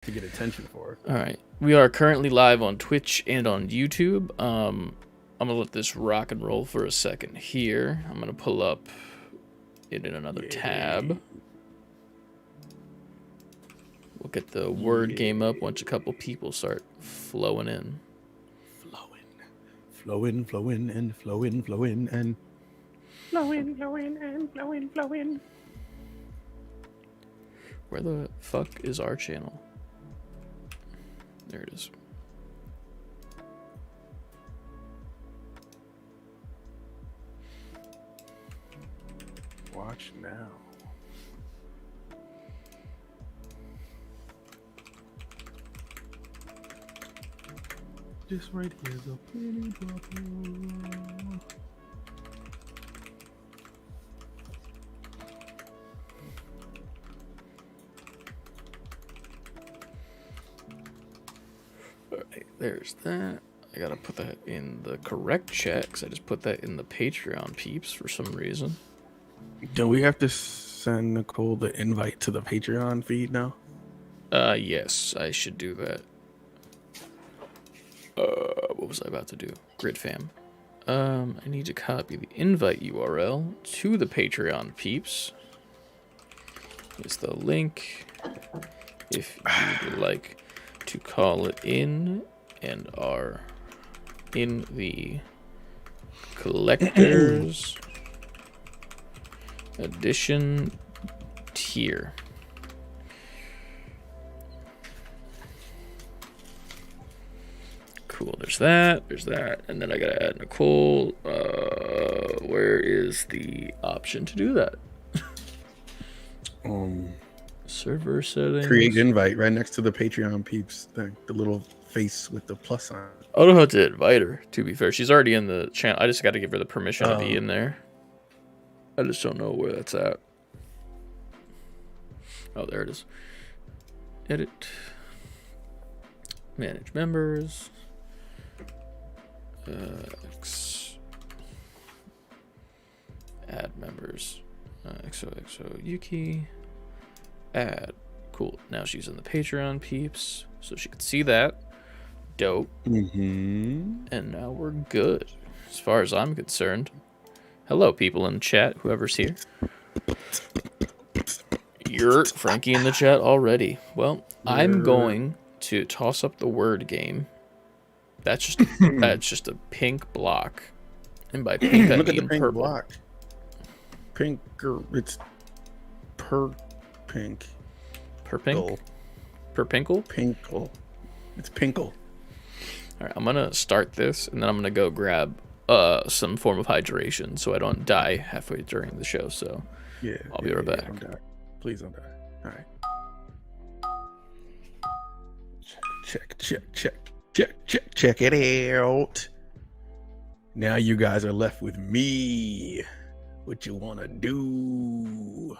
to get attention for. All right, we are currently live on Twitch and on YouTube. I'm gonna let this rock and roll for a second here. I'm gonna pull up it in another tab. We'll get the word game up once a couple people start flowing in. Flowing, and flowing, and flowing. Where the fuck is our channel? There it is. Watch now. Just right here's a penny drop. Alright, there's that. I gotta put that in the correct chat because I just put that in the Patreon peeps for some reason. Do we have to send Nicole the invite to the Patreon feed now? Yes, I should do that. What was I about to do? Grid fam. I need to copy the invite URL to the Patreon peeps. Here's the link. If you'd like to call it in and are in the collectors edition tier. Cool, there's that, and then I gotta add Nicole. Where is the option to do that? Server settings. Create invite right next to the Patreon peeps thing, the little face with the plus sign. I don't know how to invite her, to be fair. She's already in the channel. I just gotta give her the permission to be in there. I just don't know where that's at. Oh, there it is. Edit. Manage members. Add members. XOXO Yuki. Add. Cool. Now she's in the Patreon peeps, so she can see that. Dope. And now we're good, as far as I'm concerned. Hello, people in the chat, whoever's here. You're Frankie in the chat already. Well, I'm going to toss up the word game. That's just a pink block, and by pink I Look at mean the pink purple. block. Pink, it's per pink. Per pink? Per pinkle? Pinkle. It's pinkle. All right, I'm gonna start this, and then I'm gonna go grab some form of hydration so I don't die halfway during the show. So yeah, I'll be right back. Don't die. Please don't die. All right. Check it out. Now you guys are left with me. What you wanna do?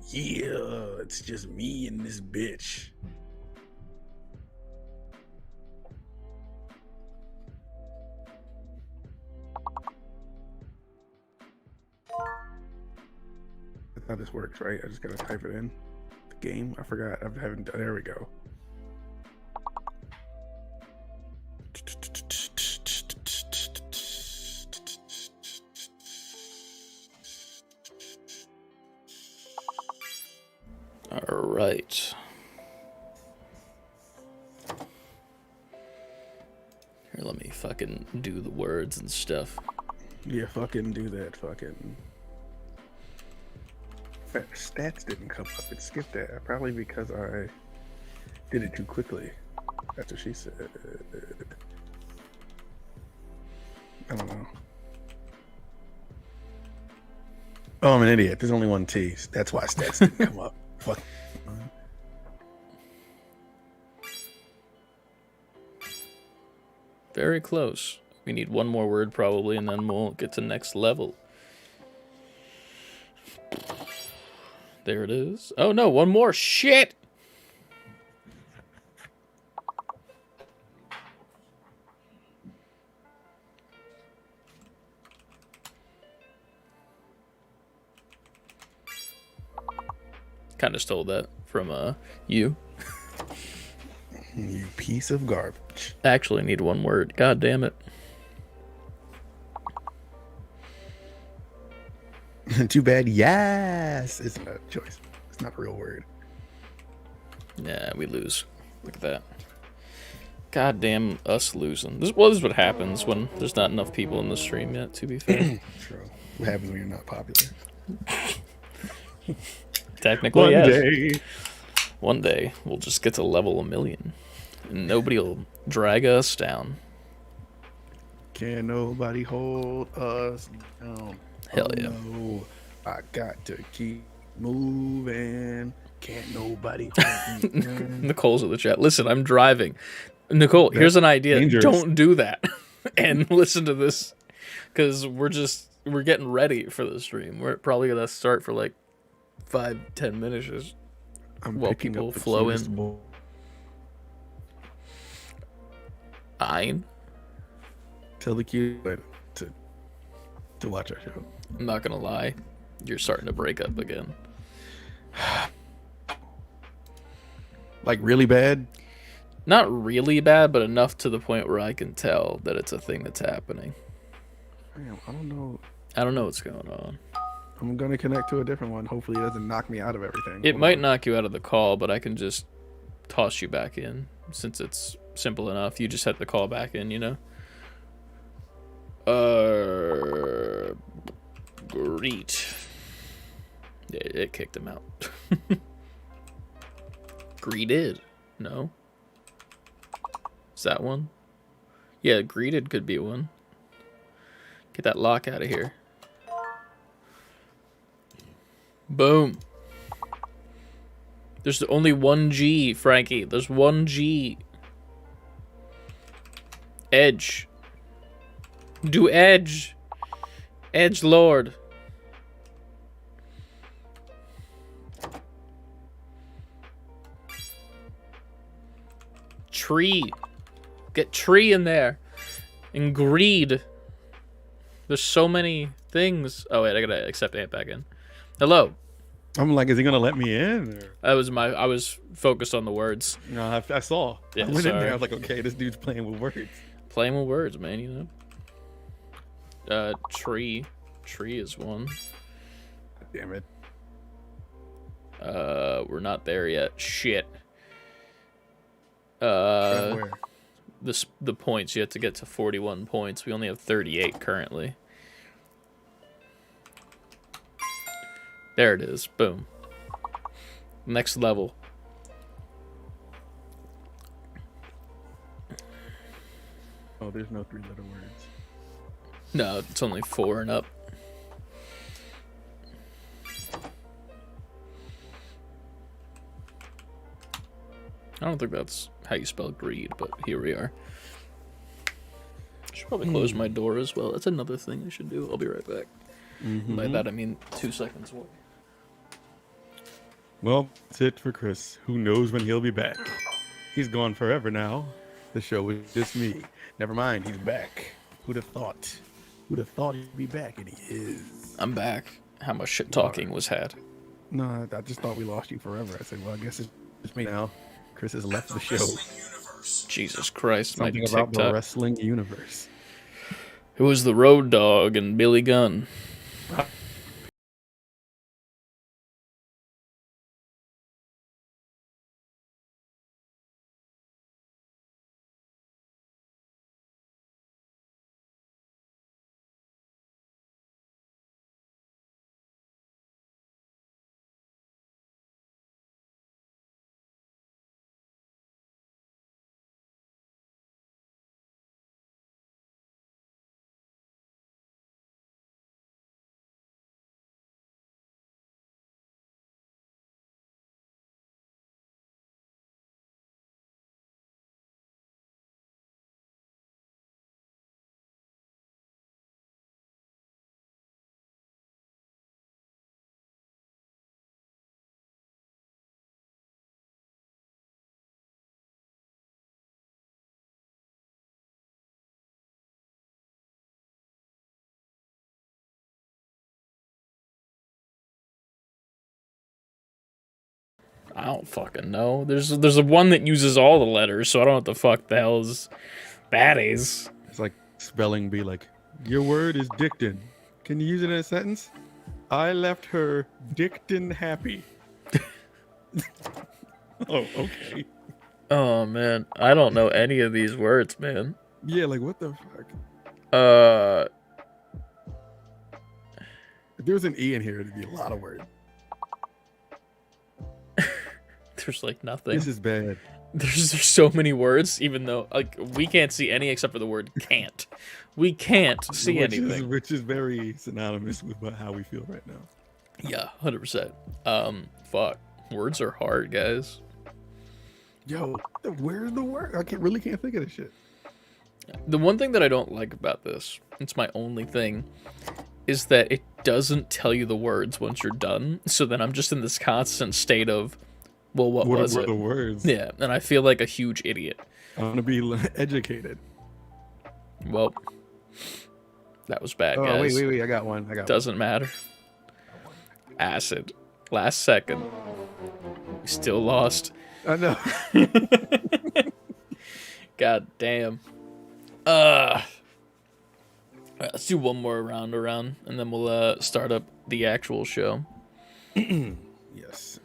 Yeah, it's just me and this bitch. That's how this works, right? I just gotta type it in. The game? I forgot. I haven't done. There we go. All right. Here, let me fucking do the words and stuff. Yeah, fucking do that. Fucking. Stats didn't come up. It skipped that. Probably because I did it too quickly. That's what she said. I don't know. Oh, I'm an idiot. There's only one T. That's why stats didn't come up. Fuck. Very close. We need one more word probably, and then we'll get to next level. There it is. Oh no, one more. Shit! Kind of stole that from you. You piece of garbage. Actually, need one word. God damn it. Too bad. Yes, isn't a choice. It's not a real word. Yeah, we lose. Look at that. God damn us losing. This is what happens when there's not enough people in the stream yet, to be fair. True. What happens when you're not popular? Technically, One yes. day. One day, we'll just get to level 1,000,000. And nobody will drag us down. Can't nobody hold us down. Hell yeah. No, I got to keep moving. Can't nobody hold me down. Nicole's in the chat. Listen, I'm driving. Nicole, here's an idea. Dangerous. Don't do that. And listen to this. Because we're getting ready for the stream. We're probably going to start for like 5-10 minutes while people flow in. Ein? Tell the cute to watch our show. I'm not going to lie. You're starting to break up again. Like really bad? Not really bad, but enough to the point where I can tell that it's a thing that's happening. Damn, I don't know. I don't know what's going on. I'm gonna connect to a different one. Hopefully it doesn't knock me out of everything. It might knock you out of the call, but I can just toss you back in since it's simple enough. You just set the call back in, you know? Great. Yeah, it kicked him out. Greeted? No. Is that one? Yeah, greeted could be one. Get that lock out of here. Boom. There's only one G, Frankie. There's one G. Edge. Do edge. Edge Lord. Tree. Get tree in there. And greed. There's so many things. Oh wait, I gotta accept Ant back in. Hello. I'm like, is he gonna let me in? Or? I was focused on the words. No, I saw. Yeah, I went in sorry. there. I was like, okay, this dude's playing with words. Playing with words, man, you know. Tree. Tree is one. Damn it. We're not there yet. Shit. Where? The points, you have to get to 41 points. We only have 38 currently. There it is. Boom. Next level. Oh, there's no 3-letter words. No, it's only 4 and up. I don't think that's how you spell greed, but here we are. I should probably close my door as well. That's another thing I should do. I'll be right back. By that I mean 2 seconds away. Well, that's it for Chris. Who knows when he'll be back? He's gone forever now. The show was just me. Never mind, he's back. Who'd have thought? Who'd have thought he'd be back? And he is. I'm back. How much shit talking was had? No, I just thought we lost you forever. I said, well, I guess it's just me now. Chris has left the show. Jesus Christ, Something my about the TikTok. wrestling universe. It was the Road Dogg and Billy Gunn. I don't fucking know. There's a one that uses all the letters, so I don't know what the fuck the hell that is. It's like spelling bee. Like, your word is Dicton. Can you use it in a sentence? I left her Dicton happy. Oh, okay. Oh man, I don't know any of these words, man. Yeah, like what the fuck? If there was an E in here, it'd be a lot of words. There's like nothing. This is bad. There's so many words, even though like we can't see any except for the word can't. We can't see anything. Which is very synonymous with how we feel right now. Yeah, 100%. Fuck. Words are hard, guys. Yo, where's the word? I really can't think of this shit. The one thing that I don't like about this, it's my only thing, is that it doesn't tell you the words once you're done. So then I'm just in this constant state of, well, what was were it? The words? Yeah, and I feel like a huge idiot. I want to be educated. Well, that was bad, Oh, guys. wait, I got one. Doesn't matter. Acid. Last second. We still lost. I know. God damn. Alright, let's do one more round around, and then we'll start up the actual show. Yes.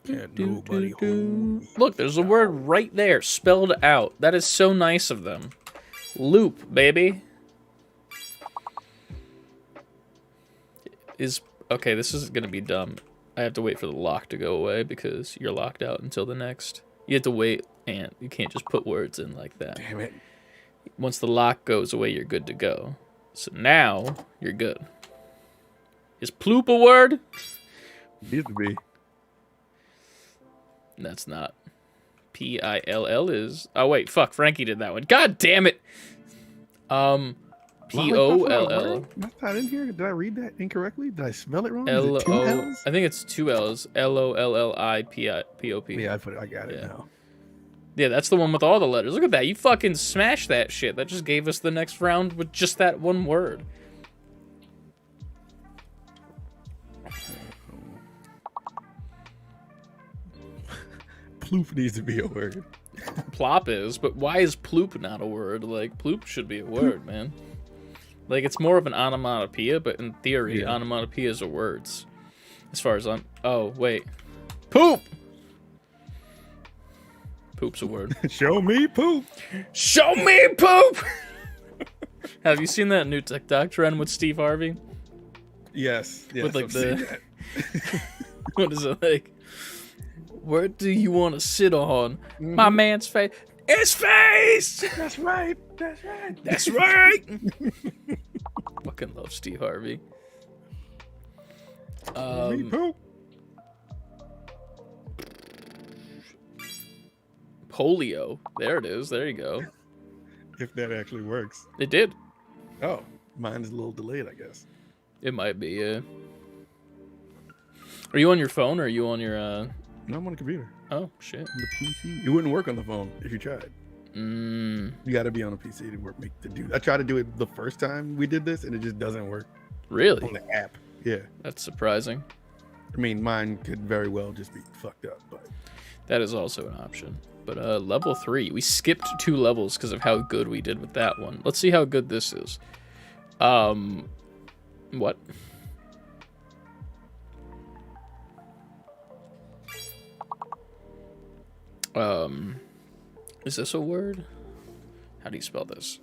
Can't nobody hold me. Look, there's a word right there, spelled out. That is so nice of them. Loop, baby. Okay, this is gonna be dumb. I have to wait for the lock to go away because you're locked out until the next. You have to wait, and you can't just put words in like that. Damn it. Once the lock goes away, you're good to go. So now, you're good. Is ploop a word? Needs to be. That's not. P-I-L-L is... Oh, wait, fuck. Frankie did that one. God damn it! P-O-L-L. That's not in here. Did I read that incorrectly? Did I spell it wrong? Is L-O... it 2 L's? I think it's 2 L's. L-O-L-L-I-P-O-P. Yeah, I got it now. Yeah, that's the one with all the letters. Look at that. You fucking smashed that shit. That just gave us the next round with just that one word. Ploof needs to be a word. Plop is, but why is ploop not a word? Like, ploop should be a word, man. Like, it's more of an onomatopoeia, but in theory, onomatopoeias are words. As far as I'm... Oh, wait. Poop! Poop's a word. Show me poop. Show me poop! Have you seen that new TikTok trend with Steve Harvey? Yes. With, like, I've seen that. What is it like? Where do you want to sit on? My man's face. His face! That's right. That's right. That's right! Fucking love Steve Harvey. Me poop. Polio. There it is. There you go. If that actually works. It did. Oh, mine's a little delayed, I guess. It might be, yeah. Are you on your phone or are you on your... No, I'm on the computer. Oh, shit. On the PC. It wouldn't work on the phone if you tried. You got to be on a PC to work. I tried to do it the first time we did this, and it just doesn't work. Really? On the app. Yeah. That's surprising. I mean, mine could very well just be fucked up, but... That is also an option. But level 3. We skipped 2 levels because of how good we did with that one. Let's see how good this is. What? Is this a word? How do you spell this?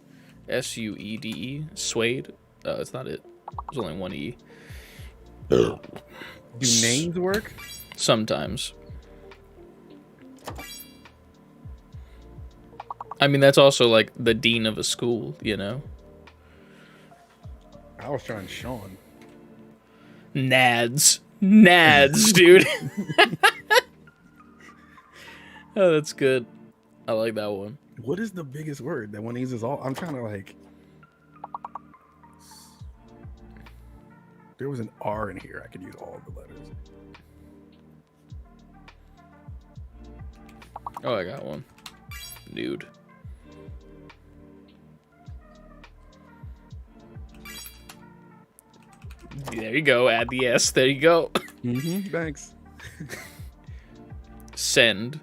S-U-E-D-E? Suede? It's not it. There's only one E. Do names work? Sometimes. I mean, that's also like the dean of a school, you know? I was trying Sean. Nads. Nads, dude. Oh, that's good. I like that one. What is the biggest word that one uses all? I'm trying to like... There was an R in here. I could use all the letters. Oh, I got one. Nude. There you go. Add the S. There you go. Thanks. Send.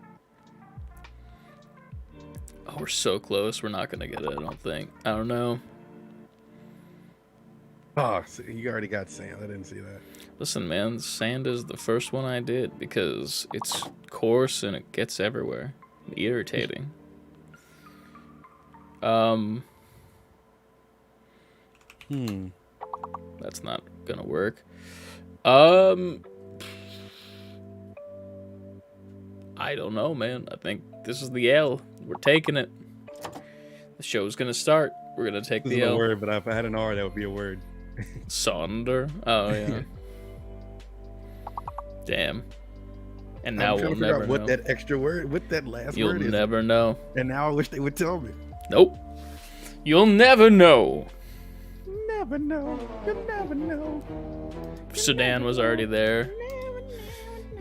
Oh, we're so close. We're not gonna get it, I don't think. I don't know. Oh, so you already got sand. I didn't see that. Listen, man, sand is the first one I did because it's coarse and it gets everywhere. Irritating. That's not gonna work. I don't know, man. I think this is the L. We're taking it. The show's gonna start. We're gonna take This the is a L. word, but if I had an R, that would be a word. Sonder. Oh yeah. Damn. And now I'm trying we'll to figure never out what know. that extra word, what that last You'll word is. never know. And now I wish they would tell me. Nope. You'll never know. Never know. You'll never know. Sedan was already there.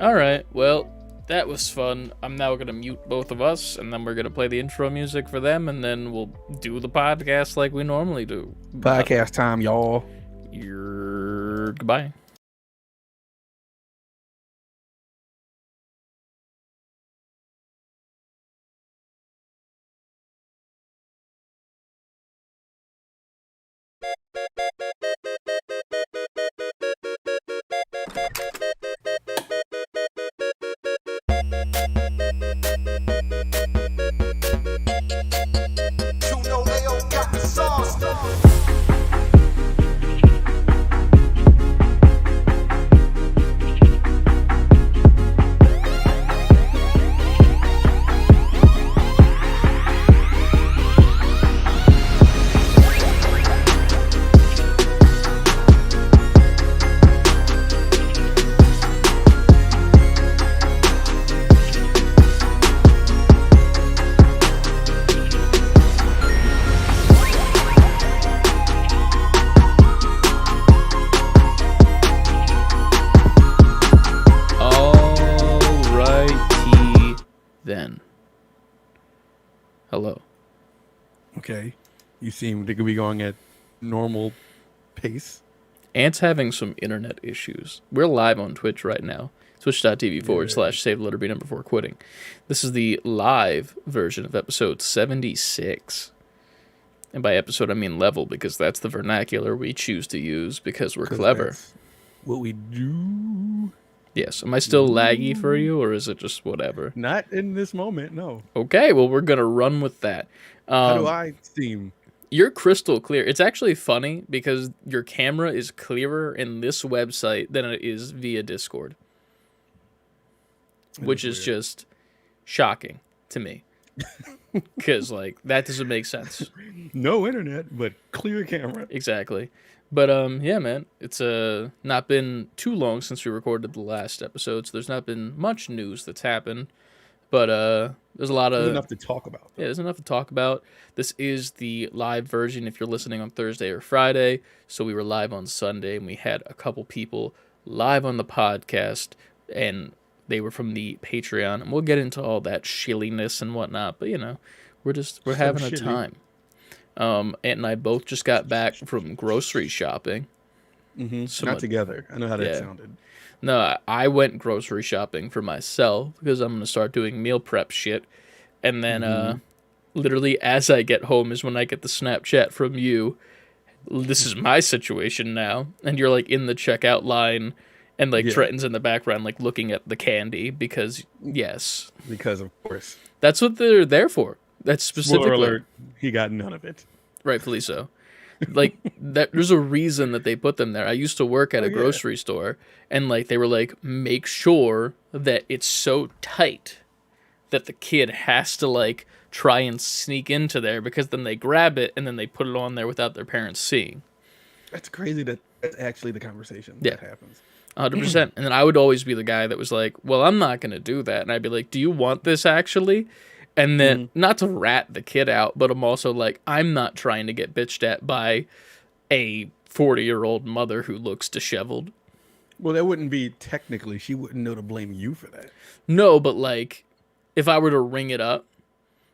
Alright, well, that was fun. I'm now going to mute both of us, and then we're going to play the intro music for them, and then we'll do the podcast like we normally do. Podcast time, y'all. Goodbye. Then. Hello. Okay. You seem to be going at normal pace. Ant's having some internet issues. We're live on Twitch right now. Twitch.tv/save_letter_B_4 quitting. This is the live version of episode 76. And by episode, I mean level, because that's the vernacular we choose to use because we're clever. That's what we do. Yes. Am I still laggy for you, or is it just whatever? Not in this moment, no. Okay, well, we're going to run with that. How do I seem? You're crystal clear. It's actually funny because your camera is clearer in this website than it is via Discord. Which is just shocking to me. Because, like, that doesn't make sense. No internet, but clear camera. Exactly. But, yeah, man, it's not been too long since we recorded the last episode, so there's not been much news that's happened. But there's a lot of... There's enough to talk about. Yeah, there's enough to talk about. This is the live version if you're listening on Thursday or Friday. So we were live on Sunday, and we had a couple people live on the podcast, and they were from the Patreon. And we'll get into all that shilliness and whatnot, but, you know, we're having a time. Aunt and I both just got back from grocery shopping. Not together. I know how that sounded. No, I went grocery shopping for myself because I'm going to start doing meal prep shit. And then literally as I get home is when I get the Snapchat from you. This is my situation now. And you're like in the checkout line and like Trenton's in the background like looking at the candy because, yes. Because, of course. That's what they're there for. That's specifically. Spoiler alert, he got none of it. Rightfully so. Like there's a reason that they put them there. I used to work at a grocery store, and like they were like, make sure that it's so tight that the kid has to like try and sneak into there because then they grab it and then they put it on there without their parents seeing. That's crazy that that's actually the conversation that happens. 100%. And then I would always be the guy that was like, well, I'm not going to do that. And I'd be like, do you want this actually? And then, not to rat the kid out, but I'm also like, I'm not trying to get bitched at by a 40-year-old mother who looks disheveled. Well, that wouldn't be technically. She wouldn't know to blame you for that. No, but like, if I were to ring it up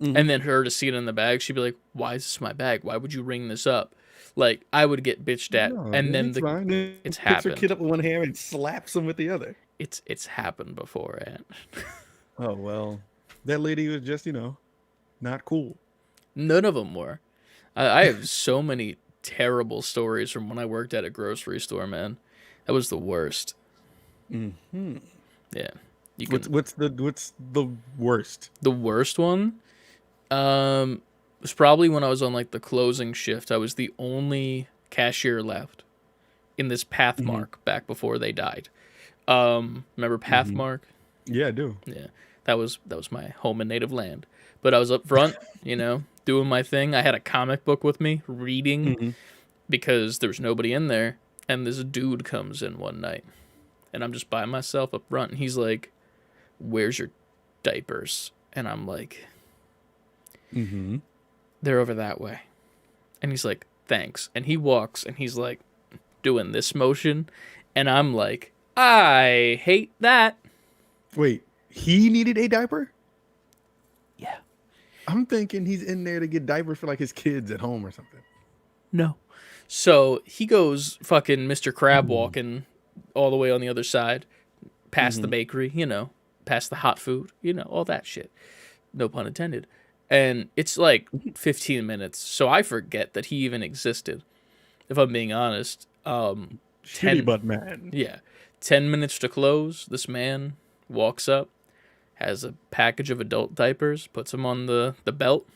and then her to see it in the bag, she'd be like, why is this my bag? Why would you ring this up? Like, I would get bitched at, No, and then it's fine. it's Picks her kid happened. up with one hand and slaps him with the other. It's happened before, and Oh well, that lady was just not cool. none of them were. I have so many terrible stories from when I worked at a grocery store, man. That was the worst. Hmm. Yeah. You What's can what's the what's the worst? The worst one was probably when I was on like the closing shift. I was the only cashier left in this Hmm. Pathmark back before they died. Remember Hmm. Pathmark? Yeah, I do. Yeah. That was my home and native land. But I was up front, doing my thing. I had a comic book with me, reading Hmm. because there was nobody in there, and this dude comes in one night. And I'm just by myself up front, and he's like, "Where's your diapers?" And I'm like, Hmm. "They're over that way." And he's like, "Thanks." And he walks, and he's like doing this motion, and I'm like, "I hate that." Wait, he needed a diaper? Yeah. I'm thinking he's in there to get diapers for like his kids at home or something. No. So he goes fucking Mr. Crab walking all the way on the other side, past the Mm-hmm. bakery, past the hot food, all that shit. No pun intended. And it's like 15 minutes, so I forget that he even existed. If I'm being honest, Shitty 10 butt man. yeah, 10 minutes to close, this man walks up, has a package of adult diapers, puts them on the belt.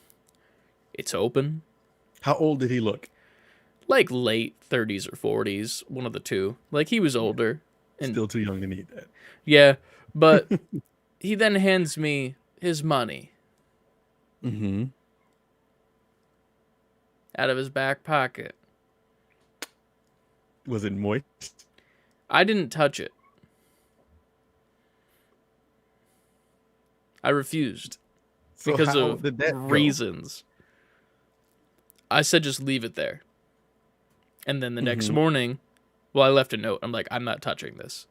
It's open. How old did he look? Like late 30s or 40s, one of the two. Like he was older. And Still too young to need that. yeah, but he then hands me his money Mm-hmm. out of his back pocket. Was it moist? I didn't touch it. I refused So because how of did that go? reasons. I said just leave it there. And then the next Mm-hmm. morning, well, I left a note. I'm like, I'm not touching this.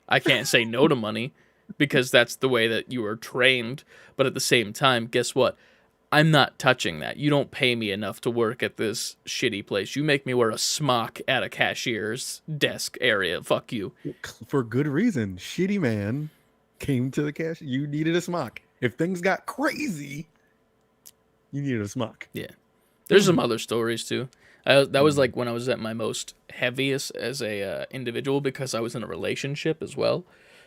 I can't say no to money because that's the way that you are trained. But at the same time, guess what? I'm not touching that. You don't pay me enough to work at this shitty place. You make me wear a smock at a cashier's desk area. Fuck you. For good reason. Shitty man came to the cash. You needed a smock. If things got crazy, you needed a smock. Yeah. There's some other stories too. That was like when I was at my most heaviest as a individual because I was in a relationship as well.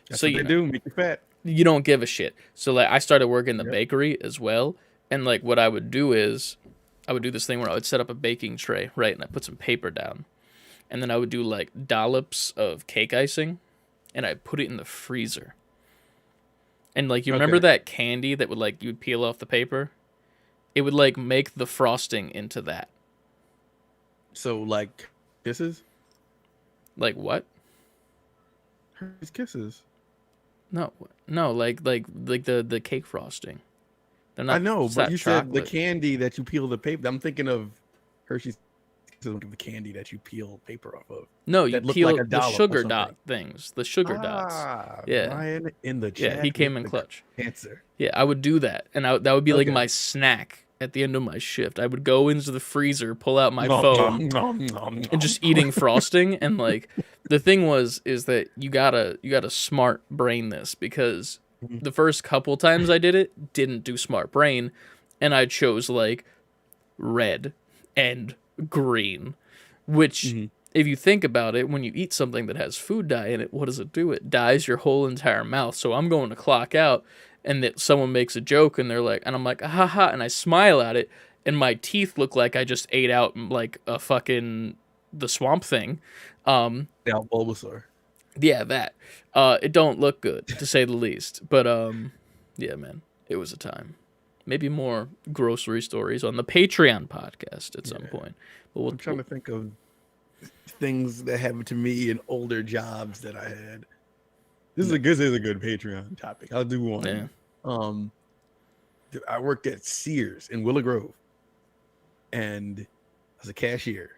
That's So what they do. Make you fat. you don't give a shit. So like I started working in the Yep. bakery as well, and like what I would do is I would do this thing where I would set up a baking tray, right, and I put some paper down, and then I would do like dollops of cake icing, and I put it in the freezer. And like you remember Okay. that candy that would like you would peel off the paper? It would like make the frosting into that. So like kisses? Like what? Hershey's kisses. No, no, like the cake frosting. They're I not. know, It's but not you said the chocolate. candy that you peel the paper. I'm thinking of Hershey's kisses, the candy that you peel paper off of. No, you That looked like peel a the dollop or sugar dot something. things. The sugar dots. Ah, Yeah, Brian in the yeah. He chat with came in the clutch. answer. Yeah, I would do that, and that would be like Okay. my snack at the end of my shift. I would go into the freezer, pull out my Nom, phone, nom, nom, nom, and nom. just eating frosting. And like the thing is that you gotta smart brain this because Mhm. the first couple times I did it didn't do smart brain, and I chose like red and green, which Mhm. if you think about it, when you eat something that has food dye in it, what does it do? It dyes your whole entire mouth. So I'm going to clock out, and that someone makes a joke, and they're like, and I'm like, ha ha, and I smile at it, and my teeth look like I just ate out like a fucking the swamp thing. Yeah, Bulbasaur. Yeah, that. It don't look good to say the least. But yeah, man, it was a time. Maybe more grocery stories on the Patreon podcast at some Yeah. point. But we'll, I'm trying to think of things that happened to me in older jobs that I had. This is a good Patreon topic. I'll do one. yeah. Um, I worked at Sears in Willow Grove, and I was a cashier.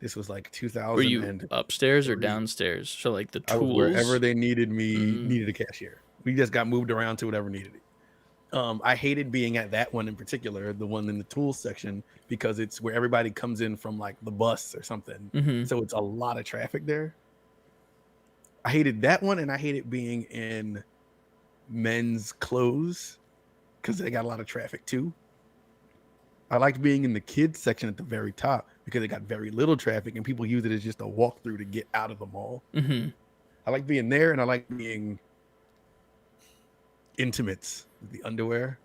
This was like Were you 2003. upstairs or downstairs? So like the I was tools. wherever they needed me, Mm. needed a cashier. We just got moved around to whatever needed it. I hated being at that one in particular, the one in the tools section, because it's where everybody comes in from like the bus or something. Mm-hmm. So it's a lot of traffic there. I hated that one, and I hated being in men's clothes because they got a lot of traffic too. I liked being in the kids section at the very top because it got very little traffic and people use it as just a walkthrough to get out of the mall. Mm-hmm. I like being there, and I like being intimates with the underwear.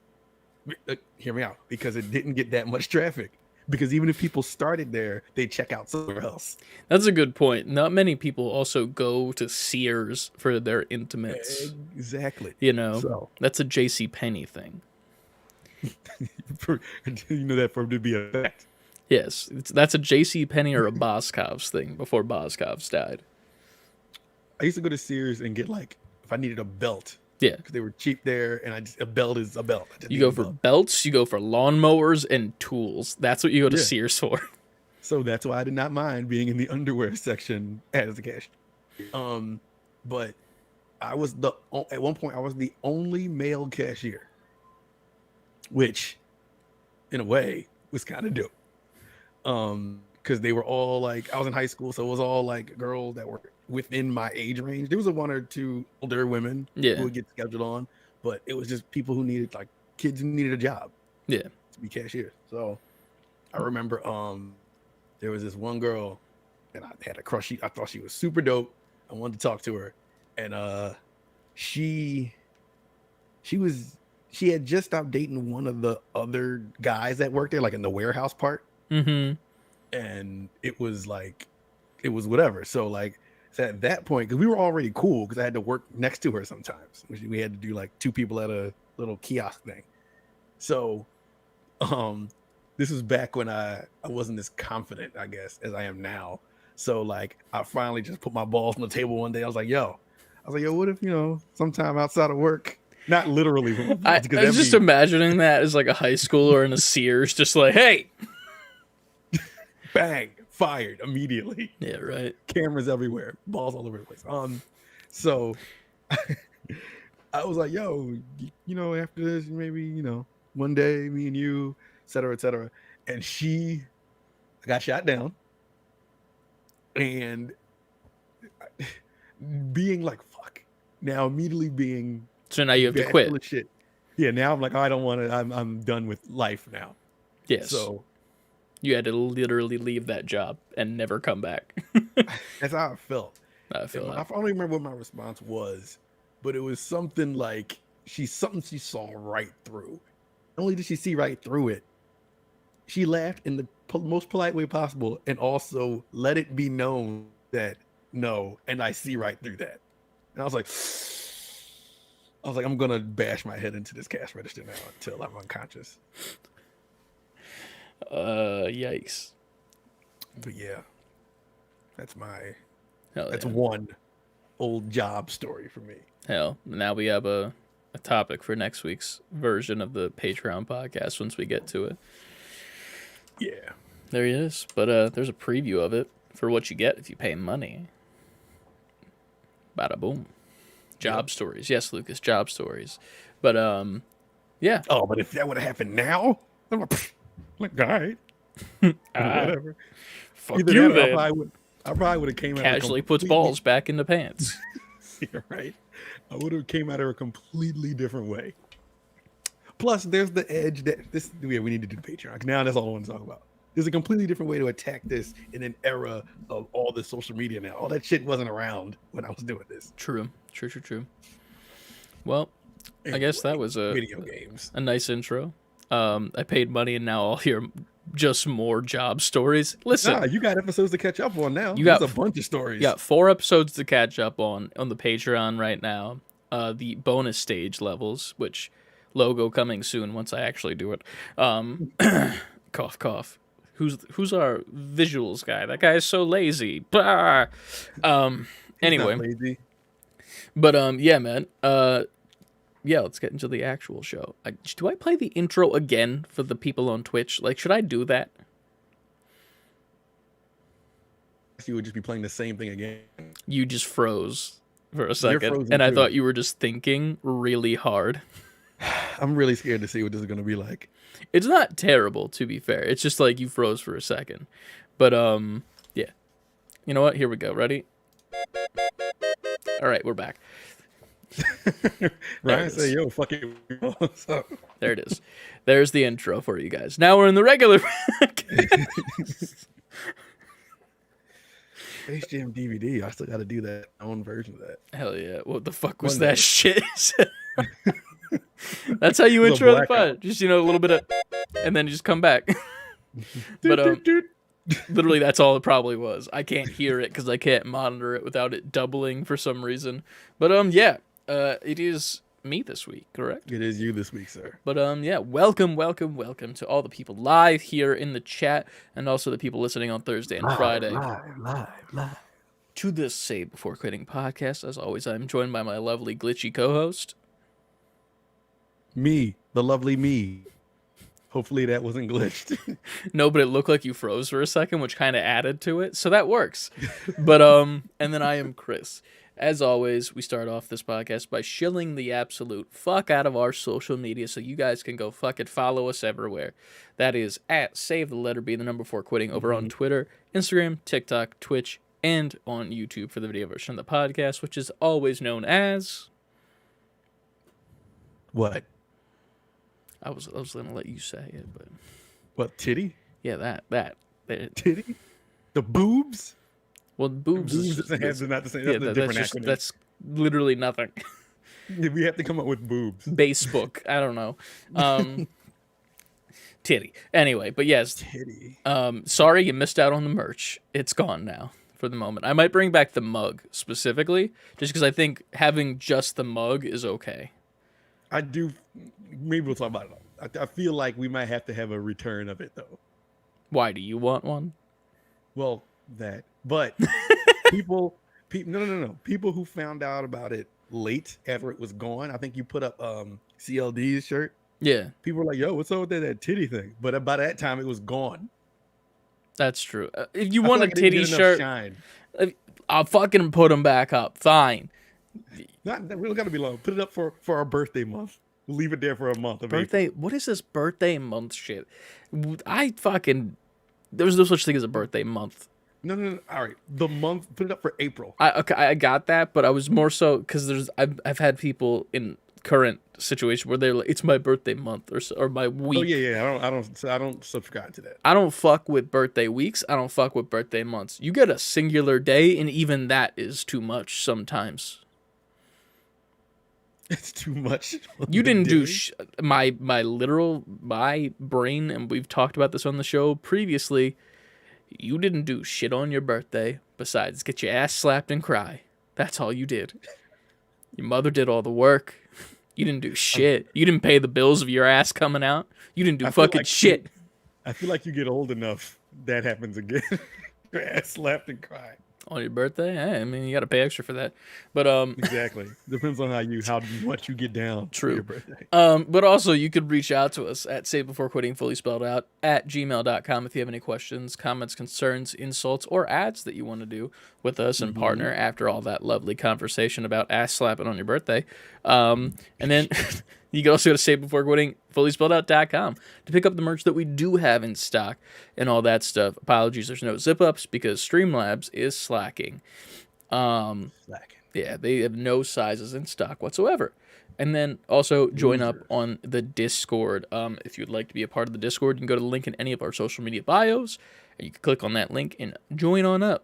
Hear me out, because it didn't get that much traffic. Because even if people started there, they check out somewhere else. That's a good point. Not many people also go to Sears for their intimates. Exactly. You know, So that's a J.C. Penney thing. you know that for him to be a fact. Yes, that's a J.C. Penney or a Boscov's thing before Boscov's died. I used to go to Sears and get, like, if I needed a belt. Yeah, because they were cheap there, and a belt is a belt. You go for belts, you go for lawnmowers and tools. That's what you go to Sears for. So that's why I did not mind being in the underwear section as a cashier. But at one point I was the only male cashier, which, in a way, was kind of dope. Because they were all like, I was in high school, so it was all like girls that were within my age range. There was one or two older women who would get scheduled on, but it was just people who needed, like, kids who needed a job to be cashiers. So I remember there was this one girl, and I had a crush. I thought she was super dope. I wanted to talk to her, and she had just stopped dating one of the other guys that worked there, like in the warehouse part. Mm-hmm. And it was whatever. So, like, at that point, because we were already cool, because I had to work next to her sometimes. We had to do like 2 people at a little kiosk thing. So this was back when I wasn't as confident, I guess, as I am now. So, like, I finally just put my balls on the table one day. I was like, yo, what if, sometime outside of work, not literally. I was just imagining that as like a high schooler in a Sears, just like, hey, bang, fired immediately. Yeah, right. Cameras everywhere, balls all over the place. So I was like, yo, after this, maybe, one day, me and you, et cetera, et cetera. And she got shot down. And being like, fuck. Now immediately being, so now you have to quit. Shit. Yeah, now I'm like, oh, I don't want to, I'm done with life now. Yes. So you had to literally leave that job and never come back. That's how I felt. I don't remember what my response was, but it was something like she saw right through. Not only did she see right through it, she laughed in the most polite way possible, and also let it be known that no, and I see right through that. And I was like, I'm gonna bash my head into this cash register now until I'm unconscious. Yikes. But yeah, that's that's one old job story for me. Hell, now we have a topic for next week's version of the Patreon podcast once we get to it. Yeah. There he is. But there's a preview of it for what you get if you pay money. Bada boom. Job stories. Yes, Lucas, job stories. But yeah. Oh, but if that would have happened now, I'm like, all right. Whatever. Fuck either you, then. I probably would have came out casually puts balls back in the pants. You're right. I would have came at her a completely different way. Plus, there's the edge that we need to do the Patreon. Now that's all I want to talk about. There's a completely different way to attack this in an era of all this social media now. All that shit wasn't around when I was doing this. True. Well, anyway, I guess that was video games. A nice intro. I paid money, and now I'll hear just more job stories. Listen, you got episodes to catch up on now. There's a bunch of stories. You got 4 episodes to catch up on the Patreon right now. The bonus stage levels, which logo coming soon once I actually do it. Cough, cough. Who's our visuals guy? That guy is so lazy. Blah. Anyway, lazy. But yeah, man. Yeah, let's get into the actual show. Do I play the intro again for the people on Twitch? Like, should I do that? You would just be playing the same thing again. You just froze for a second, and I thought you were just thinking really hard. I'm really scared to see what this is gonna be like. It's not terrible, to be fair. It's just like you froze for a second. But yeah. You know what? Here we go. Ready? All right, we're back. Ryan say, "Yo, fuck it." So, There it is. There's the intro for you guys. Now we're in the regular. Space Jam DVD. I still got to do that own version of that. Hell yeah! What the fuck was One that day. shit? That's how you It's a intro the blackout. pod. Just a little bit of, and then you just come back. But literally, that's all it probably was. I can't hear it because I can't monitor it without it doubling for some reason. But yeah, it is me this week, correct? It is you this week, sir. But yeah, welcome to all the people live here in the chat, and also the people listening on Thursday and Friday Live. to this Save Before Quitting podcast. As always, I'm joined by my lovely glitchy co-host. Me, the lovely me. Hopefully that wasn't glitched. No, but it looked like you froze for a second, which kind of added to it, so that works. But and then I am Chris. As always, we start off this podcast by shilling the absolute fuck out of our social media, so you guys can go fucking follow us everywhere. That is at Save the Letter B, the number 4 Quitting, over on Twitter, Instagram, TikTok, Twitch, and on YouTube for the video version of the podcast, which is always known as. What? I was gonna let you say it, but What? Titty? yeah, that. Titty? The boobs? Well, boobs is Boobs just, is not the same. yeah, That's a different acronym. that's literally nothing. We have to come up with boobs. Basebook, I don't know. Titty. Anyway, but yes, Titty. sorry you missed out on the merch. It's gone now for the moment. I might bring back the mug specifically, just because I think having just the mug is okay. I do. Maybe we'll talk about it. I feel like we might have to have a return of it, though. Why do you want one? Well, that. But people, no. People who found out about it late after it was gone. I think you put up CLD's shirt. Yeah, People were like, "Yo, what's up with that titty thing?" But by that time, it was gone. that's true. If you I want feel a like I didn't titty get enough shirt, shine. I'll fucking put them back up. Fine. We don't gotta be long. Put it up for our birthday month. We'll leave it there for a month. Of Birthday? What is this birthday month shit? There's no such thing as a birthday month. No. All right, the month. Put it up for April. I got that, but I was more so because I've had people in current situation where they're like, it's my birthday month or my week. Oh yeah. I don't subscribe to that. I don't fuck with birthday weeks. I don't fuck with birthday months. You get a singular day, and even that is too much sometimes. It's too much. You didn't do my brain, and we've talked about this on the show previously. You didn't do shit on your birthday besides get your ass slapped and cry. That's all you did. Your mother did all the work. You didn't do shit. You didn't pay the bills of your ass coming out. You didn't do fucking shit. I feel like you get old enough, that happens again. Your ass slapped and cry. On your birthday? I mean, you got to pay extra for that. But Exactly. Depends on how much you get down. True. For your birthday. But also you could reach out to us at Save Before Quitting, fully spelled out, at gmail.com if you have any questions, comments, concerns, insults, or ads that you want to do with us and partner after all that lovely conversation about ass slapping on your birthday. And then you can also go to Save Before Quitting, fully spelled out.com to pick up the merch that we do have in stock and all that stuff. Apologies, there's no zip ups because Streamlabs is slacking. Yeah, they have no sizes in stock whatsoever. And then also join up on the Discord. If you'd like to be a part of the Discord, you can go to the link in any of our social media bios, and you can click on that link and join on up.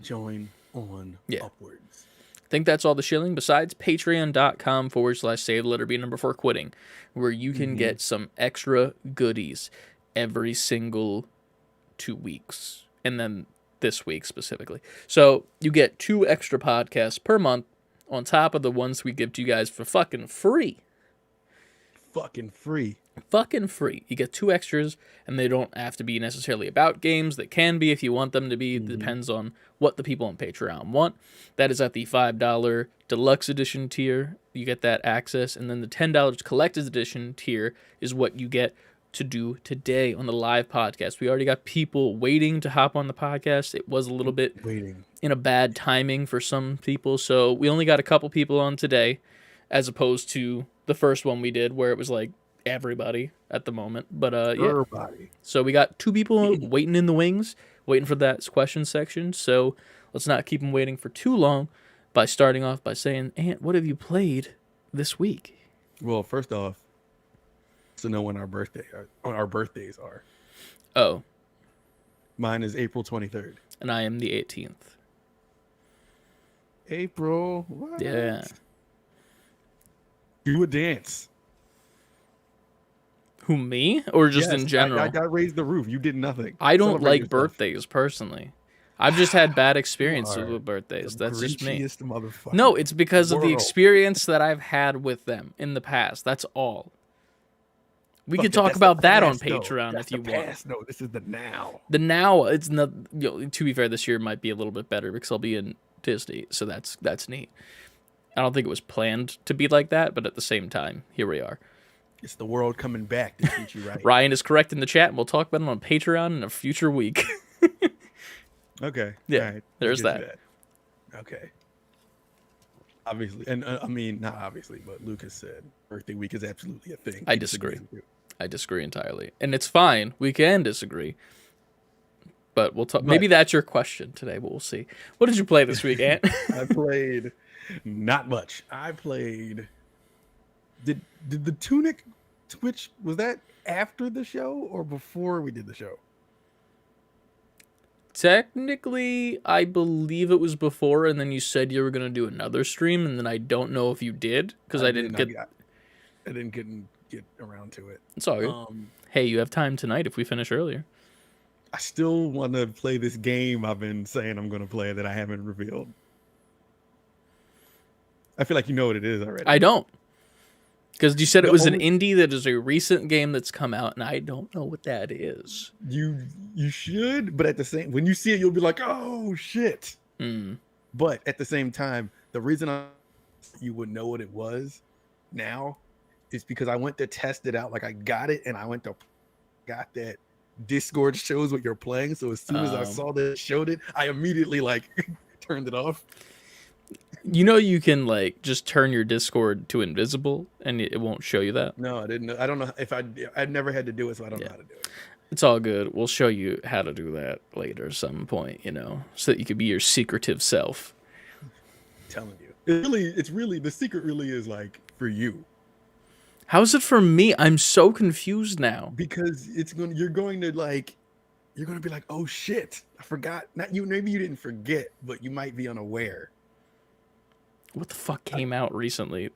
Join on upwards. I think that's all the shilling, besides patreon.com/save the letter B number 4 quitting, where you can get some extra goodies every single 2 weeks. And then this week specifically. So you get 2 extra podcasts per month on top of the ones we give to you guys for fucking free. Fucking free. Fucking free. You get 2 extras, and they don't have to be necessarily about games. That can be if you want them to be. It depends on what the people on Patreon want. That is at the $5 deluxe edition tier. You get that access, and then the $10 collector's edition tier is what you get to do today on the live podcast. We already got people waiting to hop on the podcast. It was a little bit waiting in a bad timing for some people, so we only got a couple people on today. as opposed to the first one we did where it was like everybody at the moment. But yeah. Everybody. So we got 2 people waiting in the wings, waiting for that question section. So let's not keep them waiting for too long by starting off by saying, Ant, what have you played this week? Well, first off, to know when our birthdays are. Oh, Mine is April 23rd. and I am the 18th. April. What? Yeah. You would dance. Who, me? Or just Yes, in general? I raised the roof. You did nothing. I don't Celebrate like yourself. birthdays, personally. I've just had bad experiences with birthdays. The That's just me. Grinchiest motherfucker No, it's because of the world. experience that I've had with them in the past. That's all. We Fuck could it, talk that's about the that on past, though. Patreon That's if you the want. past. No, this is the now. The now, it's not. To be fair, this year might be a little bit better because I'll be in Disney, so that's neat. I don't think it was planned to be like that, but at the same time, here we are. It's the world coming back to treat you right. Ryan is correct in the chat, and we'll talk about it on Patreon in a future week. Okay. Yeah, All right. there's We'll get that. to that. Okay. Obviously, and I mean, not obviously, but Lucas said birthday week is absolutely a thing. I He disagrees disagree. with you. I disagree entirely, and it's fine. We can disagree, but we'll talk. But- Maybe that's your question today, but we'll see. What did you play this week, Ant? I played not much. I played. Did the Tunic Twitch, was that after the show or before we did the show? Technically, I believe it was before, and then you said you were gonna do another stream, and then I don't know if you did because I didn't get. I didn't get around to it. It's all good. Hey, you have time tonight if we finish earlier. I still want to play this game I've been saying I'm going to play that I haven't revealed. I feel like you know what it is already. I don't. Because you said it The was an only- indie that is a recent game that's come out, and I don't know what that is. You should, but at the same, when you see it, you'll be like, oh shit. But at the same time, the reason you would know what it was now is because I went to test it out. Like I got it and I went to got that Discord shows what you're playing. So as soon as I saw that it showed it, I immediately like turned it off. You know you can like just turn your Discord to invisible and it won't show you that? No, I didn't know. I don't know if I've never had to do it, so I don't know how to do it. It's all good. We'll show you how to do that later at some point, you know, so that you could be your secretive self. I'm telling you. It's really the secret really is like for you. How's it for me? I'm so confused now. Because you're going to be like, oh shit, I forgot. Not you, maybe you didn't forget, but you might be unaware. What the fuck came out recently?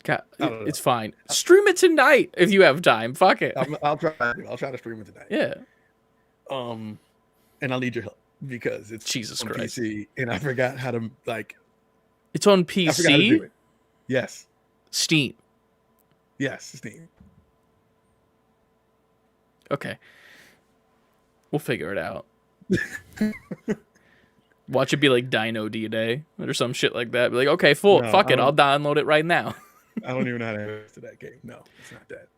God, I don't know. it's fine. Stream it tonight if you have time. Fuck it. I'll try to stream it tonight. Yeah. And I'll need your help because it's Jesus on Christ. PC and I forgot how to It's on I forgot how to do PC? it. Yes. Steam. Yes, Steam. Okay. We'll figure it out. Watch it be like Dino D-Day or some shit like that. Be like, okay, fuck it. I'll download it right now. I don't even know how to access to that game. No, it's not that.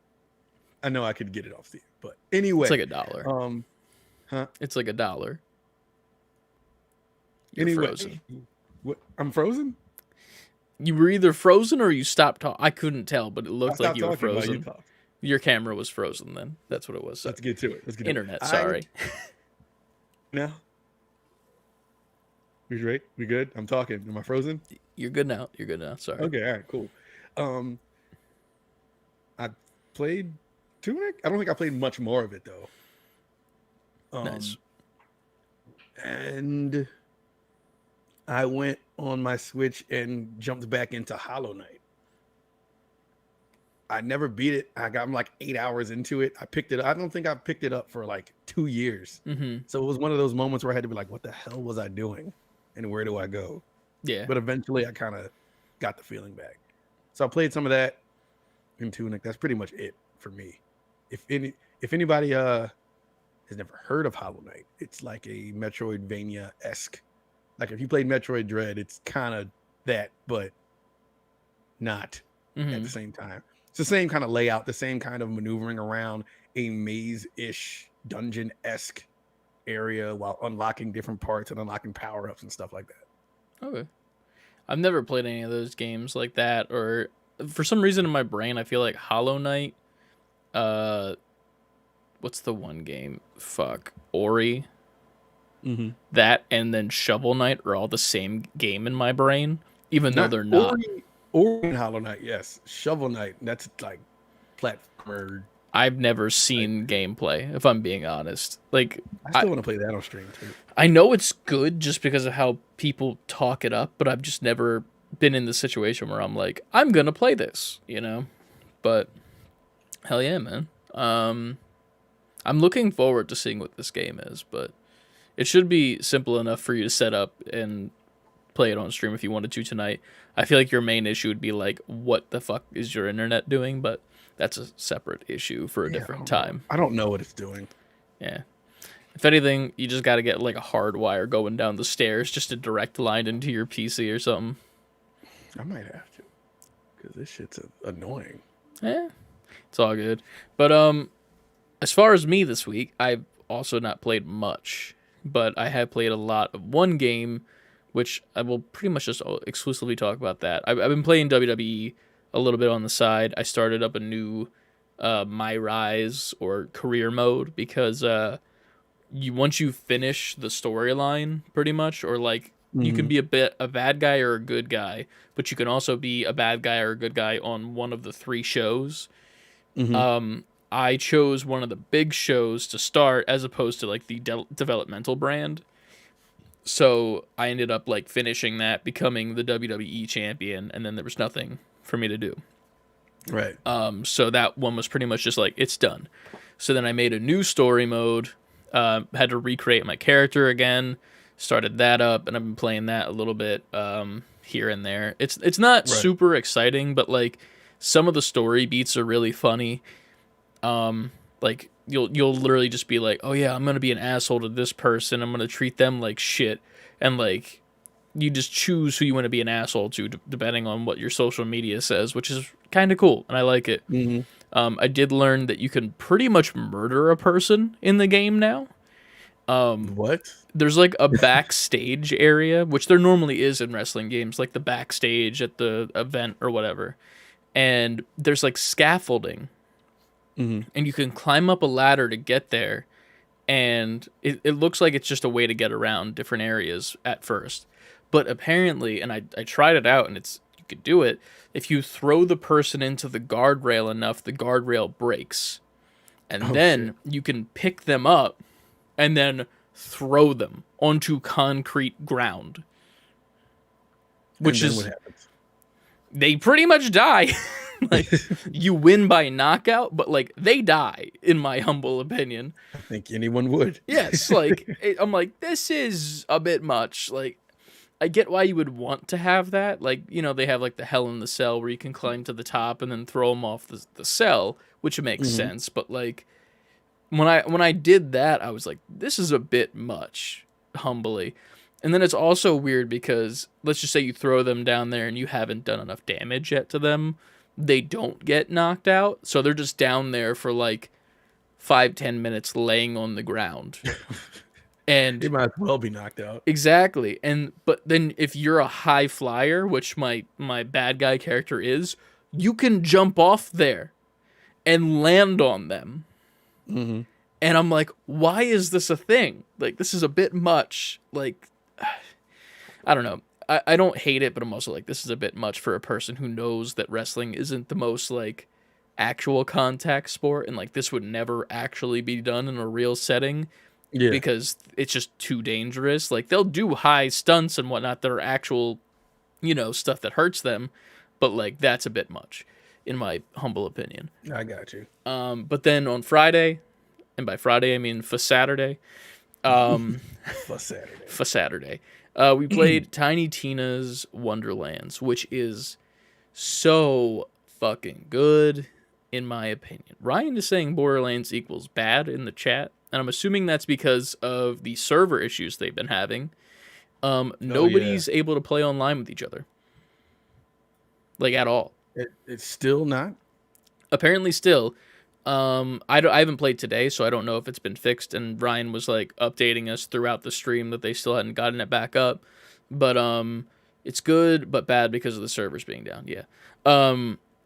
I know I could get it off Steam, but anyway. It's like $1. Huh? It's like $1. You're Anyway, frozen. What? I'm frozen? You were either frozen or you stopped talking. I couldn't tell, but it looked like you were talking while frozen. talked. Your camera was frozen then. That's what it was. Let's get to it. Let's get Internet, to it. sorry. Now? We great? We good? I'm talking. Am I frozen? You're good now. You're good now. Sorry. Okay, all right, cool. I played Tunic. I don't think I played much more of it though. Nice. And I went on my Switch and jumped back into Hollow Knight. I never beat it. I'm like 8 hours into it. I picked it up. I don't think I picked it up for like 2 years. Mm-hmm. So it was one of those moments where I had to be like, what the hell was I doing? And where do I go? Yeah. But eventually I kind of got the feeling back. So I played some of that in Tunic. That's pretty much it for me. If anybody has never heard of Hollow Knight, it's like a Metroidvania-esque. Like if you played Metroid Dread, it's kind of that, but not at the same time. It's the same kind of layout, the same kind of maneuvering around a maze-ish, dungeon-esque area while unlocking different parts and unlocking power-ups and stuff like that. Okay. I've never played any of those games like that, or for some reason in my brain I feel like Hollow Knight, uh what's the one game? Fuck. Ori. Mm-hmm. That and then Shovel Knight are all the same game in my brain, even though Not they're not. Ori and Hollow Knight, yes. Shovel Knight, that's like platformer. I've never seen gameplay, if I'm being honest. Like, I still want to play that on stream too. I know it's good just because of how people talk it up, but I've just never been in the situation where I'm like, I'm gonna play this, you know? But hell yeah, man. I'm looking forward to seeing what this game is, but it should be simple enough for you to set up and play it on stream if you wanted to tonight. I feel like your main issue would be like, what the fuck is your internet doing? But that's a separate issue for a different time. I don't know what it's doing. Yeah. If anything, you just got to get like a hard wire going down the stairs, just a direct line into your PC or something. I might have to, because this shit's annoying. Yeah, it's all good. But as far as me this week, I've also not played much, but I have played a lot of one game, which I will pretty much just exclusively talk about that. I've been playing WWE a little bit on the side. I started up a new My Rise or career mode because once you finish the storyline pretty much, or like you can be a bad guy or a good guy, but you can also be a bad guy or a good guy on one of the 3 shows. I chose one of the big shows to start as opposed to like the developmental brand. So I ended up like finishing that, becoming the WWE champion, and then there was nothing for me to do. Right. So that one was pretty much just like, it's done. So then I made a new story mode, had to recreate my character again, started that up, and I've been playing that a little bit here and there. It's not super exciting, but like some of the story beats are really funny. Like you'll literally just be like, oh yeah, I'm gonna be an asshole to this person, I'm gonna treat them like shit, and like you just choose who you want to be an asshole to depending on what your social media says, which is kind of cool, and I like it. I did learn that you can pretty much murder a person in the game now. What? There's like a backstage area, which there normally is in wrestling games, like the backstage at the event or whatever, and there's like scaffolding. And you can climb up a ladder to get there, and it looks like it's just a way to get around different areas at first. But apparently, and I tried it out, and you could do it, if you throw the person into the guardrail enough, the guardrail breaks. And then you can pick them up and then throw them onto concrete ground. Which is... what happens? They pretty much die. Like, you win by knockout, but like they die, in my humble opinion. I think anyone would. Yes, like I'm like, this is a bit much. Like, I get why you would want to have that. Like, you know, they have like the Hell in the Cell where you can climb to the top and then throw them off the cell, which makes sense. But like when I did that, I was like, this is a bit much, humbly. And then it's also weird because let's just say you throw them down there and you haven't done enough damage yet to them. They don't get knocked out, so they're just down there for like 5-10 minutes laying on the ground. And they might as well be knocked out. Exactly. But then if you're a high flyer, which my bad guy character is, you can jump off there and land on them. And I'm like, why is this a thing? Like, this is a bit much. Like, I don't know. I don't hate it, but I'm also like, this is a bit much for a person who knows that wrestling isn't the most, like, actual contact sport, and, like, this would never actually be done in a real setting because it's just too dangerous. Like, they'll do high stunts and whatnot that are actual, you know, stuff that hurts them, but, like, that's a bit much, in my humble opinion. I got you. But then on Friday, and by Friday I mean for Saturday, for Saturday. We played Tiny Tina's Wonderlands, which is so fucking good, in my opinion. Ryan is saying Borderlands equals bad in the chat, and I'm assuming that's because of the server issues they've been having. Nobody's able to play online with each other. Like, at all. It's still not? Apparently still. I haven't played today, so I don't know if it's been fixed, and Ryan was like updating us throughout the stream that they still hadn't gotten it back up. But It's good, but bad because of the servers being down. Yeah.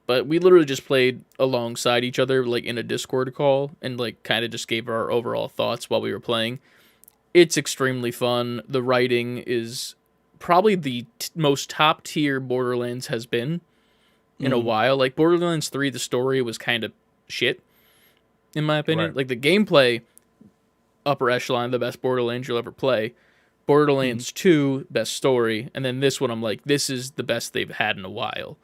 But we literally just played alongside each other, like in a Discord call, and like kind of just gave our overall thoughts while we were playing. It's extremely fun. The writing is probably the most top tier Borderlands has been in a while. Like Borderlands 3, the story was kind of shit, in my opinion. Right. Like the gameplay, upper echelon, the best Borderlands you'll ever play. Borderlands 2, best story, and then this one, I'm like, this is the best they've had in a while.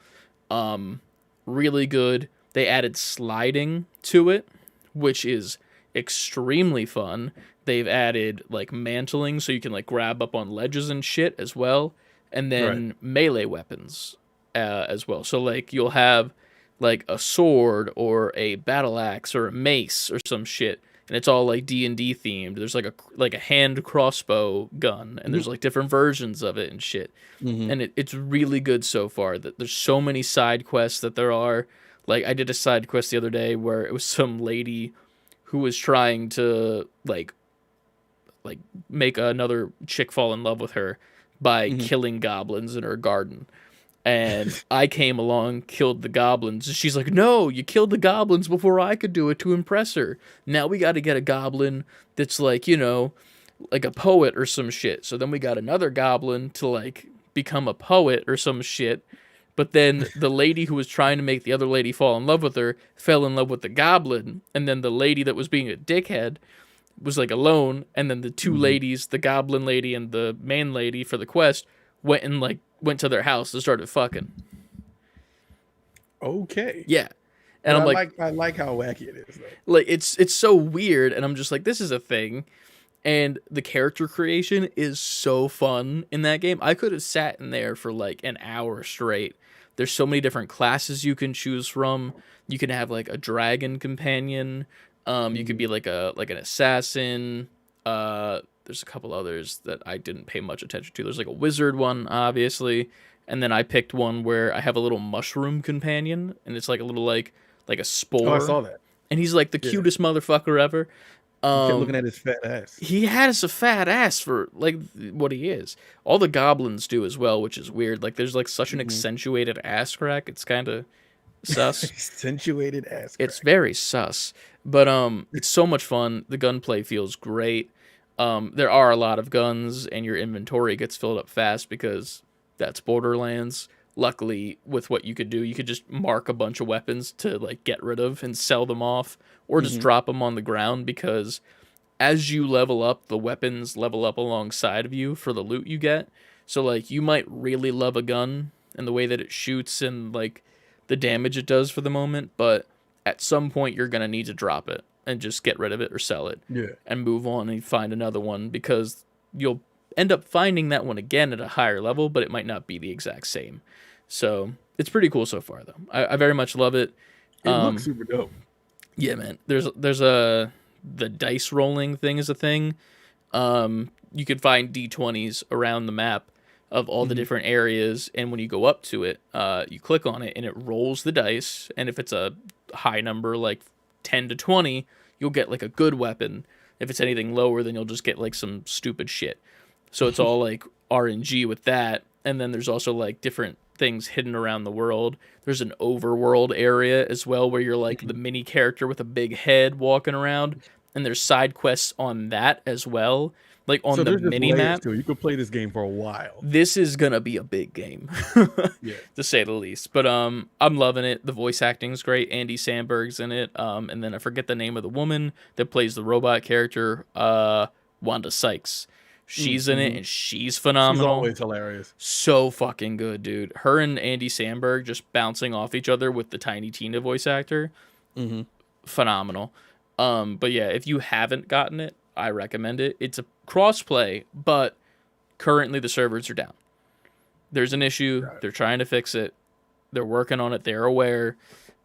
Really good. They added sliding to it, which is extremely fun. They've added like mantling, so you can like grab up on ledges and shit as well, and then melee weapons as well. So like you'll have like a sword or a battle axe or a mace or some shit, and it's all like D&D themed. There's like a hand crossbow gun, and there's like different versions of it and shit. And it's really good so far. That there's so many side quests that there are. Like I did a side quest the other day where it was some lady who was trying to like make another chick fall in love with her by killing goblins in her garden. And I came along, killed the goblins. And she's like, no, you killed the goblins before I could do it to impress her. Now we got to get a goblin that's like, you know, like a poet or some shit. So then we got another goblin to like become a poet or some shit. But then the lady who was trying to make the other lady fall in love with her fell in love with the goblin. And then the lady that was being a dickhead was like alone. And then the two ladies, the goblin lady and the main lady for the quest, went to their house and started fucking. Okay. Yeah. And I'm like, I like how wacky it is, though. Like it's so weird, and I'm just like, this is a thing. And the character creation is so fun in that game. I could have sat in there for like an hour straight. There's so many different classes you can choose from. You can have like a dragon companion. You could be like an assassin. There's a couple others that I didn't pay much attention to. There's like a wizard one, obviously. And then I picked one where I have a little mushroom companion, and it's like a little like a spore. Oh, I saw that. And he's like the cutest motherfucker ever. Kept looking at his fat ass. He has a fat ass for like what he is. All the goblins do as well, which is weird. Like there's like such an accentuated ass crack. It's kind of sus. Accentuated ass crack. It's very sus. But it's so much fun. The gunplay feels great. There are a lot of guns, and your inventory gets filled up fast because that's Borderlands. Luckily, with what you could do, you could just mark a bunch of weapons to like get rid of and sell them off, or just drop them on the ground, because as you level up, the weapons level up alongside of you for the loot you get. So like you might really love a gun and the way that it shoots and like the damage it does for the moment, but at some point you're gonna need to drop it and just get rid of it or sell it and move on and find another one, because you'll end up finding that one again at a higher level, but it might not be the exact same. So it's pretty cool so far, though. I very much love it. It looks super dope. Yeah, man. There's the dice rolling thing is a thing. You could find D20s around the map of all the different areas, and when you go up to it, you click on it and it rolls the dice. And if it's a high number, like 10 to 20, you'll get like a good weapon. If it's anything lower, then you'll just get like some stupid shit. So it's all like RNG with that. And then there's also like different things hidden around the world. There's an overworld area as well, where you're like the mini character with a big head walking around, and there's side quests on that as well, like on the mini map. You could play this game for a while. This is gonna be a big game, to say the least. But I'm loving it. The voice acting's great. Andy Samberg's in it. And then I forget the name of the woman that plays the robot character, Wanda Sykes. She's in it, and she's phenomenal. She's always hilarious. So fucking good, dude. Her and Andy Samberg just bouncing off each other with the Tiny Tina voice actor. Phenomenal. But yeah, if you haven't gotten it, I recommend it. It's a cross-play, but currently the servers are down. There's an issue. They're trying to fix it. They're working on it. They're aware.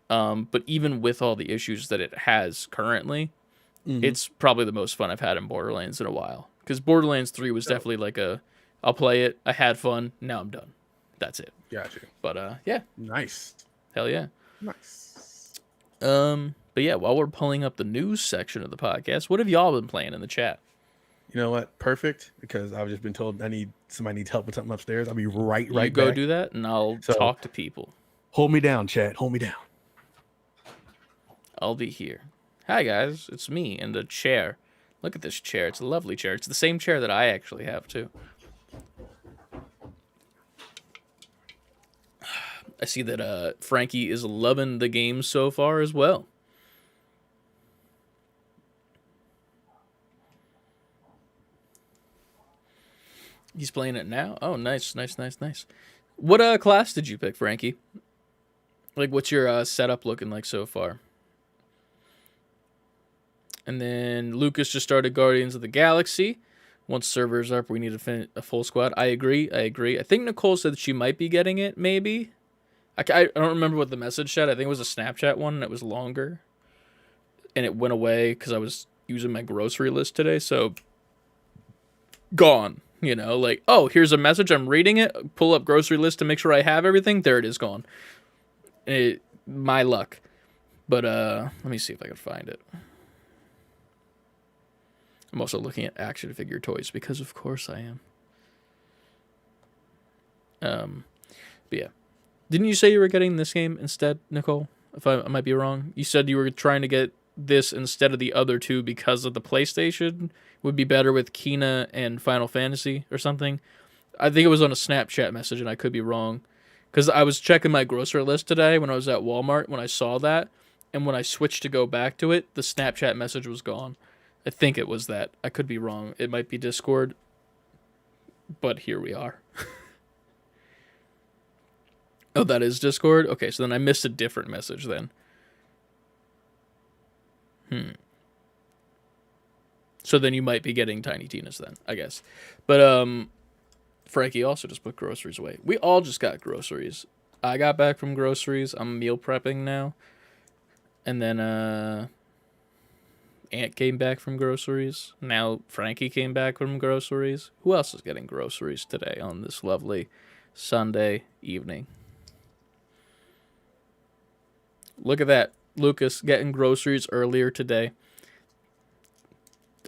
But even with all the issues that it has currently, it's probably the most fun I've had in Borderlands in a while. Because Borderlands 3 was definitely like I'll play it, I had fun, now I'm done. That's it. Gotcha. But yeah. Nice. Hell yeah. Nice. But yeah, while we're pulling up the news section of the podcast, what have y'all been playing in the chat? You know what? Perfect, because I've just been told somebody needs help with something upstairs. I'll be right You back. go do that, and I'll So talk to people. hold me down, chat. Hold me down. I'll be here. Hi, guys. It's me in the chair. Look at this chair. It's a lovely chair. It's the same chair that I actually have, too. I see that Frankie is loving the game so far as well. He's playing it now? Oh, nice. What class did you pick, Frankie? Like, what's your setup looking like so far? And then Lucas just started Guardians of the Galaxy. Once server's up, we need a full squad. I agree. I think Nicole said that she might be getting it, maybe. I don't remember what the message said. I think it was a Snapchat one, and it was longer. And it went away because I was using my grocery list today, so gone. You know, like, oh, here's a message, I'm reading it, pull up grocery list to make sure I have everything, there it is, gone. My luck. But, let me see if I can find it. I'm also looking at action figure toys, because of course I am. But yeah. Didn't you say you were getting this game instead, Nicole? If I might be wrong. You said you were trying to get this instead of the other two because of the PlayStation would be better with Kena and Final Fantasy or something. I think it was on a Snapchat message, and I could be wrong. Because I was checking my grocery list today when I was at Walmart when I saw that. And when I switched to go back to it, the Snapchat message was gone. I think it was that. I could be wrong. It might be Discord. But here we are. Oh, that is Discord? Okay, so then I missed a different message then. So then you might be getting Tiny Tina's then, I guess. But Frankie also just put groceries away. We all just got groceries. I got back from groceries. I'm meal prepping now. And then Aunt came back from groceries. Now Frankie came back from groceries. Who else is getting groceries today on this lovely Sunday evening? Look at that. Lucas getting groceries earlier today.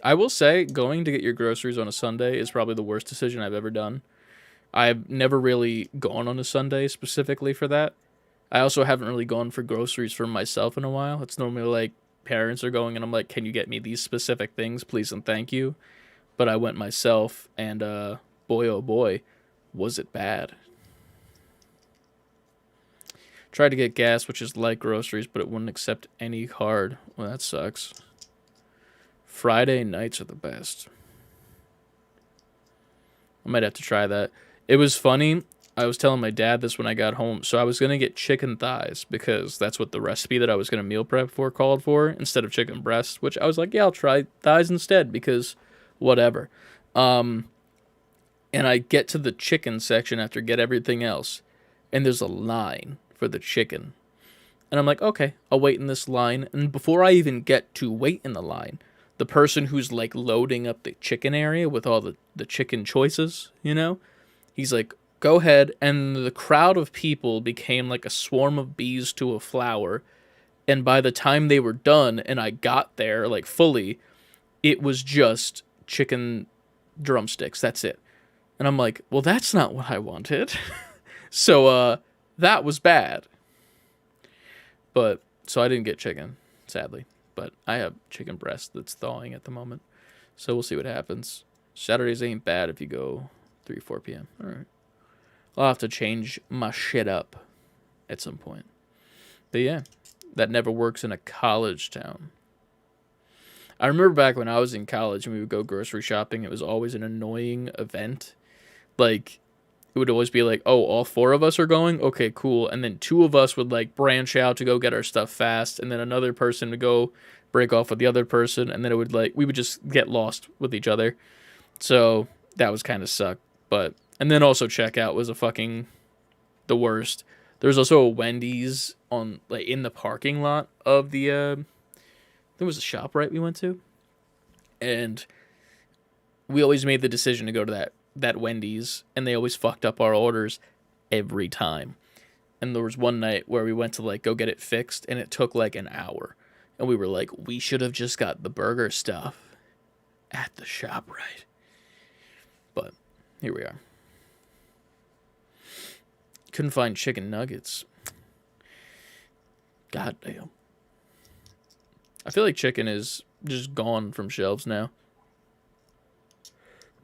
I will say, going to get your groceries on a Sunday is probably the worst decision I've ever done. I've never really gone on a Sunday specifically for that. I also haven't really gone for groceries for myself in a while. It's normally like parents are going and I'm like, can you get me these specific things, please and thank you? But I went myself and boy oh boy, was it bad. Tried to get gas, which is like groceries, but it wouldn't accept any card. Well, that sucks. Friday nights are the best. I might have to try that. It was funny. I was telling my dad this when I got home. So I was going to get chicken thighs because that's what the recipe that I was going to meal prep for called for instead of chicken breast, which I was like, yeah, I'll try thighs instead because whatever. And I get to the chicken section after get everything else, and there's a line for the chicken. And I'm like, okay, I'll wait in this line. And before I even get to wait in the line, the person who's like loading up the chicken area with all the chicken choices, you know, he's like, go ahead. And the crowd of people became like a swarm of bees to a flower. And by the time they were done and I got there like fully, it was just chicken drumsticks. That's it. And I'm like, well, that's not what I wanted. So, that was bad. But, so I didn't get chicken, sadly. But I have chicken breast that's thawing at the moment. So we'll see what happens. Saturdays ain't bad if you go 3, 4 p.m. All right. I'll have to change my shit up at some point. But yeah, that never works in a college town. I remember back when I was in college and we would go grocery shopping, it was always an annoying event. Like, it would always be like, oh, all 4 of us are going? Okay, cool. And then 2 of us would, like, branch out to go get our stuff fast. And then another person would go break off with the other person. And then it would, like, we would just get lost with each other. So that was kind of suck. But, and then also checkout was the worst. There was also a Wendy's on, like, in the parking lot of the, there was a ShopRite we went to. And we always made the decision to go to that Wendy's, and they always fucked up our orders every time. And there was one night where we went to like go get it fixed, and it took like an hour. And we were like, we should have just got the burger stuff. at the shop, right? But here we are. Couldn't find chicken nuggets. God damn. I feel like chicken is just gone from shelves now.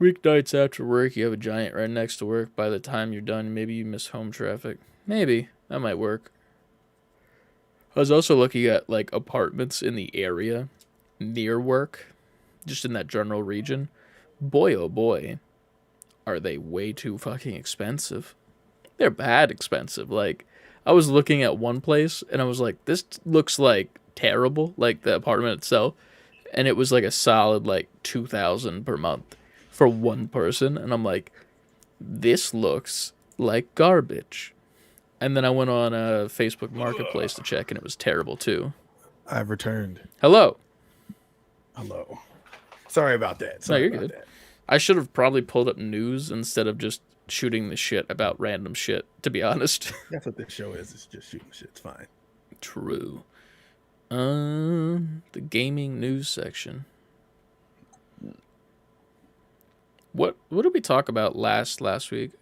Weeknights after work, you have a giant right next to work. By the time you're done, maybe you miss home traffic. Maybe. That might work. I was also looking at, like, apartments in the area near work, just in that general region. Boy, oh boy, are they way too fucking expensive. They're bad expensive. Like, I was looking at one place, and I was like, this looks, like, terrible, like, the apartment itself. And it was, like, a solid, like, $2,000 per month for one person. And I'm like, this looks like garbage. And then I went on a Facebook Marketplace to check, and it was terrible, too. I've returned. Hello. Hello. Sorry about that. No, you're good. I should have probably pulled up news instead of just shooting the shit about random shit, to be honest. That's what this show is. It's just shooting shit. It's fine. True. The gaming news section. What did we talk about last week?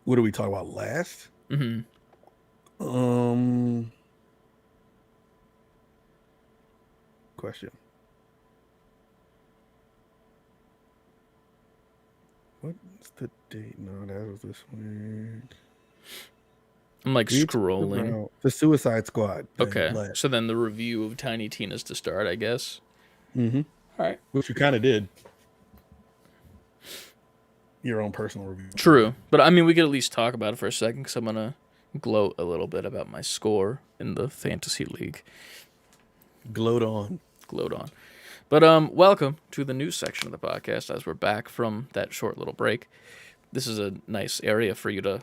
What did we talk about last? Mm-hmm. Question. What's the date? No, that was this week. I'm like scrolling. The Suicide Squad. Okay. So then the review of Tiny Tina's to start, I guess. Mm-hmm. All right. Which you kind of did. Your own personal review. True. But I mean, we could at least talk about it for a second because I'm going to gloat a little bit about my score in the Fantasy League. Gloat on. But welcome to the news section of the podcast as we're back from that short little break. This is a nice area for you to,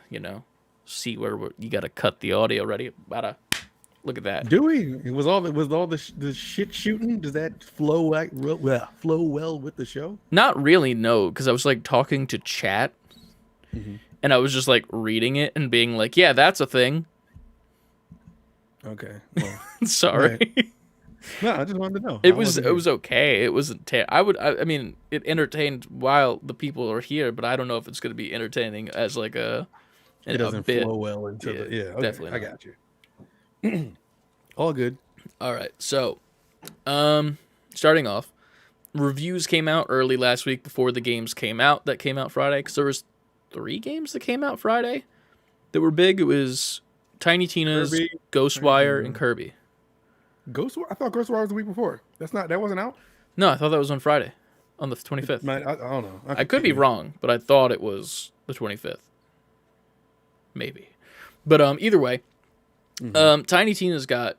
see where you got to cut the audio ready. Look at that. Do we? It was all the shit shooting. Does that flow well with the show? Not really, no, because I was like talking to chat, and I was just like reading it and being like, "Yeah, that's a thing." Okay. Well, sorry. Right. No, I just wanted to know. It was okay. It wasn't. I mean, it entertained while the people are here, but I don't know if it's going to be entertaining as like a. It doesn't flow well into the. Yeah, okay, definitely. I got you. All good. All right. So, starting off, reviews came out early last week before the games came out. That came out Friday because there was 3 games that came out Friday that were big. It was Tiny Tina's, Kirby, Ghostwire, and Kirby. Ghostwire? I thought Ghostwire was the week before. That wasn't out? No, I thought that was on Friday, on the 25th. I don't know. I could be wrong, but I thought it was the 25th. Maybe. But either way, Tiny Tina's got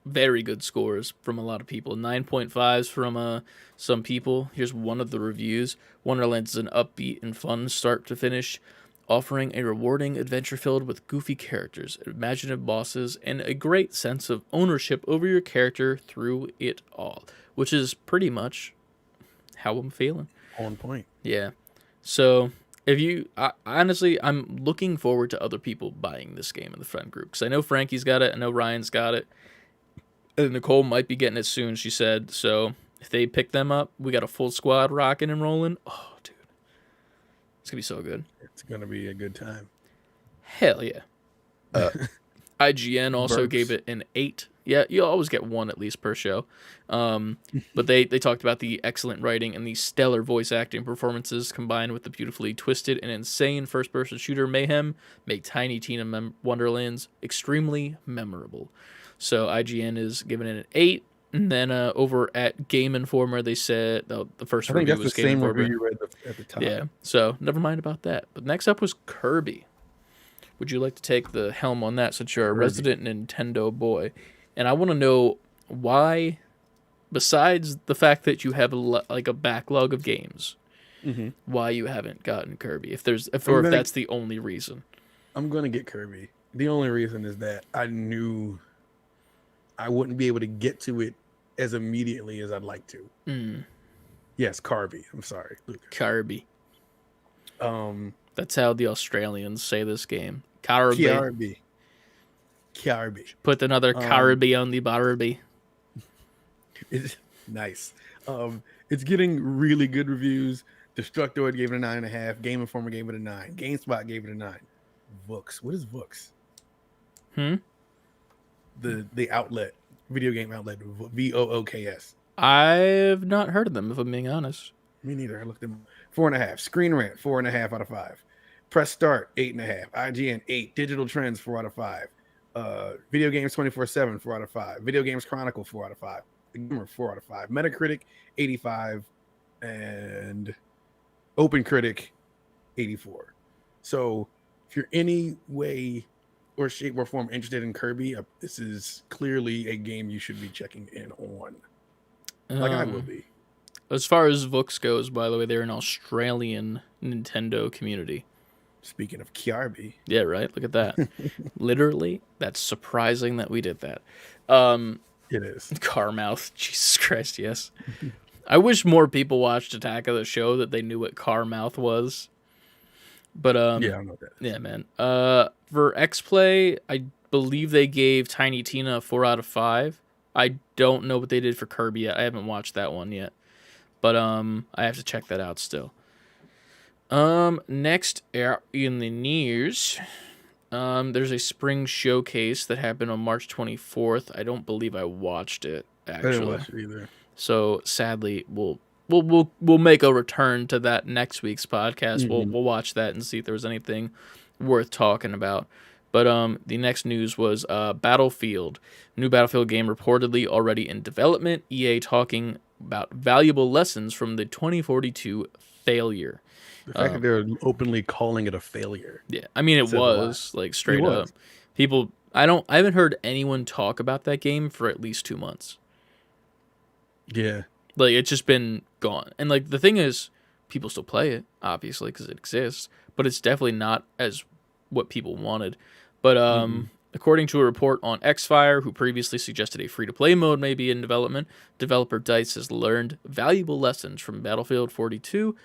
very good scores from a lot of people. 9.5s from some people. Here's one of the reviews. Wonderlands is an upbeat and fun start to finish, offering a rewarding adventure filled with goofy characters, imaginative bosses, and a great sense of ownership over your character through it all, which is pretty much how I'm feeling. On point. Yeah. So, honestly, I'm looking forward to other people buying this game in the friend group, because I know Frankie's got it, I know Ryan's got it, and Nicole might be getting it soon, she said. So, if they pick them up, we got a full squad rocking and rolling. Oh, dude. It's going to be so good. It's going to be a good time. Hell yeah. IGN also gave it an 8. Yeah, you always get 1 at least per show. But they talked about the excellent writing and the stellar voice acting performances combined with the beautifully twisted and insane first-person shooter mayhem make Tiny Tina Wonderlands extremely memorable. So IGN is giving it an 8. And then over at Game Informer, they said the first review was Game Informer. I think that's the same review you read at the top. Yeah, so never mind about that. But next up was Kirby. Would you like to take the helm on that since you're a resident Nintendo boy? And I want to know why, besides the fact that you have a backlog of games, why you haven't gotten Kirby. If that's the only reason. I'm going to get Kirby. The only reason is that I knew I wouldn't be able to get to it as immediately as I'd like to. Yes, Kirby. I'm sorry, Lucas. Kirby. That's how the Australians say this game. Kirby. Put another Kirby on the Barbie. Nice. It's getting really good reviews. Destructoid gave it a 9.5. Game Informer gave it a 9. GameSpot gave it a 9. Vooks. What is Vooks? The outlet, video game outlet, VOOKS. I've not heard of them, if I'm being honest. Me neither. I looked them 4.5. Screen Rant 4.5 out of 5. Press Start 8.5. IGN 8. Digital Trends 4 out of 5. Video Games 24/7 4 out of 5. Video Games Chronicle 4 out of 5. The Gamer 4 out of 5. Metacritic 85, and OpenCritic 84. So if you're any way or shape or form interested in Kirby, this is clearly a game you should be checking in on. Like I will be. As far as Vooks goes, by the way, they're an Australian Nintendo community. Speaking of Kirby. Yeah, right? Look at that. Literally, that's surprising that we did that. It is. Carmouth. Jesus Christ, yes. I wish more people watched Attack of the Show that they knew what Carmouth was. But yeah, I know that. Yeah, man. For X-Play, I believe they gave Tiny Tina a 4 out of 5. I don't know what they did for Kirby yet. I haven't watched that one yet. But I have to check that out still. Next in the news, there's a spring showcase that happened on March 24th. I don't believe I watched it, actually. I didn't watch it either. So sadly, we'll make a return to that next week's podcast. Mm-hmm. We'll watch that and see if there was anything worth talking about. But the next news was Battlefield. New Battlefield game reportedly already in development. EA talking about valuable lessons from the 2042 failure. The fact that they're openly calling it a failure. Yeah, I mean, it was like straight up. People, I haven't heard anyone talk about that game for at least 2 months. Yeah, like it's just been gone. And like the thing is, people still play it, obviously, because it exists. But it's definitely not as what people wanted. But according to a report on Xfire, who previously suggested a free-to-play mode may be in development, developer DICE has learned valuable lessons from Battlefield 42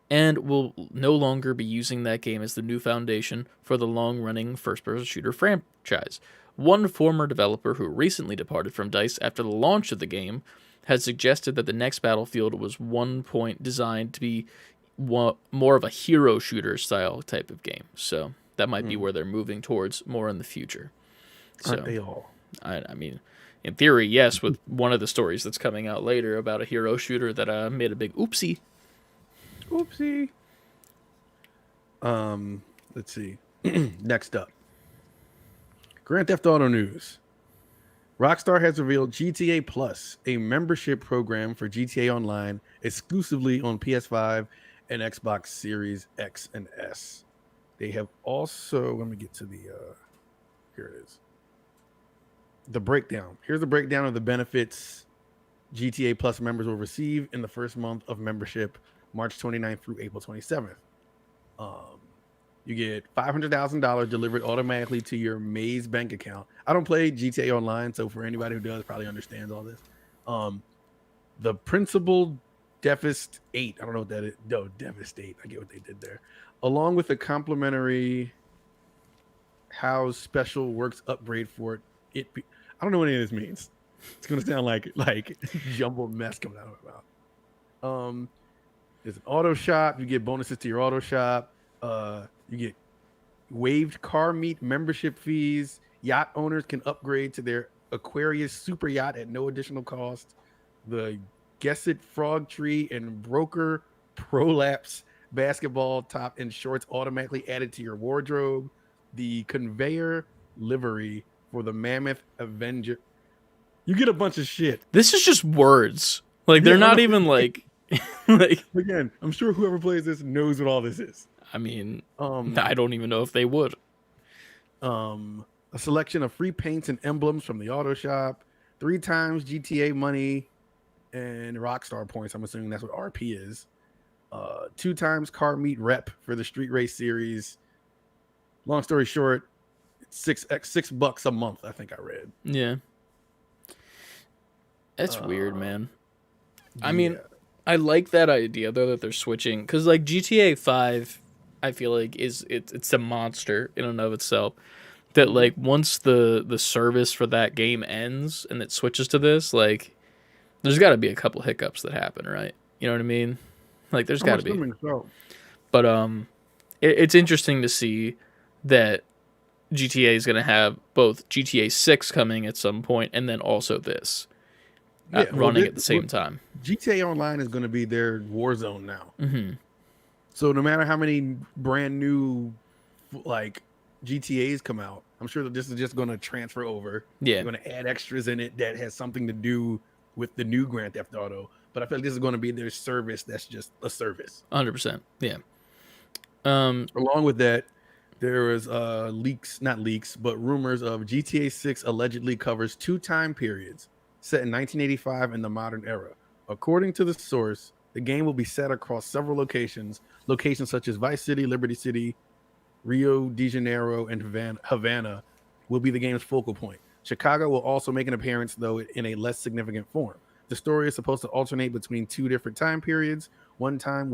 and will no longer be using that game as the new foundation for the long-running first-person shooter franchise. One former developer who recently departed from DICE after the launch of the game had suggested that the next Battlefield was one point designed to be more of a hero shooter style type of game. So that might be where they're moving towards more in the future. Aren't they all? I mean, in theory, yes, with one of the stories that's coming out later about a hero shooter that made a big oopsie. Oopsie. Let's see. Next up. Grand Theft Auto news. Rockstar has revealed GTA Plus, a membership program for GTA Online exclusively on PS5 and Xbox Series X and S. They have also, let me get to the, here it is. The breakdown. Here's the breakdown of the benefits GTA Plus members will receive in the first month of membership, March 29th through April 27th. You get $500,000 delivered automatically to your Maze bank account. I don't play GTA Online, so for anybody who does, probably understands all this. The Principal Deficit 8, I don't know what that is. No, Devastate. I get what they did there. Along with a complimentary House Special Works upgrade for it. I don't know what any of this means. It's going to sound like jumbled mess coming out of my mouth. There's an auto shop. You get bonuses to your auto shop. You get waived car meet membership fees. Yacht owners can upgrade to their Aquarius super yacht at no additional cost. The Guessit Frog Tree and Broker Prolapse basketball top and shorts automatically added to your wardrobe. The Conveyor livery for the Mammoth Avenger. You get a bunch of shit. This is just words. Like they're not even like again, I'm sure whoever plays this knows what all this is. I mean, I don't even know if they would. A selection of free paints and emblems from the auto shop, 3 times GTA money and Rockstar points. I'm assuming that's what RP is. 2 times car meet rep for the Street Race series. Long story short, it's $6 a month. I think I read. Yeah, that's weird, man. I mean, I like that idea though that they're switching because like GTA 5. I feel like it's a monster in and of itself. That like once the service for that game ends and it switches to this, like there's got to be a couple hiccups that happen, right? You know what I mean? Like, there's I'm got to be. assuming so. But it's interesting to see that GTA is going to have both GTA 6 coming at some point, and then also this Yeah, running at the same time. GTA Online is going to be their war zone now. Mm-hmm. So no matter how many brand new like GTAs come out, I'm sure that this is just going to transfer over. Yeah. They're going to add extras in it that has something to do with the new Grand Theft Auto. But I feel like this is going to be their service that's just a service. 100%. Yeah. Along with that, there is not leaks, but rumors of GTA 6 allegedly covers 2 time periods set in 1985 and the modern era. According to the source, the game will be set across several locations such as Vice City, Liberty City, Rio de Janeiro, and Havana will be the game's focal point. Chicago will also make an appearance, though in a less significant form. The story is supposed to alternate between 2 different time periods. One time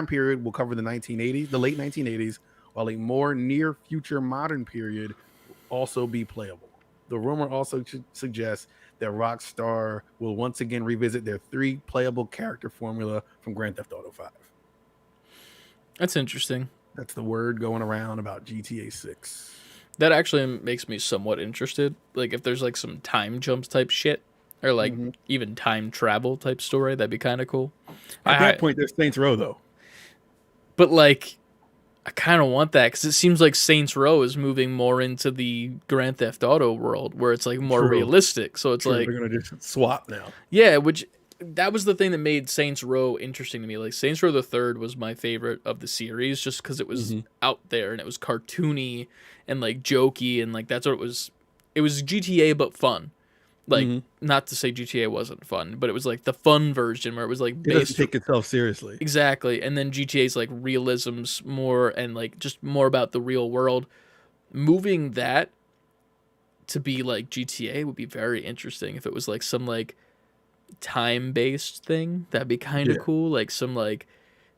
period will cover the late 1980s, while a more near future modern period will also be playable. The rumor also suggests that Rockstar will once again revisit their 3 playable character formula from Grand Theft Auto 5. That's interesting. That's the word going around about GTA 6. That actually makes me somewhat interested. Like, if there's like some time jumps type shit, or like even time travel type story, that'd be kind of cool. At that point, there's Saints Row, though. But like, I kind of want that because it seems like Saints Row is moving more into the Grand Theft Auto world where it's like more realistic. So it's like they're gonna just swap now. Yeah, which that was the thing that made Saints Row interesting to me. Like, Saints Row the Third was my favorite of the series just because it was out there and it was cartoony and like jokey and like that's what it was. It was GTA but fun. Like, not to say GTA wasn't fun, but it was like the fun version where it was like based, it doesn't take itself seriously. Exactly. And then GTA's like realisms more and like just more about the real world. Moving that to be like GTA would be very interesting if it was like some like time-based thing. That'd be kind of cool. Like some like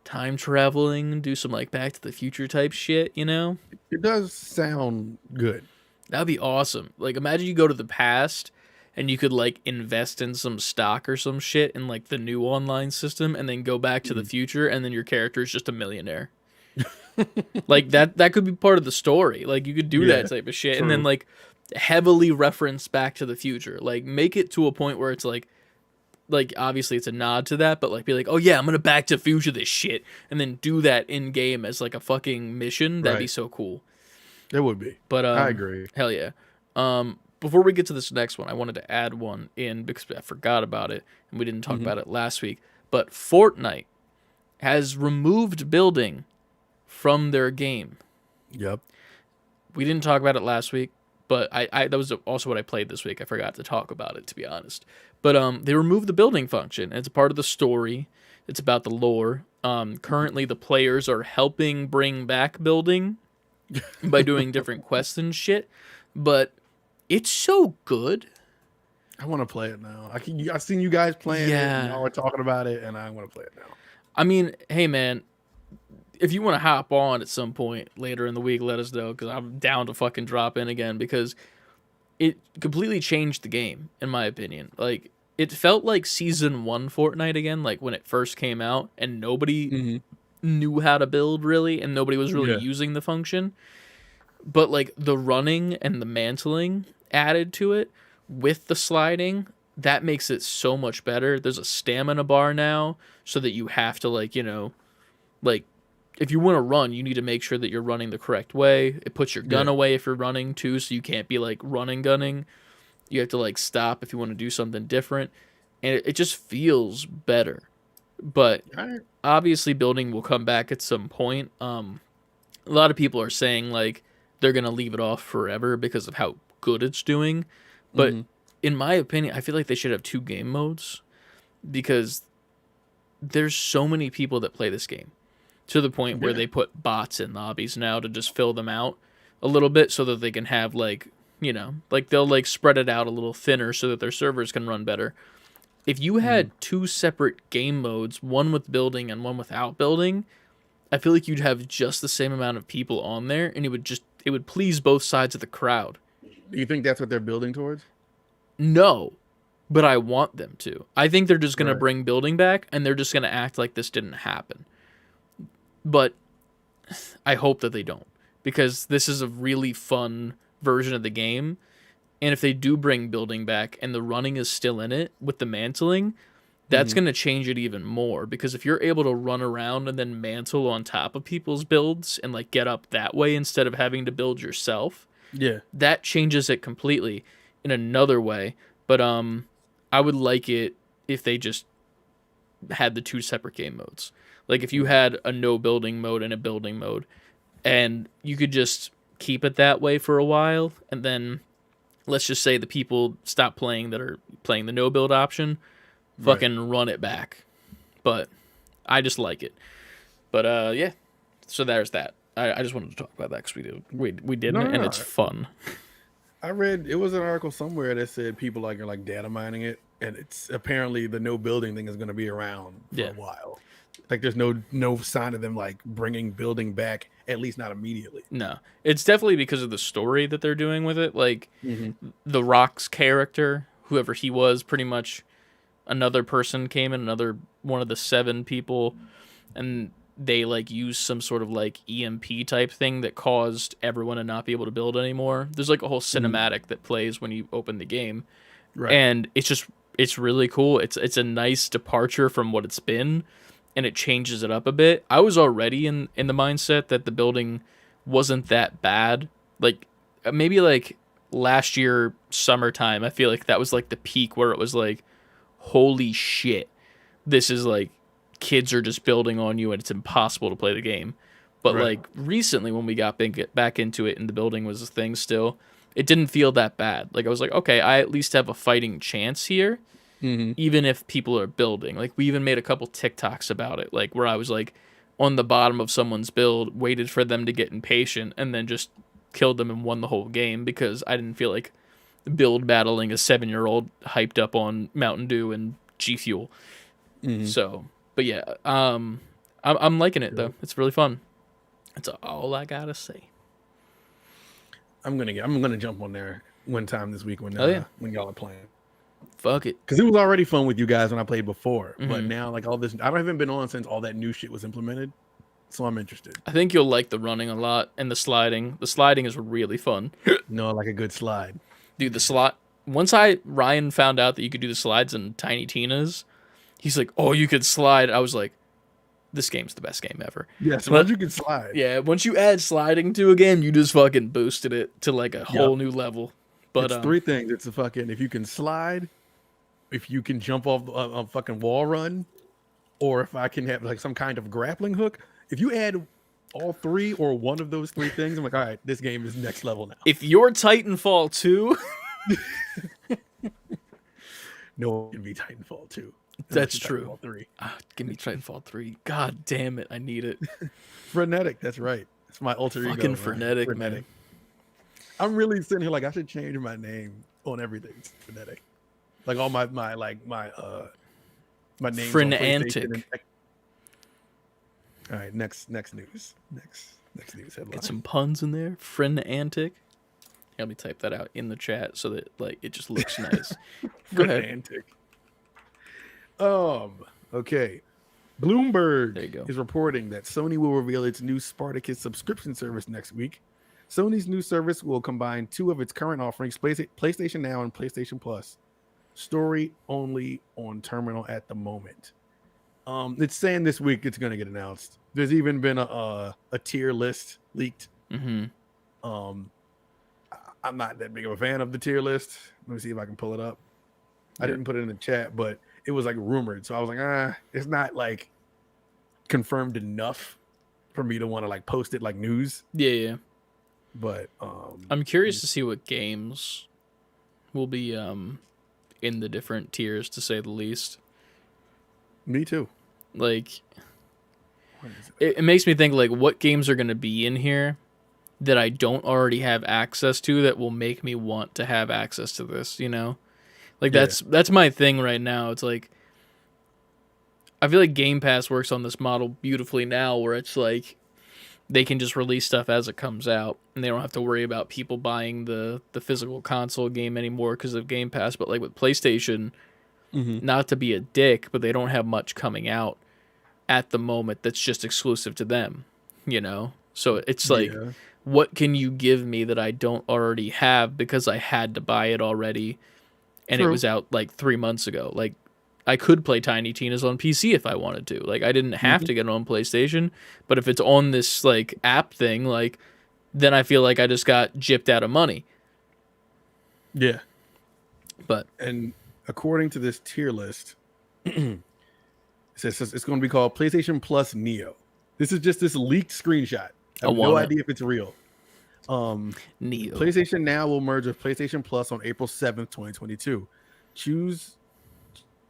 time traveling, do some like Back to the Future type shit, you know? It does sound good. That'd be awesome. Like, imagine you go to the past and you could like invest in some stock or some shit in like the new online system and then go back to the future and then your character is just a millionaire. Like that could be part of the story. Like, you could do that type of shit and then like heavily reference Back to the Future. Like, make it to a point where it's like obviously it's a nod to that, but like be like, oh yeah, I'm gonna Back to Future this shit and then do that in game as like a fucking mission. That'd be so cool. It would be. But I agree. Hell yeah. Before we get to this next one, I wanted to add one in because I forgot about it and we didn't talk about it last week. But Fortnite has removed building from their game. Yep. We didn't talk about it last week, but I that was also what I played this week. I forgot to talk about it, to be honest. But they removed the building function. It's a part of the story. It's about the lore. Currently, the players are helping bring back building by doing different quests and shit. But it's so good. I want to play it now. I've seen you guys playing it. And y'all are talking about it, and I want to play it now. I mean, hey man, if you want to hop on at some point later in the week, let us know because I'm down to fucking drop in again because it completely changed the game, in my opinion. Like, it felt like Season 1 Fortnite again, like when it first came out, and nobody knew how to build, really, and nobody was really using the function. But, like, the running and the mantling added to it with the sliding, that makes it so much better. There's a stamina bar now, so that you have to, like, you know, like, if you want to run, you need to make sure that you're running the correct way. It puts your gun away if you're running, too, so you can't be, like, gunning. You have to, like, stop if you want to do something different. And it just feels better. But obviously building will come back at some point. A lot of people are saying, like, they're going to leave it off forever because of how good it's doing. But in my opinion, I feel like they should have 2 game modes because there's so many people that play this game to the point where they put bots in lobbies now to just fill them out a little bit so that they can have, like, you know, like they'll like spread it out a little thinner so that their servers can run better. If you had 2 separate game modes, one with building and one without building, I feel like you'd have just the same amount of people on there and it would please both sides of the crowd. Do you think that's what they're building towards? No, but I want them to. I think they're just going to Right. bring building back, and they're just going to act like this didn't happen. But I hope that they don't, because this is a really fun version of the game. And if they do bring building back and the running is still in it with the mantling, that's Mhm. going to change it even more. Because if you're able to run around and then mantle on top of people's builds and like get up that way instead of having to build yourself, Yeah. that changes it completely in another way. But I would like it if they just had the two separate game modes. Like if you had a no building mode and a building mode, and you could just keep it that way for a while, and then let's just say the people stop playing that are playing the no build option, Right. fucking run it back. But I just like it. But yeah, so there's that. I just wanted to talk about that because we didn't, No, no, and no. it's fun. I read it was an article somewhere that said people like are like data mining it, and it's apparently the no building thing is going to be around for Yeah. a while. Like there's no sign of them like bringing building back, at least not immediately. No, it's definitely because of the story that they're doing with it. Like Mm-hmm. the Rock's character, whoever he was, pretty much another person came in, another one of the 7 people, and they like used some sort of like EMP type thing that caused everyone to not be able to build anymore. There's like a whole cinematic that plays when you open the game, Right. and it's really cool. It's a nice departure from what it's been, and it changes it up a bit. I was already in the mindset that the building wasn't that bad. Like maybe like last year summertime, I feel like that was like the peak where it was like, holy shit, this is like kids are just building on you and it's impossible to play the game. But Right. like recently when we got back into it and the building was a thing still, it didn't feel that bad. Like I was like, okay, I at least have a fighting chance here, Mm-hmm. even if people are building. Like we even made a couple TikToks about it, like where I was like on the bottom of someone's build, waited for them to get impatient, and then just killed them and won the whole game because I didn't feel like build battling a 7-year-old hyped up on Mountain Dew and G Fuel. Mm-hmm. So, but yeah, I'm liking it though. It's really fun. That's all I gotta say. I'm gonna jump on there one time this week when Yeah. when y'all are playing, Fuck it. because it was already fun with you guys when I played before. But Mhm. now like all this, I haven't been on since all that new shit was implemented, so I'm interested. I think you'll like the running a lot and the sliding. The sliding is really fun. Like a good slide. Dude, the slot. Once Ryan found out that you could do the slides in Tiny Tina's, he's like, "Oh, you could slide." I was like, "This game's the best game ever." Yeah, so once you can slide. Yeah, once you add sliding to a game, you just fucking boosted it to like a whole new level. But It's 3 things. It's a fucking, if you can slide, if you can jump off a fucking wall run, or if I can have like some kind of grappling hook. If you add all 3 or one of those 3 things, I'm like, all right, this game is next level now. if you're Titanfall 2, No, it can be Titanfall 2. That's It's true. Titanfall 3. Give me Titanfall 3. God damn it, I need it. Frenetic, that's right. It's my alter ego. Fucking man. frenetic, man. I'm really sitting here like I should change my name on everything. It's frenetic. Like all my names on PlayStation Frenantic. and all right, next news. Next news headline. Get some puns in there. Frenantic. Let me type that out in the chat so that like it just looks nice. Go ahead. Frenetic. Okay. Bloomberg There you go. is reporting that Sony will reveal its new Spartacus subscription service next week. Sony's new service will combine 2 of its current offerings, PlayStation Now and PlayStation Plus. Story only on terminal at the moment. It's saying this week it's going to get announced. There's even been a tier list leaked. Mm-hmm. I'm not that big of a fan of the tier list. Let me see if I can pull it up. I didn't put it in the chat, but it was like rumored. So I was like, it's not like confirmed enough for me to want to like post it like news. Yeah. But I'm curious to see what games will be in the different tiers, to say the least. me too. Like, What is it? it makes me think like what games are going to be in here that I don't already have access to that will make me want to have access to this, you know? Like Yeah. that's my thing right now. It's like I feel like Game Pass works on this model beautifully now where it's like they can just release stuff as it comes out, and they don't have to worry about people buying the physical console game anymore because of Game Pass. But like with PlayStation, Mm-hmm. not to be a dick, but they don't have much coming out at the moment that's just exclusive to them, you know? So it's like, Yeah. what can you give me that I don't already have because I had to buy it already and it True. was out like 3 months ago? Like, I could play Tiny Tina's on PC if I wanted to. Like, I didn't have to get it on PlayStation, but if it's on this like app thing, like, then I feel like I just got gypped out of money. Yeah. But And according to this tier list, it says it's going to be called PlayStation Plus Neo. This is just this leaked screenshot. I have no idea if it's real. Neo. PlayStation Now will merge with PlayStation Plus on April 7th, 2022. Choose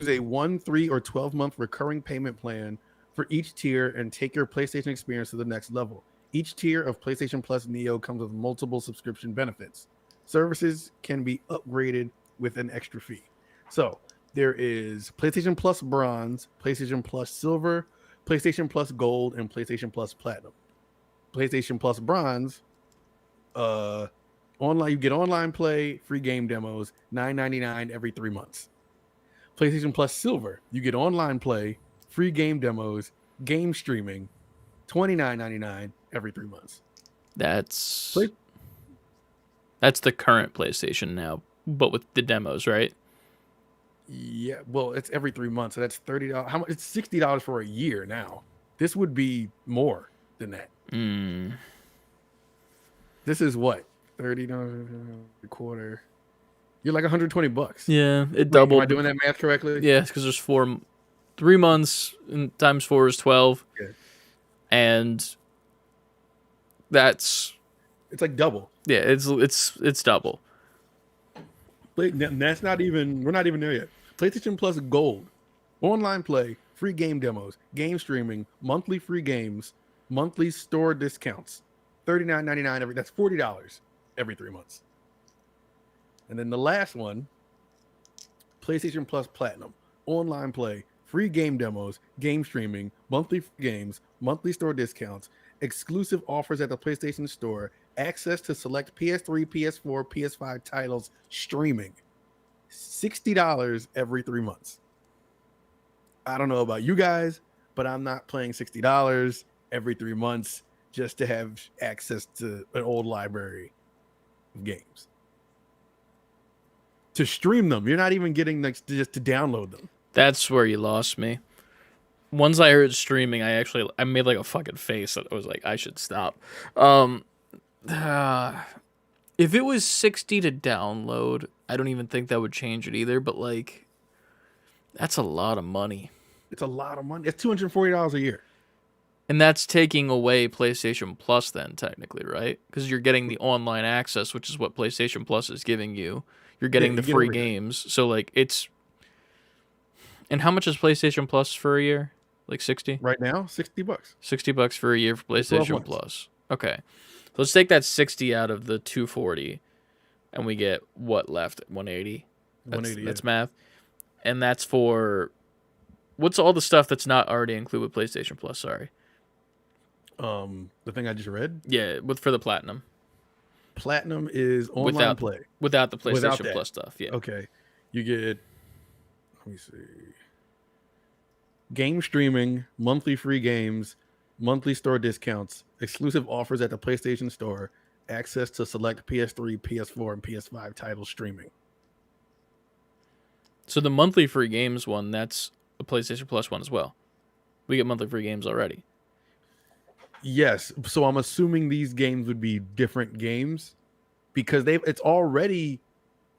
a 1, 3, or 12-month recurring payment plan for each tier and take your PlayStation experience to the next level. Each tier of PlayStation Plus Neo comes with multiple subscription benefits. Services can be upgraded with an extra fee. So there is PlayStation Plus Bronze, PlayStation Plus Silver, PlayStation Plus Gold, and PlayStation Plus Platinum. PlayStation Plus Bronze, online, you get online play, free game demos, $9.99 every 3 months. PlayStation Plus Silver, you get online play, free game demos, game streaming, $29.99 every 3 months. That's the current PlayStation Now, but with the demos, right? Yeah, well, it's every 3 months, so that's $30. How much? It's $60 for a year now. This would be more than that. This is what, $30 a quarter. You're like $120. Yeah, it Wait, doubled. am I doing that math correctly? Yeah, because there's 3 months and times 4 is 12, and that's like double. Yeah, it's double. That's not even. We're not even there yet. PlayStation Plus Gold, online play, free game demos, game streaming, monthly free games, monthly store discounts, $39.99 every. That's $40 every 3 months. And then the last one, PlayStation Plus Platinum, online play, free game demos, game streaming, monthly free games, monthly store discounts, exclusive offers at the PlayStation Store, access to select PS3, PS4, PS5 titles, streaming. $60 every 3 months. I don't know about you guys, but I'm not paying $60 every 3 months just to have access to an old library of games. To stream them. You're not even getting just to download them. That's where you lost me. Once I heard streaming, I made like a fucking face that I was like, I should stop. If it was 60 to download, I don't even think that would change it either, but like, that's a lot of money. It's a lot of money. It's $240 a year. And that's taking away PlayStation Plus then, technically, right? Because you're getting the online access, which is what PlayStation Plus is giving you. You're getting the free games. So like it's... And how much is PlayStation Plus for a year? Like 60? Right now, $60. $60 for a year for PlayStation Plus. Okay. So let's take that 60 out of the 240 and we get what left? 180. That's math. And that's for what's all the stuff that's not already included with PlayStation Plus, sorry. The thing I just read? Yeah, for the Platinum. Platinum is online play. Without the PlayStation Plus stuff, yeah. Okay. You get, let me see. Game streaming, monthly free games, monthly store discounts, exclusive offers at the PlayStation Store, access to select PS3, PS4, and PS5 titles streaming. So the monthly free games one, that's a PlayStation Plus one as well. We get monthly free games already. Yes. So I'm assuming these games would be different games because it's already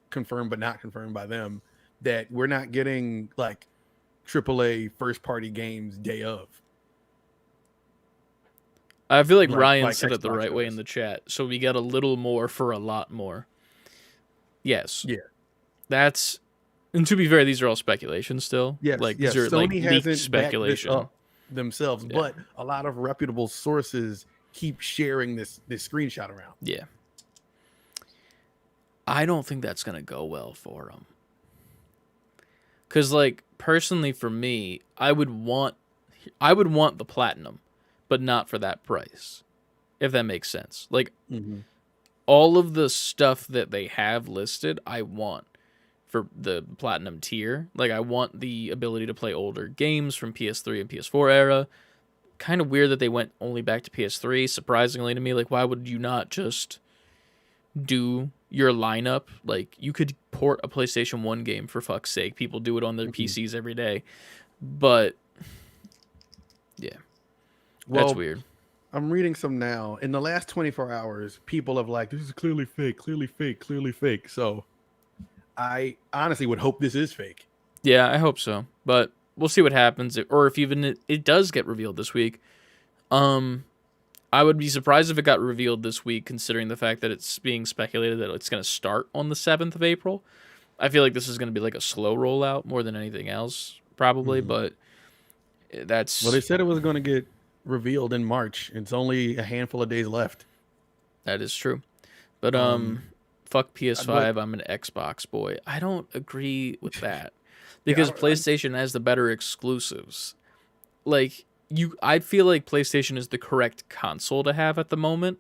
confirmed, but not confirmed by them, that we're not getting like AAA first party games day of. I feel like Ryan said it the right way in the chat. So we got a little more for a lot more. Yes. Yeah. That's, and to be fair, these are all speculation still. Yes. Like yes. these are Sony like hasn't leaked speculation backed this up themselves, but a lot of reputable sources keep sharing this screenshot around. Yeah. I don't think that's gonna go well for them. Cause like personally for me, I would want the Platinum, but not for that price. if that makes sense. Like, Mm-hmm. all of the stuff that they have listed, I want for the platinum tier. Like, I want the ability to play older games from PS3 and PS4 era. Kind of weird that they went only back to PS3, surprisingly to me. Like, why would you not just do your lineup? Like, you could port a PlayStation 1 game, for fuck's sake. People do it on their PCs every day. But, yeah, that's weird. I'm reading some now. In the last 24 hours, people have like, this is clearly fake, clearly fake, clearly fake. So I honestly would hope this is fake. Yeah, I hope so. But we'll see what happens. Or if even it does get revealed this week. I would be surprised if it got revealed this week, considering the fact that it's being speculated that it's going to start on the 7th of April. I feel like this is going to be like a slow rollout more than anything else, probably. But that's... Well, they said it was going to get revealed in March. It's only a handful of days left. That is true. But fuck PS5, I'm an Xbox boy. I don't agree with that. Because PlayStation has the better exclusives. Like, I feel like PlayStation is the correct console to have at the moment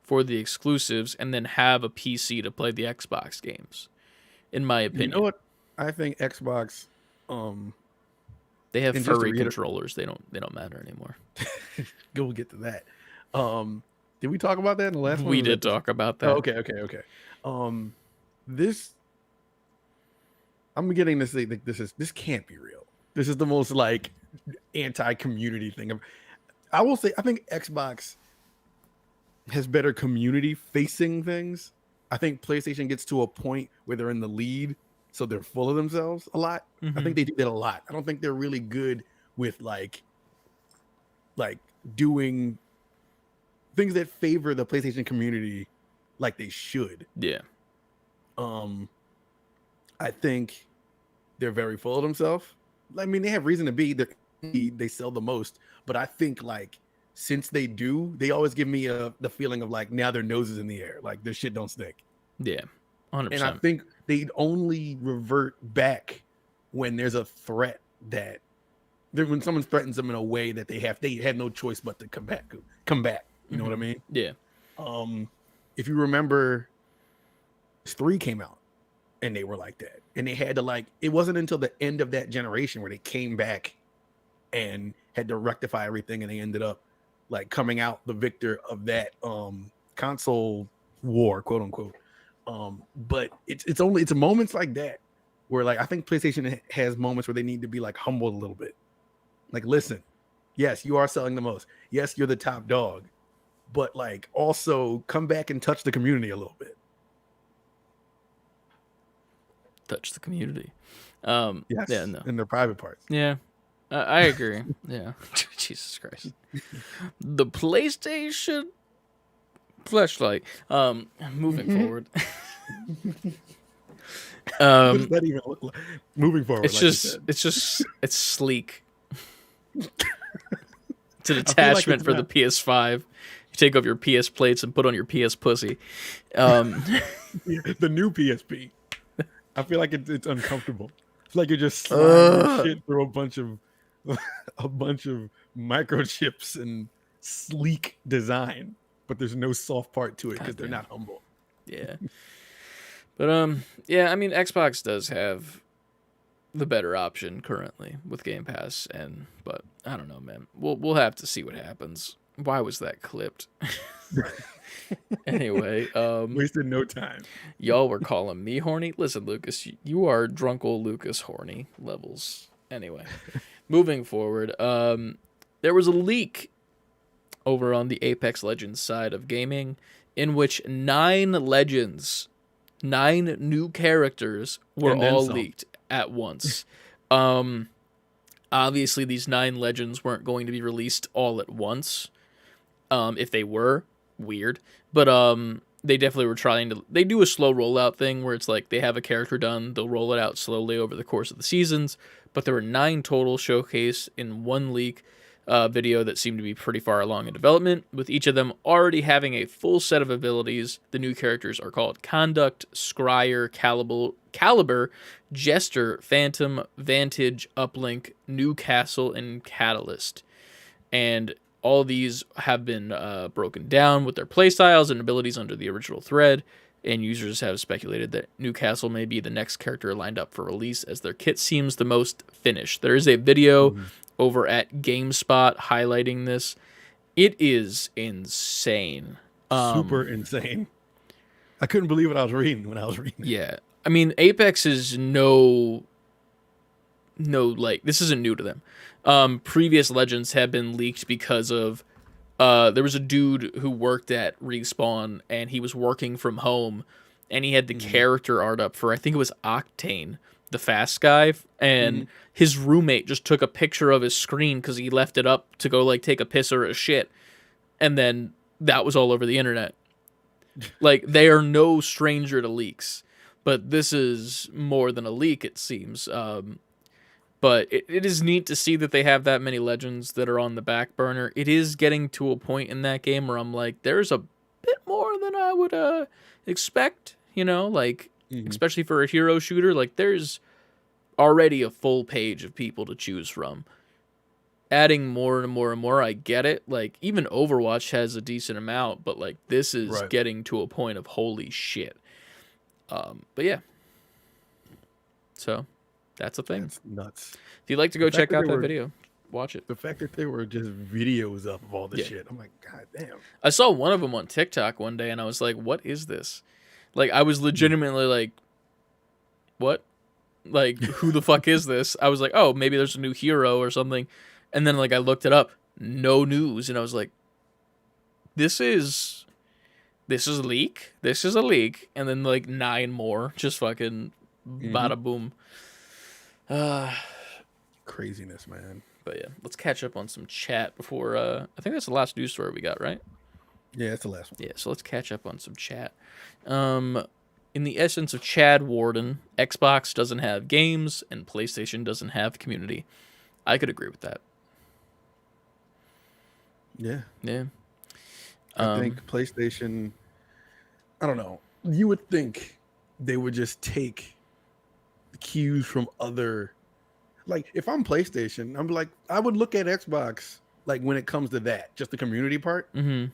for the exclusives, and then have a PC to play the Xbox games, in my opinion. You know what? I think Xbox... they have furry controllers. They don't matter anymore. Go get to that. Did we talk about that in the last one? We did talk about that. Oh, okay. This... I'm getting this thing. Like, this can't be real. This is the most like anti-community thing. I will say, I think Xbox has better community-facing things. I think PlayStation gets to a point where they're in the lead, so they're full of themselves a lot. Mm-hmm. I think they do that a lot. I don't think they're really good with like doing things that favor the PlayStation community like they should. Yeah. I think they're very full of themselves. I mean, they have reason to be. They sell the most, but I think like since they do, they always give me the feeling of like now their nose is in the air, like their shit don't stink. Yeah, 100%. And I think they'd only revert back when there's a threat when someone threatens them in a way that they have no choice but to come back. You know what I mean? Yeah. If you remember, 3 came out. And they were like that. And they had to like, it wasn't until the end of that generation where they came back and had to rectify everything. And they ended up like coming out the victor of that console war, quote unquote. But it's moments like that where like, I think PlayStation has moments where they need to be like humbled a little bit. Like, listen, yes, you are selling the most. Yes, you're the top dog. But like also come back and touch the community a little bit. Touch the community. Yes, yeah, no. In their private parts. Yeah, I agree. Yeah, Jesus Christ. The PlayStation fleshlight. Moving forward. What does that even look like? Moving forward. It's sleek. It's an attachment for the PS5. You take off your PS plates and put on your PS pussy. The new PSP. I feel like it's uncomfortable. It's like you're just sliding shit through a bunch of microchips and sleek design, but there's no soft part to it because they're not humble. Yeah. But yeah, I mean Xbox does have the better option currently with Game Pass, but I don't know, man. We'll have to see what happens. Why was that clipped? Anyway, wasted no time. Y'all were calling me horny. Listen, Lucas, you are drunk old Lucas horny levels. Anyway, moving forward, there was a leak over on the Apex Legends side of gaming in which 9 new characters were all leaked at once. Obviously these 9 legends weren't going to be released all at once. If they were, weird. But they definitely were they do a slow rollout thing where it's like they have a character done, they'll roll it out slowly over the course of the seasons. But there were 9 total showcased in one leak video that seemed to be pretty far along in development, with each of them already having a full set of abilities. The new characters are called Conduct, Scryer, Caliber, Jester, Phantom, Vantage, Uplink, Newcastle, and Catalyst. And all these have been broken down with their playstyles and abilities under the original thread, and users have speculated that Newcastle may be the next character lined up for release as their kit seems the most finished. There is a video over at GameSpot highlighting this. It is insane. Super insane. I couldn't believe what I was reading when I was reading it. Yeah. I mean, Apex is no, like, this isn't new to them. Previous Legends have been leaked because of, there was a dude who worked at Respawn, and he was working from home, and he had the character art up for, I think it was Octane, the fast guy, and his roommate just took a picture of his screen because he left it up to go, like, take a piss or a shit, and then that was all over the internet. Like, they are no stranger to leaks, but this is more than a leak, it seems. But it is neat to see that they have that many legends that are on the back burner. It is getting to a point in that game where I'm like, there's a bit more than I would expect, you know, like, especially for a hero shooter. Like, there's already a full page of people to choose from. Adding more and more and more, I get it. Like, even Overwatch has a decent amount, but, like, this is getting to a point of holy shit. But yeah. So, that's a thing. That's nuts. If you'd like to go check out that video, watch it. The fact that there were just videos up of all this shit, I'm like, God damn. I saw one of them on TikTok one day, and I was like, what is this? Like, I was legitimately like, what? Like, who the fuck is this? I was like, oh, maybe there's a new hero or something. And then, like, I looked it up. No news. And I was like, this is a leak. This is a leak. And then, like, 9 more. Just fucking bada boom. Craziness, man. But yeah, let's catch up on some chat before, I think that's the last news story we got, right? Yeah, that's the last one. Yeah, so let's catch up on some chat. In the essence of Chad Warden, Xbox doesn't have games and PlayStation doesn't have community. I could agree with that. Yeah. Yeah. I think PlayStation, I don't know. You would think they would just take the cues from other, like, if I'm PlayStation, I'm like, I would look at Xbox, like, when it comes to that, just the community part, and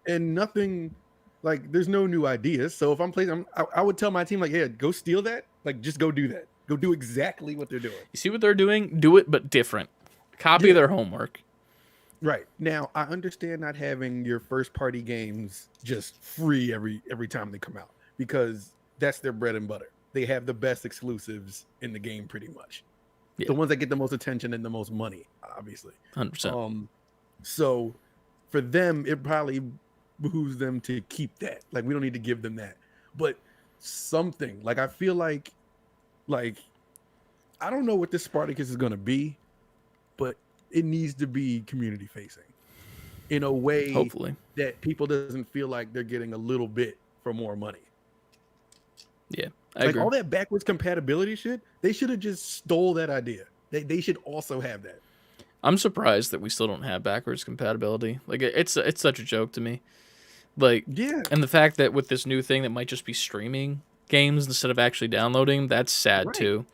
nothing, like, there's no new ideas. So if I'm PlayStation, I would tell my team, like, yeah, go steal that, like, just go do that. Go do exactly what they're doing. You see what they're doing? Do it, but different. Copy their homework. Right. Now, I understand not having your first-party games just free every time they come out, because that's their bread and butter. They have the best exclusives in the game, pretty much. Yeah. The ones that get the most attention and the most money, obviously. 100%. So, for them, it probably behooves them to keep that. Like, we don't need to give them that. But something, like, I feel like, I don't know what this Spartacus is going to be, but it needs to be community facing in a way, hopefully, that people doesn't feel like they're getting a little bit for more money. Yeah, I agree. All that backwards compatibility shit, they should have just stole that idea. They should also have that. I'm surprised that we still don't have backwards compatibility. Like, it's such a joke to me. Like, yeah, and the fact that with this new thing that might just be streaming games instead of actually downloading, that's sad too.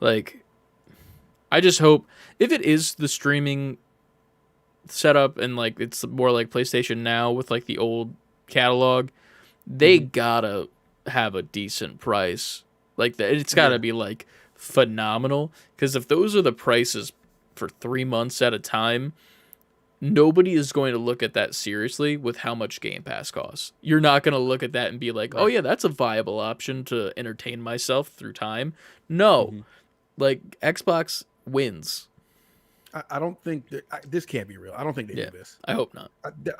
Like, I just hope, if it is the streaming setup and, like, it's more like PlayStation Now with, like, the old catalog, they gotta have a decent price. Like, it's gotta be, like, phenomenal. Because if those are the prices for 3 months at a time, nobody is going to look at that seriously with how much Game Pass costs. You're not going to look at that and be like, oh yeah, that's a viable option to entertain myself through time. No. Like, Xbox wins. I don't think that this can't be real. I don't think they do this. I hope not.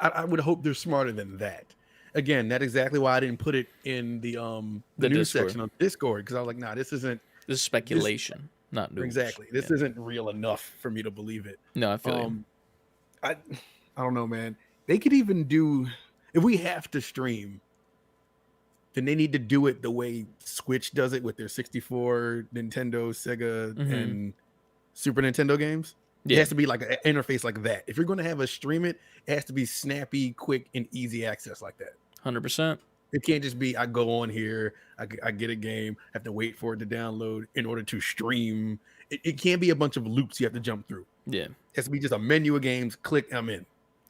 I would hope they're smarter than that. Again, that's exactly why I didn't put it in the news section on Discord, because I was like, nah, this isn't. This is speculation, not news. Exactly. This isn't real enough for me to believe it. No, I feel you. I don't know, man. They could even do, if we have to stream, then they need to do it the way Switch does it with their 64, Nintendo, Sega, and Super Nintendo games. It has to be like an interface like that. If you're going to have a stream it has to be snappy, quick, and easy access like that. 100%. It can't just be, I go on here, I get a game, have to wait for it to download in order to stream. It can't be a bunch of loops you have to jump through. Yeah. It has to be just a menu of games, click, I'm in.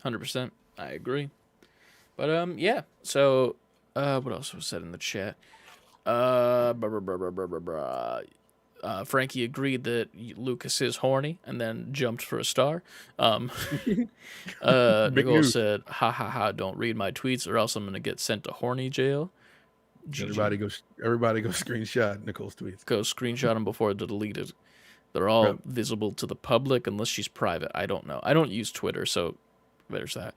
100%. I agree. But yeah. So, what else was said in the chat? Frankie agreed that Lucas is horny, and then jumped for a star. Big Nicole news. said, "Ha ha ha! Don't read my tweets, or else I'm gonna get sent to horny jail." Everybody GG. go screenshot Nicole's tweets. Go screenshot them before they're deleted. They're all Yep. visible to the public unless she's private. I don't know. I don't use Twitter, so there's that.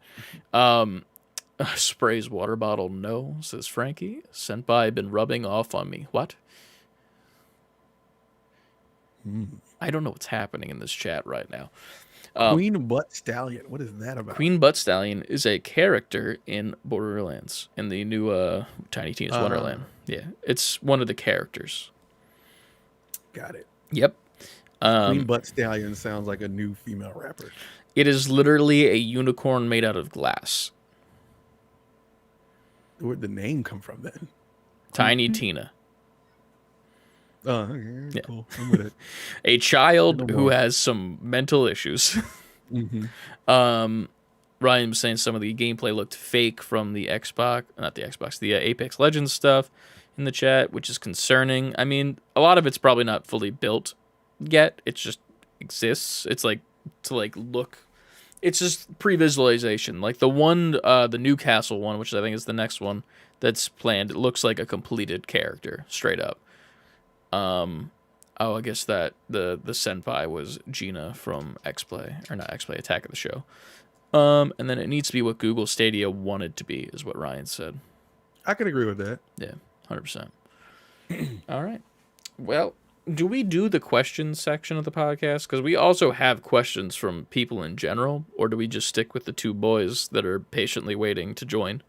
Sprays water bottle. No, says Frankie. Senpai been rubbing off on me. What? I don't know what's happening in this chat right now. Queen Butt Stallion. What is that about? Queen Butt Stallion is a character in Borderlands, in the new Tiny Tina's Wonderland. Yeah, it's one of the characters. Got it. Yep. Queen Butt Stallion sounds like a new female rapper. It is literally a unicorn made out of glass. Where'd the name come from then? Tiny Tina. Yeah. Cool. I'm with it. A child who has some mental issues. Ryan was saying some of the gameplay looked fake from the the Apex Legends stuff in the chat, which is concerning. I mean, a lot of it's probably not fully built yet. It just exists. It's like to like look. It's just pre-visualization. Like the one, the Newcastle one, which I think is the next one that's planned. It looks like a completed character, straight up. I guess that the senpai was Gina from X-Play, or not X-Play, Attack of the Show. And then it needs to be what Google Stadia wanted to be, is what Ryan said. I could agree with that. Yeah, 100%. All right. Well, do we do the questions section of the podcast? Because we also have questions from people in general, or do we just stick with the two boys that are patiently waiting to join?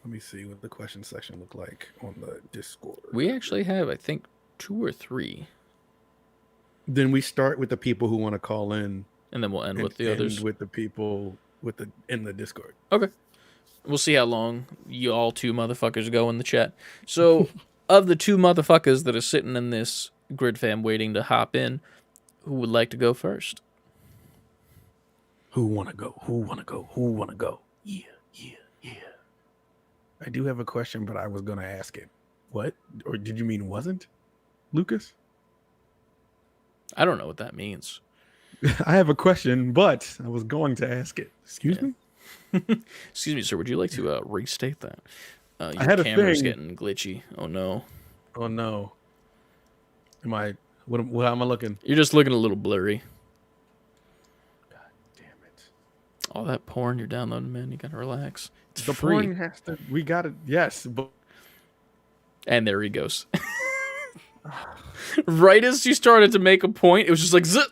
Let me see what the question section look like on the Discord. We actually have, I think, 2 or 3. Then we start with the people who want to call in, And then we'll end with the others. With the people in the Discord. Okay. We'll see how long you all two motherfuckers go in the chat. So, of the 2 motherfuckers that are sitting in this grid fam waiting to hop in, who would like to go first? Who wanna go? Who wanna go? Who wanna go? Yeah. I do have a question, but I was gonna ask it. What? Or did you mean wasn't? Lucas? I don't know what that means. I have a question, but I was going to ask it. Excuse me? Excuse me, sir. Would you like to restate that? Your I had a camera's thing. getting glitchy. Oh, no. Oh no. How am I looking? You're just looking a little blurry. God damn it. All that porn you're downloading, man. You gotta relax. It's The free. porn has to, we got it. Yes, but And there he goes. Right as you started to make a point, it was just like, zip.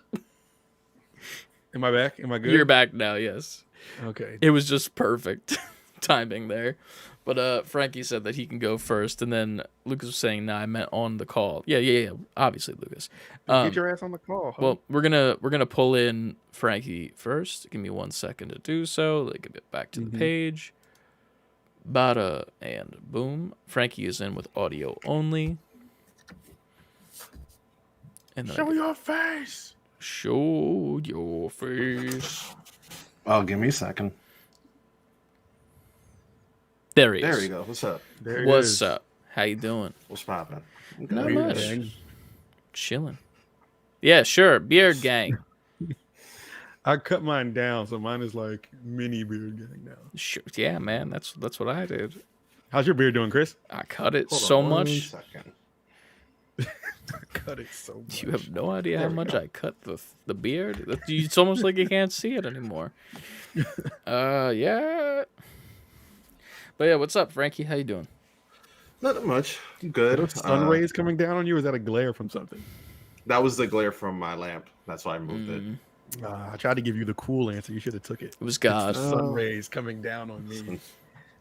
am I back? Am I good? You're back now, yes. Okay. It was just perfect timing there. But Frankie said that he can go first, and then Lucas was saying, "Nah, I meant on the call." Yeah. Obviously, Lucas. Get your ass on the call. Huh? Well, we're gonna pull in Frankie first. Give me 1 second to do so. Let me get back to the page. Bada and boom. Frankie is in with audio only. And then show your face. show your face. Oh, give me a second. There he is. There you go. What's up? There it What's is. up? How you doing? What's poppin'? Not Beard much. gang. Chilling. Yeah, sure. Beard gang. I cut mine down, so mine is like mini beard gang now. Sure. Yeah, man. That's what I did. How's your beard doing, Chris? I cut it Hold so on one much. second. Cut it so much. You have no idea how There we much go. I cut the beard. It's almost like you can't see it anymore. Yeah. But yeah, what's up, Frankie? How you doing? Not much. Are Good. those sun rays coming down on you, or is that a glare from something? That was the glare from my lamp. That's why I moved it. I tried to give you the cool answer. You should have took it. It was God. Sun rays coming down on me.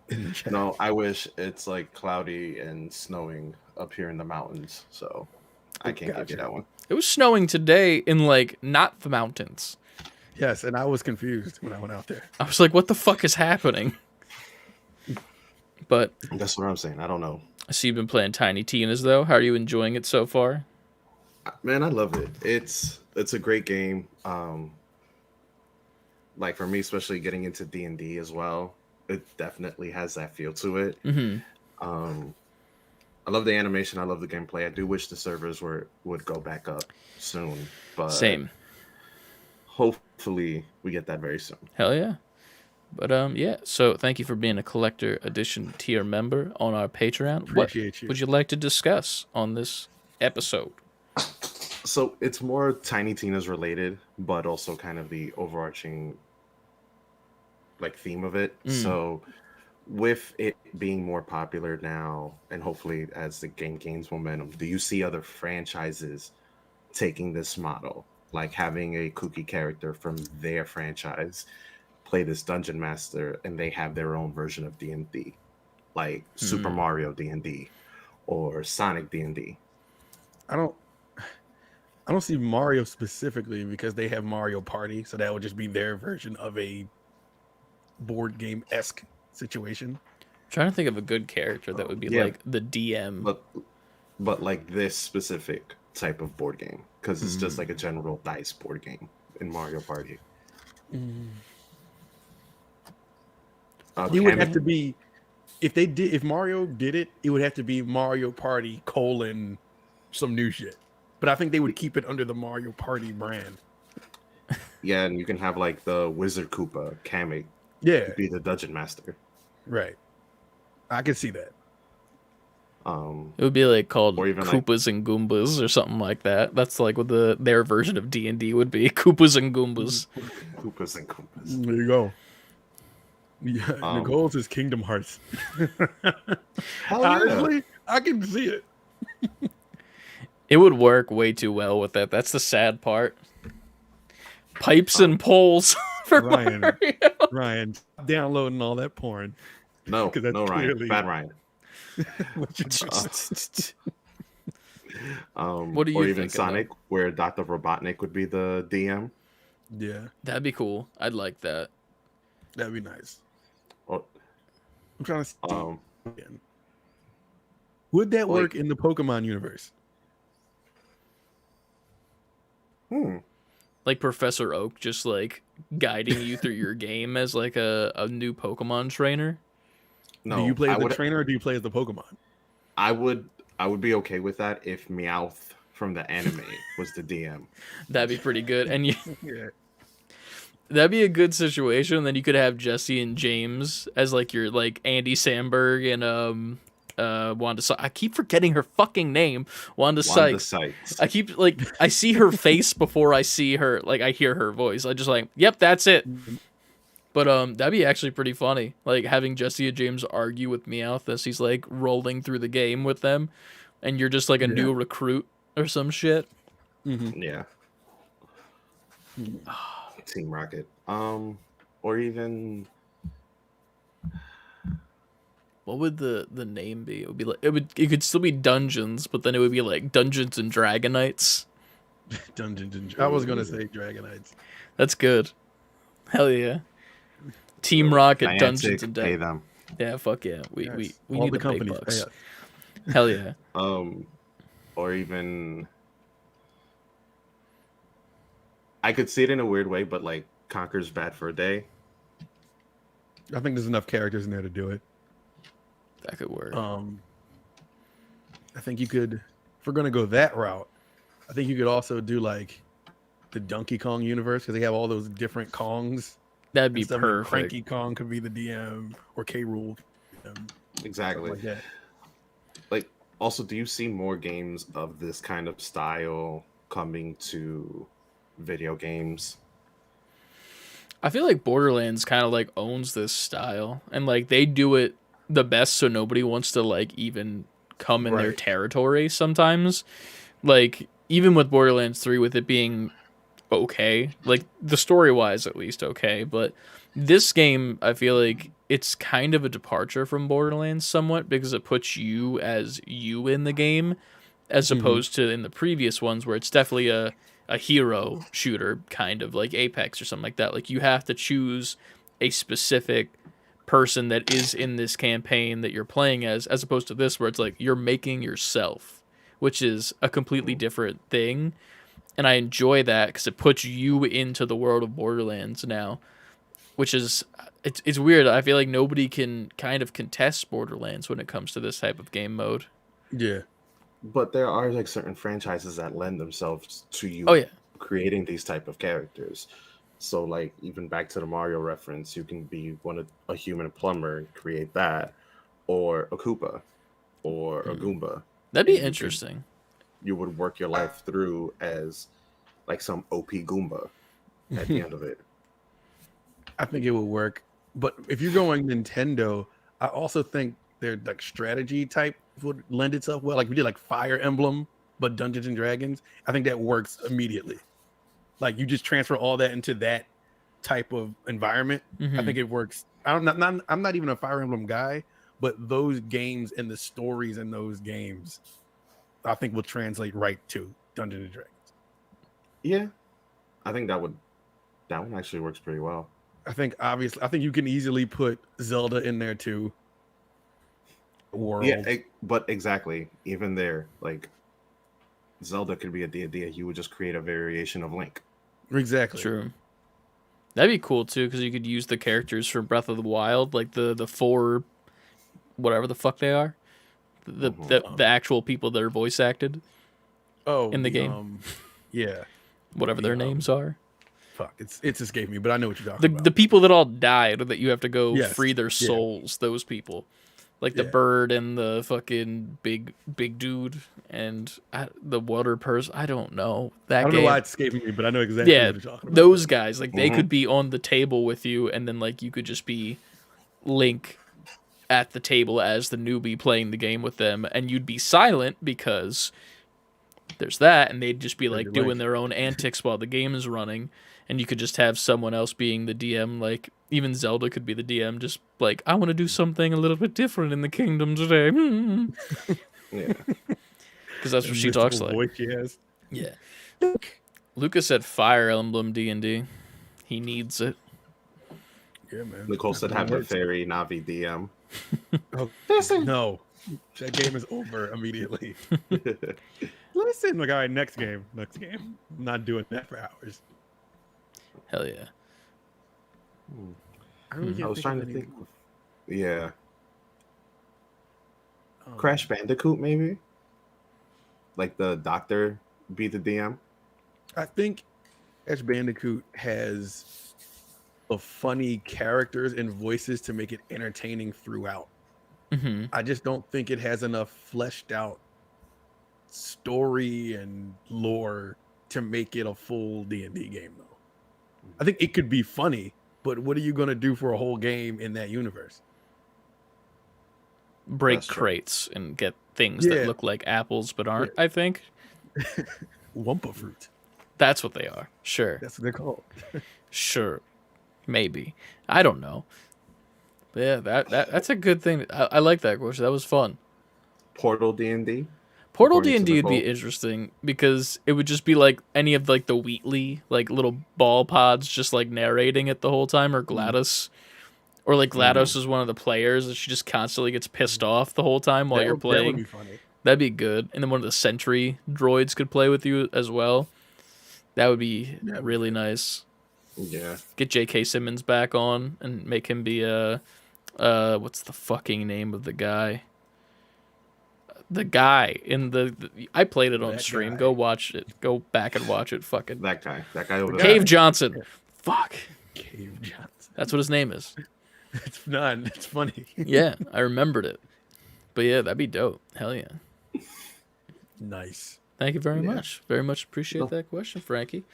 In the chat. No, I wish it's like cloudy and snowing up here in the mountains, so I can't give you that one. It was snowing today in like not the mountains. Yes, and I was confused when I went out there. I was like, what the fuck is happening? But That's what I'm saying. I don't know. I see you've been playing Tiny Tina's though. How are you enjoying it so far? Man, I love it. It's a great game. like for me, especially getting into D&D as well, it definitely has that feel to it. Mm-hmm. Um, I love the animation. I love the gameplay. I do wish the servers would go back up soon, but Same. hopefully we get that very soon. Hell yeah. But yeah. So thank you for being a collector edition tier member on our Patreon. What Appreciate you. would you like to discuss on this episode? So it's more Tiny Tina's related, but also kind of the overarching like theme of it. So with it being more popular now, and hopefully as the game gains momentum, do you see other franchises taking this model, like having a kooky character from their franchise play this dungeon master, and they have their own version of D&D, like Super Mario D&D or Sonic D&D? I don't see Mario specifically because they have Mario Party, so that would just be their version of a board game-esque situation. I'm trying to think of a good character that would be Yeah. like the DM. But like this specific type of board game, because it's just like a general dice board game in Mario Party. You would have to be, if Mario did it, it would have to be Mario Party : some new shit. But I think they would keep it under the Mario Party brand. Yeah, and you can have like the Wizard Koopa Kamek Yeah, be the dungeon master. right. I can see that. It would be like called Or even Koopas and Goombas or something like that. That's like what their version of D&D would be. Koopas and Goombas. Koopas and Koopas. There you go. Yeah, Nicole's is Kingdom Hearts. Hell yeah. Honestly, I can see it. It would work way too well with that. That's the sad part. Pipes and poles for Ryan, Mario. Ryan, stop downloading all that porn. No, 'Cause that's no, Ryan. clearly- Bad Ryan. What you What do you or even think, Sonic, where Dr. Robotnik would be the DM. Yeah, That'd be cool. I'd like that. that'd be nice. Or, I'm trying to see um, again. Would that Like- work in the Pokemon universe? Like Professor Oak just like guiding you through your game as like a new Pokemon trainer. no, Do you play I as the would, trainer or do you play as the Pokemon? I would be okay with that if Meowth from the anime was the DM. That'd be pretty good. And you, Yeah. that'd be a good situation. Then you could have Jesse and James as like your like Andy Samberg and Wanda. I keep forgetting her fucking name. Wanda Sykes. Sykes. I keep like I see her face before I see her. Like I hear her voice. I just like, yep, that's it. But that'd be actually pretty funny. Like having Jesse and James argue with Meowth as he's like rolling through the game with them, and you're just like a new recruit or some shit. Yeah. Team Rocket. Or even What would the name be? It would be like it could still be Dungeons, but then it would be like Dungeons and Dragonites. Dungeons and I was gonna say Dragonites. That's good. Hell yeah. Team Rocket, Niantic, Dungeons and pay Dragons. them. Yeah, fuck yeah. We Yes. we All need the the big companies bucks. pay us. Hell yeah. Or even I could see it in a weird way, but like Conker's Bad for a Day. I think there's enough characters in there to do it. That could work. I think you could, if we're gonna go that route, I think you could also do like the Donkey Kong universe because they have all those different Kongs. That'd be and stuff, and perfect. Cranky Kong could be the DM or K. Rool. Exactly. Like that. Like, also, do you see more games of this kind of style coming to video games? I feel like Borderlands kind of like owns this style, and like they do it the best, so nobody wants to like even come in their Right. territory sometimes. Like even with Borderlands 3, with it being okay, like the story wise at least okay, but this game I feel like it's kind of a departure from Borderlands somewhat because it puts you as you in the game as opposed to in the previous ones where it's definitely a hero shooter, kind of like Apex or something like that. Like you have to choose a specific person that is in this campaign that you're playing as opposed to this where it's like you're making yourself, which is a completely different thing. And I enjoy that because it puts you into the world of Borderlands now. which is it's weird. I feel like nobody can kind of contest Borderlands when it comes to this type of game mode. Yeah. But there are like certain franchises that lend themselves to Oh you yeah, creating these type of characters. So like even back to the Mario reference, you can be a human plumber and create that, or a Koopa, or a Goomba. that'd be And interesting. you would work your life through as like some OP Goomba at the end of it. I think it would work. But if you're going Nintendo, I also think their like strategy type would lend itself well. Like we did like Fire Emblem, but Dungeons and Dragons. I think that works immediately. Like you just transfer all that into that type of environment. I think it works. I'm not even a Fire Emblem guy, but those games and the stories in those games, I think will translate right to Dungeons and Dragons. Yeah, I think that one actually works pretty well. I think you can easily put Zelda in there too. World. Yeah, but exactly. Even there, like Zelda could be a D&D. You would just create a variation of Link. Exactly. True. That'd be cool too, because you could use the characters from Breath of the Wild, like the four, whatever the fuck they are, the actual people that are voice acted. In the game. Yeah. Whatever their names are. Fuck, it's escaped me, but I know what you're talking about. The people that all died that you have to go Yes. free their souls. Those people, like the bird and the fucking big dude and the water person. I don't know that. I don't game. know why it's escaping me, but I know exactly what you're talking about. Those guys, like they could be on the table with you, and then like you could just be Link at the table as the newbie playing the game with them, and you'd be silent because there's that, and they'd just be like doing their own antics while the game is running, and you could just have someone else being the DM. Like even Zelda could be the DM, just like, I want to do something a little bit different in the kingdom today. Yeah, because that's what she talks like. Voice she has. Yeah. Lucas said Fire Emblem D&D. He needs it. Yeah, man. Nicole said have the fairy Navi DM. Oh, no, that game is over immediately. Listen, like, all right, next game. I'm not doing that for hours. Hell yeah. I was trying to think. Yeah. Crash Bandicoot, maybe? Like the doctor be the DM? I think Crash Bandicoot has the funny characters and voices to make it entertaining throughout. I just don't think it has enough fleshed out story and lore to make it a full D&D game, though. I think it could be funny, but what are you going to do for a whole game in that universe? Break crates and get things that look like apples but aren't, I think. Wumpa fruit. That's what they are. Sure. That's what they're called. Sure. Maybe. I don't know. But yeah, that's a good thing. I like that question. That was fun. Portal D&D? Portal D&D would be interesting because it would just be like any of like the Wheatley, like little ball pods just like narrating it the whole time, or GLaDOS. Or like GLaDOS is one of the players and she just constantly gets pissed off the whole time while you're playing. That would be funny. That'd be good. And then one of the sentry droids could play with you as well. That would be really nice. Yeah. Get J.K. Simmons back on and make him be what's the fucking name of the guy? The guy in the I played it on stream. Guy. Go watch it. Go back and watch it. Fucking that guy over there. Cave Johnson. Fuck. Cave Johnson. That's what his name is. It's not. It's funny. Yeah, I remembered it. But yeah, that'd be dope. Hell yeah. Nice. Thank you very much. Very much appreciate that question, Frankie.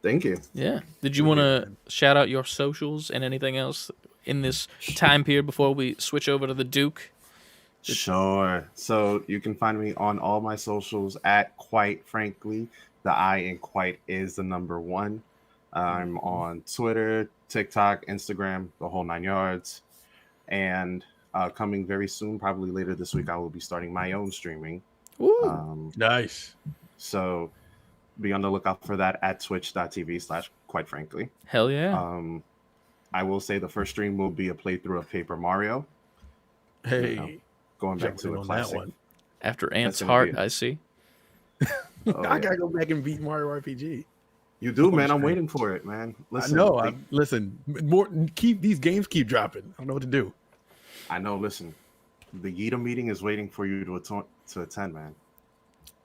Thank you. Yeah. Did you want to shout out your socials and anything else in this time period before we switch over to the Duke? Sure. So you can find me on all my socials at Quite Frankly. The I in Quite is the number 1. I'm on Twitter, TikTok, Instagram, the whole 9 yards. And coming very soon, probably later this week, I will be starting my own streaming. Nice. So be on the lookout for that at twitch.tv/Quite Frankly. Hell yeah. I will say the first stream will be a playthrough of Paper Mario. Hey. Going back to a classic. That one. After Ant's Heart, I see. I gotta go back and beat Mario RPG. You do, man. I'm Straight. waiting for it, man. Listen, I know. Listen. More. These games keep dropping. I don't know what to do. I know. Listen, the Yeta meeting is waiting for you to attend, man.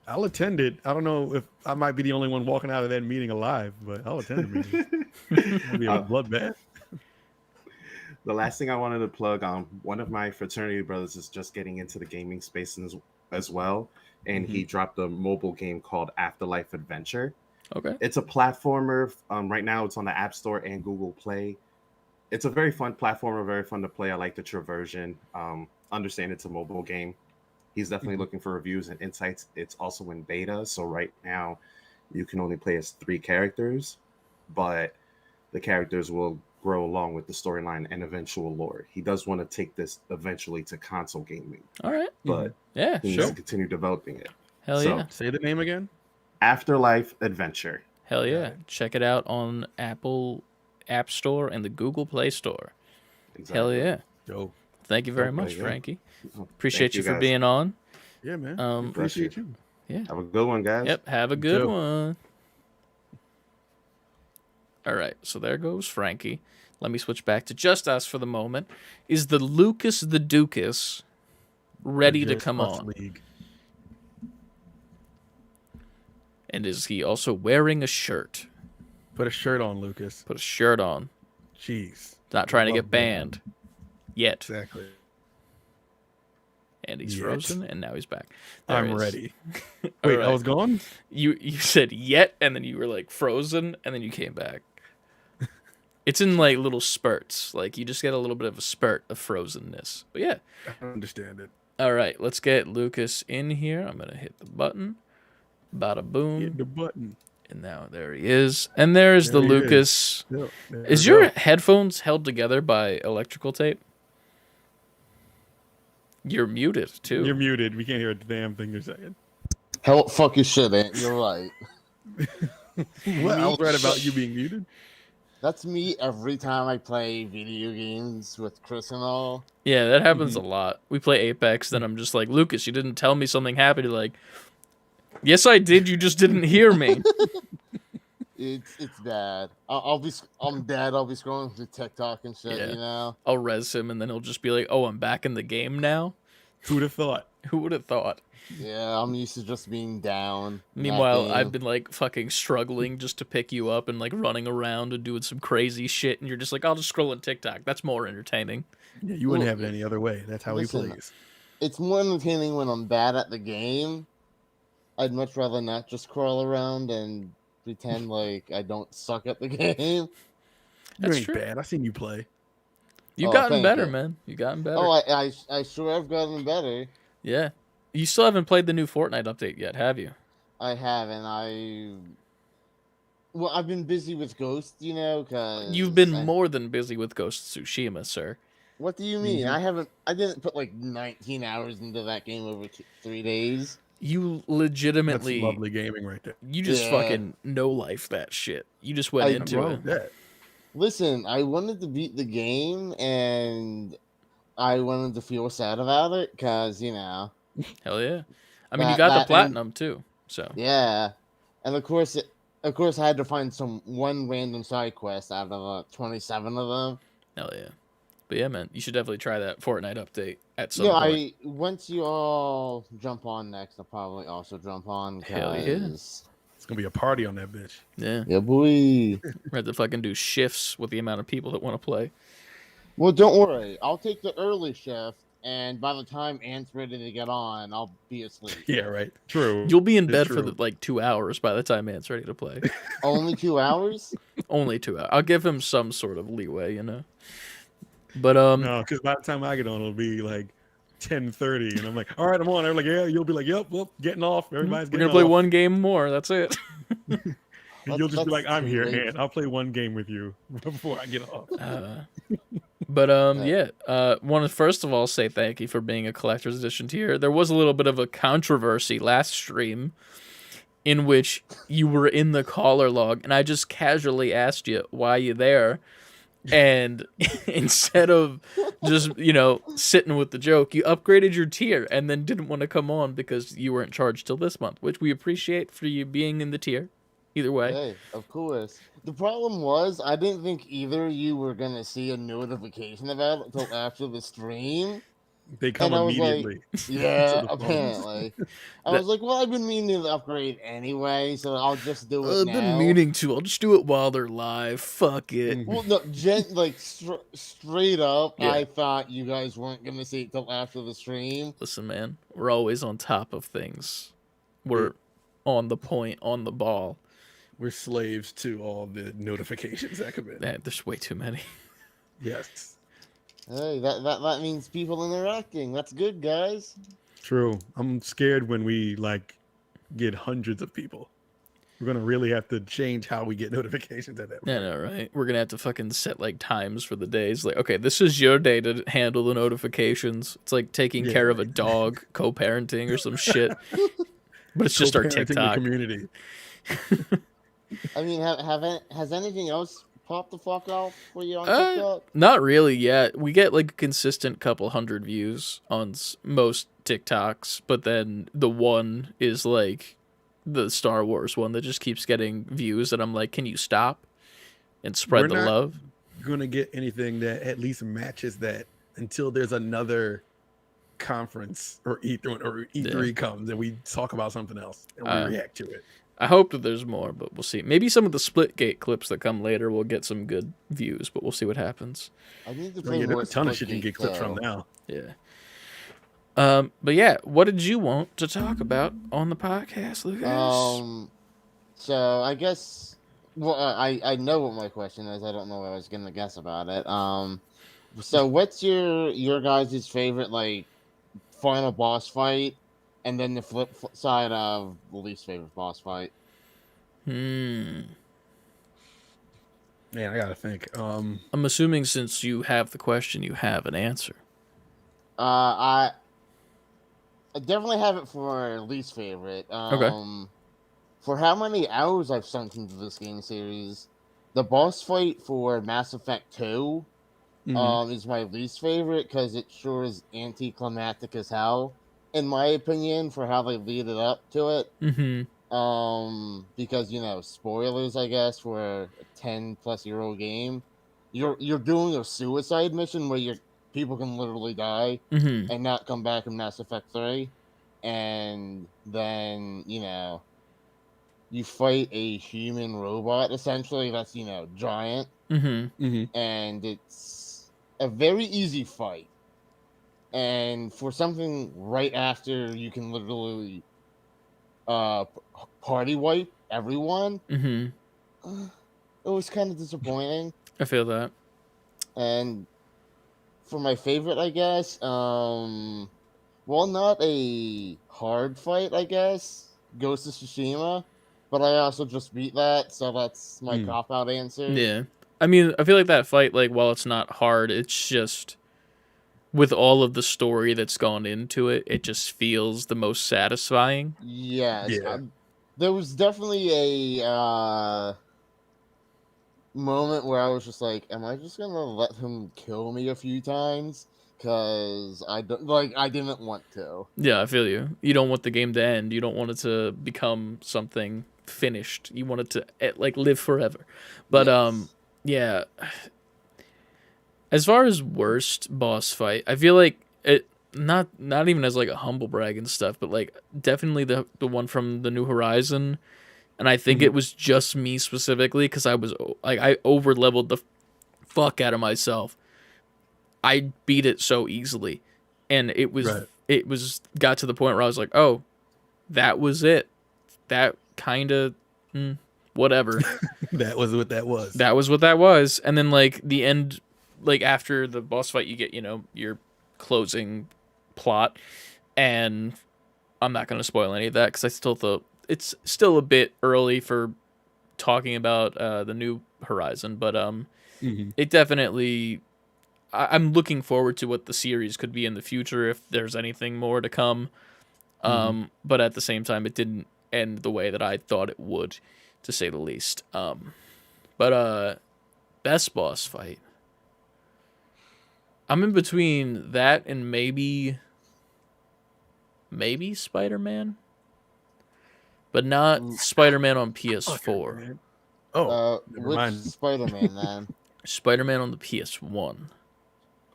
I'll attend it. I don't know if I might be the only one walking out of that meeting alive, but I'll attend the meeting. It'll be a bloodbath. The last thing I wanted to plug on, one of my fraternity brothers is just getting into the gaming space as well, and he dropped a mobile game called Afterlife Adventure. Okay. It's a platformer. Right now, it's on the App Store and Google Play. It's a very fun platformer, very fun to play. I like the traversion. Understand it's a mobile game. He's definitely looking for reviews and insights. It's also in beta, so right now you can only play as 3 characters, but the characters will grow along with the storyline and eventual lore. He does want to take this eventually to console gaming. All right. But yeah, he needs to continue developing it. Hell So, yeah. Say the name again. Afterlife Adventure. Hell yeah. Check it out on Apple App Store and the Google Play Store. Exactly. Hell yeah. Dope. Thank you very Okay, much, yeah. Frankie. Oh, Appreciate thank you for guys. being on. Yeah, man. Bless Appreciate you. Yeah. Have a good one, guys. Yep. Have a You good too. one. All right. So there goes Frankie. Let me switch back to just us for the moment. Is the Lucas the Dukas ready to Just come Us on? League. And is he also wearing a shirt? Put a shirt on, Lucas. Put a shirt on. Jeez. Not trying to Love get banned yet. Exactly. And he's Yet. frozen, and now he's back. There I'm he is. ready. All Wait, right. I was gone? You said yet, and then you were like frozen, and then you came back. It's in like little spurts. Like you just get a little bit of a spurt of frozenness. But yeah. I don't understand it. All right, let's get Lucas in here. I'm gonna hit the button. Bada boom. Hit the button. And now there he is. And there's There the he is. Lucas. Yep, there Is we your go. headphones held together by electrical tape? You're muted too. You're muted. We can't hear a damn thing you're saying. Hell, fuck your shit, Aunt. You're right. What? I was right about you being muted. That's me every time I play video games with Chris and all. Yeah, that happens a lot. We play Apex, then I'm just like, Lucas, you didn't tell me something happened. You're like, yes, I did. You just didn't hear me. It's bad. I'm dead. I'll be scrolling through TikTok and shit. Yeah. You know. I'll res him, and then he'll just be like, oh, I'm back in the game now. Who'd have thought? Who would have thought? Yeah, I'm used to just being down. in that Meanwhile, game. I've been like fucking struggling just to pick you up and like running around and doing some crazy shit, and you're just like, I'll just scroll on TikTok. That's more entertaining. Yeah, you wouldn't have it any other way. That's how Listen, he plays. It's more entertaining when I'm bad at the game. I'd much rather not just crawl around and pretend like I don't suck at the game. You That's ain't true. bad. I seen you play. You've Oh, gotten thank better, you. man. You've gotten better. Oh, I sure have gotten better. Yeah. You still haven't played the new Fortnite update yet, have you? I haven't. Well, I've been busy with Ghost, you know, because You've been more than busy with Ghost of Tsushima, sir. What do you mean? Mhm. I didn't put like 19 hours into that game over 3 days. You That's legitimately, lovely gaming right there. you just Yeah. fucking no life that shit. You just went I into Wrong it. with that. Listen, I wanted to beat the game, and I wanted to feel sad about it, because, you know, Hell yeah. I mean, you That- got the that and- platinum too, so. yeah. And of course, I had to find one random side quest out of 27 of them. Hell yeah. But yeah, man, you should definitely try that Fortnite update at some Yeah, point. once you all jump on next, I'll probably also jump on. Hell yeah. 'cause- It's gonna be a party on that bitch. Yeah. Yeah, boy. We have to fucking do shifts with the amount of people that want to play. Well, don't worry. I'll take the early shift, and by the time Ant's ready to get on, I'll be asleep. Yeah, right. True. You'll be in It's bed for true. like 2 hours by the time Ant's ready to play. Only 2 hours? Only 2 hours. I'll give him some sort of leeway, you know. But No, because by the time I get on, it'll be like 10:30, and I'm like, all right, I'm on. I'm like, yeah. You'll be like, yep, well, getting off. Everybody's we're getting gonna play off. one game more. That's it. And you'll just be like, That's I'm here, late. and I'll play one game with you before I get off. But yeah. Want to first of all say thank you for being a collector's edition tier. There was a little bit of a controversy last stream in which you were in the caller log, and I just casually asked you why you there, and instead of just sitting with the joke, you upgraded your tier and then didn't want to come on because you weren't charged till this month, which we appreciate for you being in the tier. Either way. Hey, of course. The problem was I didn't think either of you were gonna see a notification about it until after the stream. They come And I was like, immediately to yeah, the phones. apparently. I That was like, well, I've been meaning to upgrade anyway, so I'll just do it I've been now. meaning to. I'll just do it while they're live. Fuck it. Mhm. Well, no, like straight up, Yeah. I thought you guys weren't gonna see it till after the stream. Listen, man, we're always on top of things. We're on the point, on the ball. We're slaves to all the notifications that come in. Man, there's way too many. Yes, Hey, that means people interacting. That's good, guys. true. I'm scared when we like get hundreds of people. We're gonna really have to change how we get notifications at that I point. know, right? We're gonna have to fucking set like times for the days. Like, okay, this is your day to handle the notifications. It's like taking care of a dog, co-parenting or some shit. But it's just our Co-parenting the TikTok. community. I mean, has anything else popped the fuck off for you on TikTok? Not really yet. We get like a consistent couple hundred views on most TikToks, but then the one is like the Star Wars one that just keeps getting views, and I'm like, can you stop and spread We're the not love? Gonna get anything that at least matches that until there's another conference or E3 comes and we talk about something else and we react to it. I hope that there's more, but we'll see. Maybe some of the Splitgate clips that come later will get some good views, but we'll see what happens. I need to Oh, play yeah, more there's a ton of shit you can Splitgate, get clips from though. now. Yeah. But yeah, what did you want to talk about on the podcast, Lucas? So I guess, well, I know what my question is. I don't know what I was gonna guess about it. So what's your guys' favorite like final boss fight, and then the flip side of the least favorite boss fight? Man, I gotta think. I'm assuming since you have the question, you have an answer. I definitely have it for least favorite. Okay. For how many hours I've sunk into this game series, the boss fight for Mass Effect 2 is my least favorite because it sure is anticlimactic as hell, in my opinion, for how they lead it up to it. Mm-hmm. Because spoilers, I guess, for a 10-plus-year-old game, you're doing a suicide mission where people can literally die Mm-hmm. and not come back in Mass Effect 3, and then you fight a human robot essentially that's giant, Mm-hmm. and it's a very easy fight, and for something right after you can literally party wipe everyone, Mm-hmm. it was kind of disappointing. I feel that. And for my favorite, I guess, well, not a hard fight, I guess, Ghost of Tsushima, but I also just beat that, so that's my cop-out answer. Yeah. I mean, I feel like that fight, like, while it's not hard, it's just, with all of the story that's gone into it, it just feels the most satisfying. Yes. Yeah. There was definitely a moment where I was just like, am I just gonna let him kill me a few times? Because I didn't want to. Yeah, I feel you. You don't want the game to end. You don't want it to become something finished. You want it to like live forever. But Yes. yeah. As far as worst boss fight, I feel like it not even as like a humble brag and stuff, but like definitely the one from the New Horizon, and I think it was just me specifically because I was like I over leveled the fuck out of myself. I beat it so easily, and it was got to the point where I was like, oh, that was it. That kind of whatever. That was what that was. That was what that was, and then like the end. Like after the boss fight, you get your closing plot, and I'm not gonna spoil any of that because I still thought it's still a bit early for talking about the New Horizon, but it definitely I'm looking forward to what the series could be in the future if there's anything more to come. But at the same time, it didn't end the way that I thought it would, to say the least. But best boss fight. I'm in between that and maybe Spider-Man. but not Mm. Spider-Man on Fucker, PS4. man. Oh, never Which mind. Spider-Man then? Spider-Man on the PS1.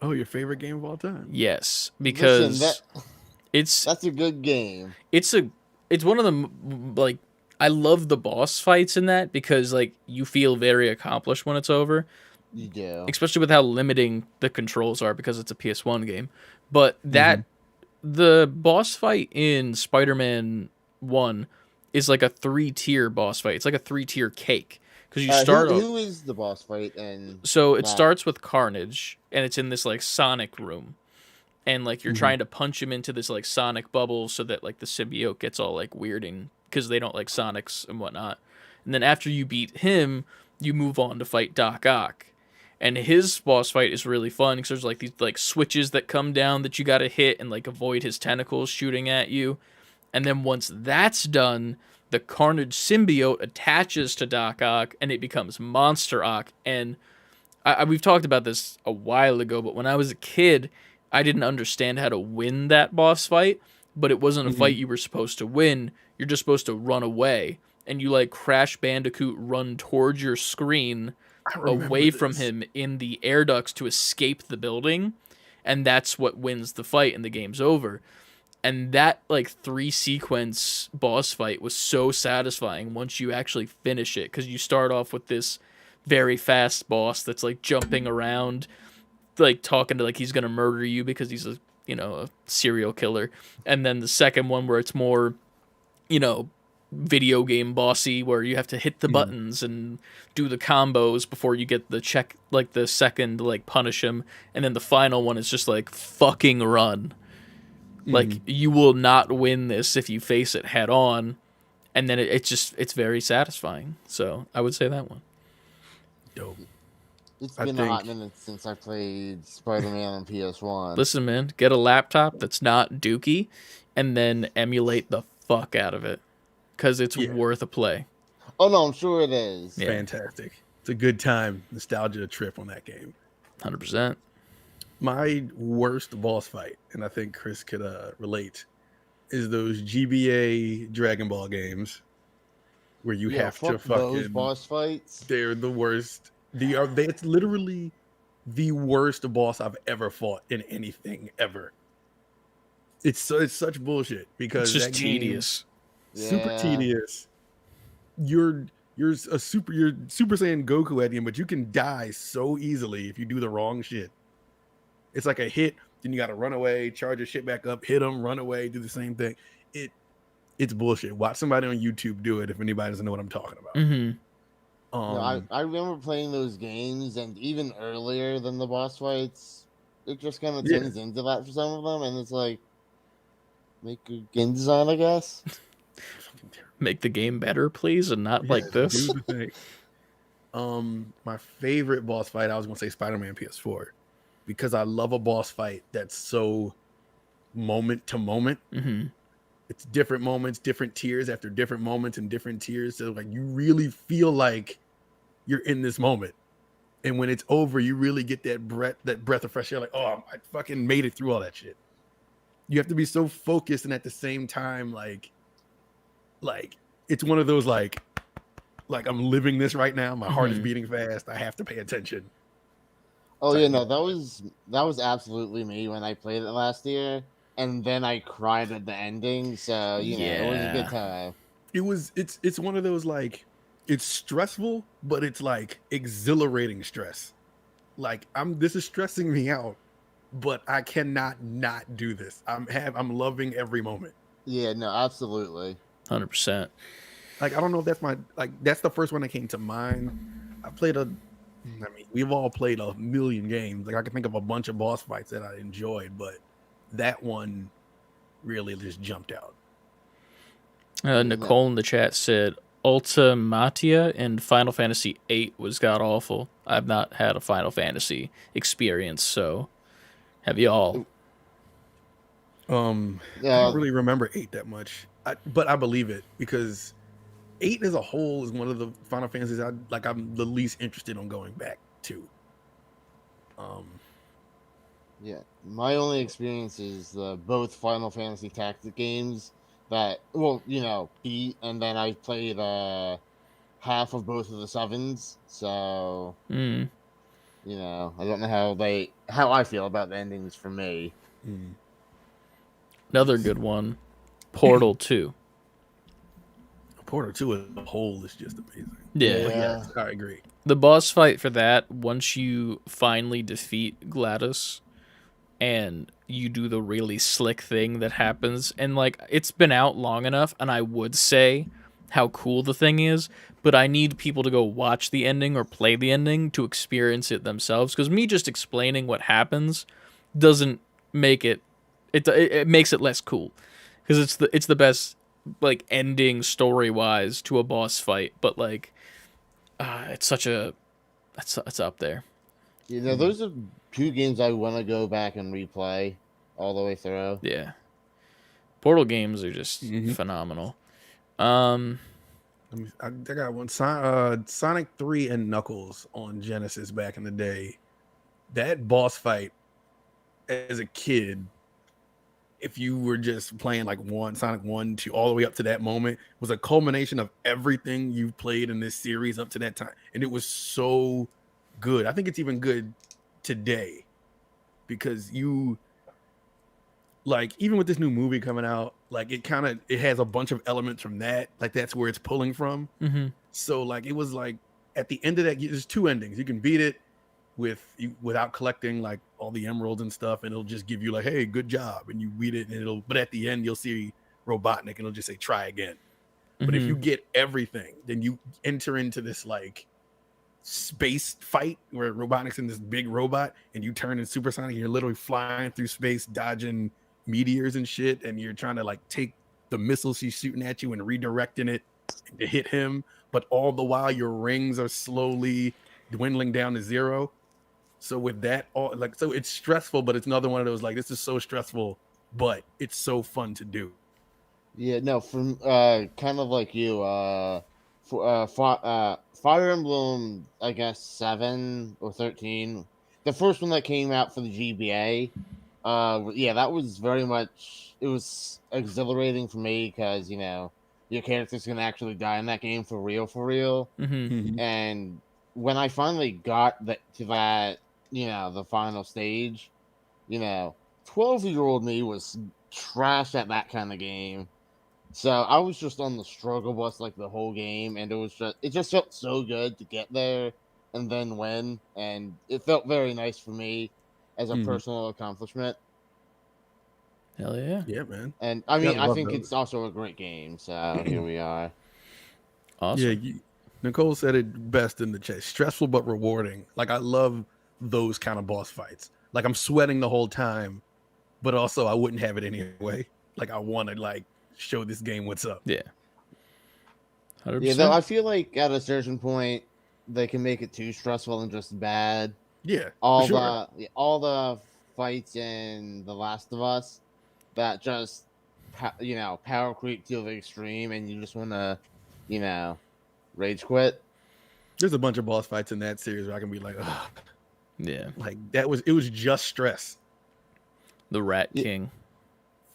Oh, your favorite game of all time? Yes, Listen, because it's that's a good game. it's one of the like I love the boss fights in that because like you feel very accomplished when it's over, You do. especially with how limiting the controls are because it's a PS1 game. But that Mm-hmm. the boss fight in Spider-Man 1 is like a 3-tier boss fight. It's like a 3-tier cake because you start off. Who is the boss fight? And So it starts with Carnage, and it's in this like Sonic room, and like you're Mhm. trying to punch him into this like Sonic bubble so that like the symbiote gets all like weird and because they don't like Sonics and whatnot. And then after you beat him, you move on to fight Doc Ock, and his boss fight is really fun because there's like these like switches that come down that you got to hit and like avoid his tentacles shooting at you. And then once that's done, the Carnage symbiote attaches to Doc Ock and it becomes Monster Ock. And we've talked about this a while ago, but when I was a kid, I didn't understand how to win that boss fight. But it wasn't a Mhm. fight you were supposed to win. You're just supposed to run away. And you like Crash Bandicoot run towards your screen I remember away from this. him in the air ducts to escape the building. And that's what wins the fight and the game's over. And that like 3-sequence boss fight was so satisfying once you actually finish it because you start off with this very fast boss that's like jumping around, like talking to like he's gonna murder you because he's a serial killer. And then the second one where it's more video game bossy where you have to hit the Mhm. buttons and do the combos before you get the check, like the second like punish him. And then the final one is just like fucking run. Like Mhm. you will not win this if you face it head on, and then it's very satisfying. So I would say that one. Dope. It's I been a hot think- minute since I played Spider-Man on PS1. Listen, man, get a laptop that's not Dookie, and then emulate the fuck out of it, because it's Yeah. worth a play. Oh no, I'm sure it is. Yeah. Fantastic. It's a good time. Nostalgia trip on that game. 100%. My worst boss fight, and I think Chris could relate, is those GBA Dragon Ball games where you Yeah, have to fuck those fucking. boss fights. They're the worst. It's literally the worst boss I've ever fought in anything ever. It's such bullshit because It's just that game- tedious. super Yeah. tedious. You're Super Saiyan Goku at the end, but you can die so easily if you do the wrong shit. It's like a hit, then you got to run away, charge your shit back up, hit them, run away, do the same thing. It's bullshit. Watch somebody on YouTube do it if anybody doesn't know what I'm talking about. Mm-hmm. No, I remember playing those games, and even earlier than the boss fights, it just kind of Yeah. turns into that for some of them, and it's like, make good game design, I guess. Make the game better, please, and not Yeah, like this. do the thing. My favorite boss fight, I was gonna say Spider-Man PS4, because I love a boss fight that's so moment to moment. Mm-hmm. It's different moments, different tiers after different moments and different tiers. So like you really feel like you're in this moment. And when it's over, you really get that breath of fresh air, like, oh, I fucking made it through all that shit. You have to be so focused and at the same time, like it's one of those like I'm living this right now. My heart is Mhm. beating fast. I have to pay attention. Oh Sorry. yeah, no, that was absolutely me when I played it last year, and then I cried at the ending. So it was a Yeah. good time. It's one of those like it's stressful, but it's like exhilarating stress. Like this is stressing me out, but I cannot not do this. I'm loving every moment. Yeah, no, absolutely. 100%. Like I don't know if that's the first one that came to mind. We've all played a million games. Like I can think of a bunch of boss fights that I enjoyed, but that one really just jumped out. Nicole in the chat said Ultimatia and Final Fantasy VIII was god awful. I've not had a Final Fantasy experience, so have y'all? I don't really remember 8 that much, but I believe it because 8 as a whole is one of the Final Fantasies I'm the least interested on going back to. Yeah, my only experience is both Final Fantasy Tactic games that beat, and then I played half of both of the sevens. So Mm. I don't know how I feel about the endings for me. Another good one, Portal 2. Portal 2 as a whole is just amazing. Yeah. But yes, I agree. The boss fight for that, once you finally defeat GLaDOS and you do the really slick thing that happens, and like it's been out long enough, and I would say how cool the thing is, but I need people to go watch the ending or play the ending to experience it themselves, because me just explaining what happens doesn't make it makes it less cool, because it's the best like ending story wise to a boss fight, but like it's such a it's up there. Those are two games I want to go back and replay all the way through. Yeah, Portal games are just phenomenal. I got one. Sonic 3 and Knuckles on Genesis back in the day. That boss fight as a kid, if you were just playing like Sonic 1, 2, all the way up to that moment, was a culmination of everything you've played in this series up to that time. And it was so good. I think it's even good today because like, even with this new movie coming out, like it has a bunch of elements from that. Like that's where it's pulling from. So like, it was like at the end of that, there's two endings. You can beat it without collecting like all the emeralds and stuff, and it'll just give you like, hey, good job, and you beat it, and but at the end you'll see Robotnik and it'll just say try again. But if you get everything, then you enter into this like space fight where Robotnik's in this big robot and you turn in supersonic and you're literally flying through space dodging meteors and shit, and you're trying to like take the missiles she's shooting at you and redirecting it to hit him, but all the while your rings are slowly dwindling down to zero. So with that, so it's stressful, but it's another one of those like, this is so stressful, but it's so fun to do. Yeah, no, from kind of like you, Fire Emblem, I guess 7 or 13, the first one that came out for the GBA. That was very much, it was exhilarating for me because your character's gonna actually die in that game for real. And when I finally got to that, the final stage, 12-year-old me was trash at that kind of game. So I was just on the struggle bus like the whole game, and it just felt so good to get there and then win, and it felt very nice for me as a personal accomplishment. Hell yeah. Yeah, man. And I mean, I think it's also a great game, so here we are. Awesome. Yeah, Nicole said it best in the chat. Stressful but rewarding. Like, I love those kind of boss fights. Like, I'm sweating the whole time, but also I wouldn't have it anyway. Like, I want to like show this game what's up. Yeah. 100%. Yeah, though I feel like at a certain point they can make it too stressful and just bad. Yeah, all sure. all the fights in The Last of Us that just power creep to the extreme, and you just want to rage quit. There's a bunch of boss fights in that series where I can be like, ugh. Yeah. Like, it was just stress. The Rat King.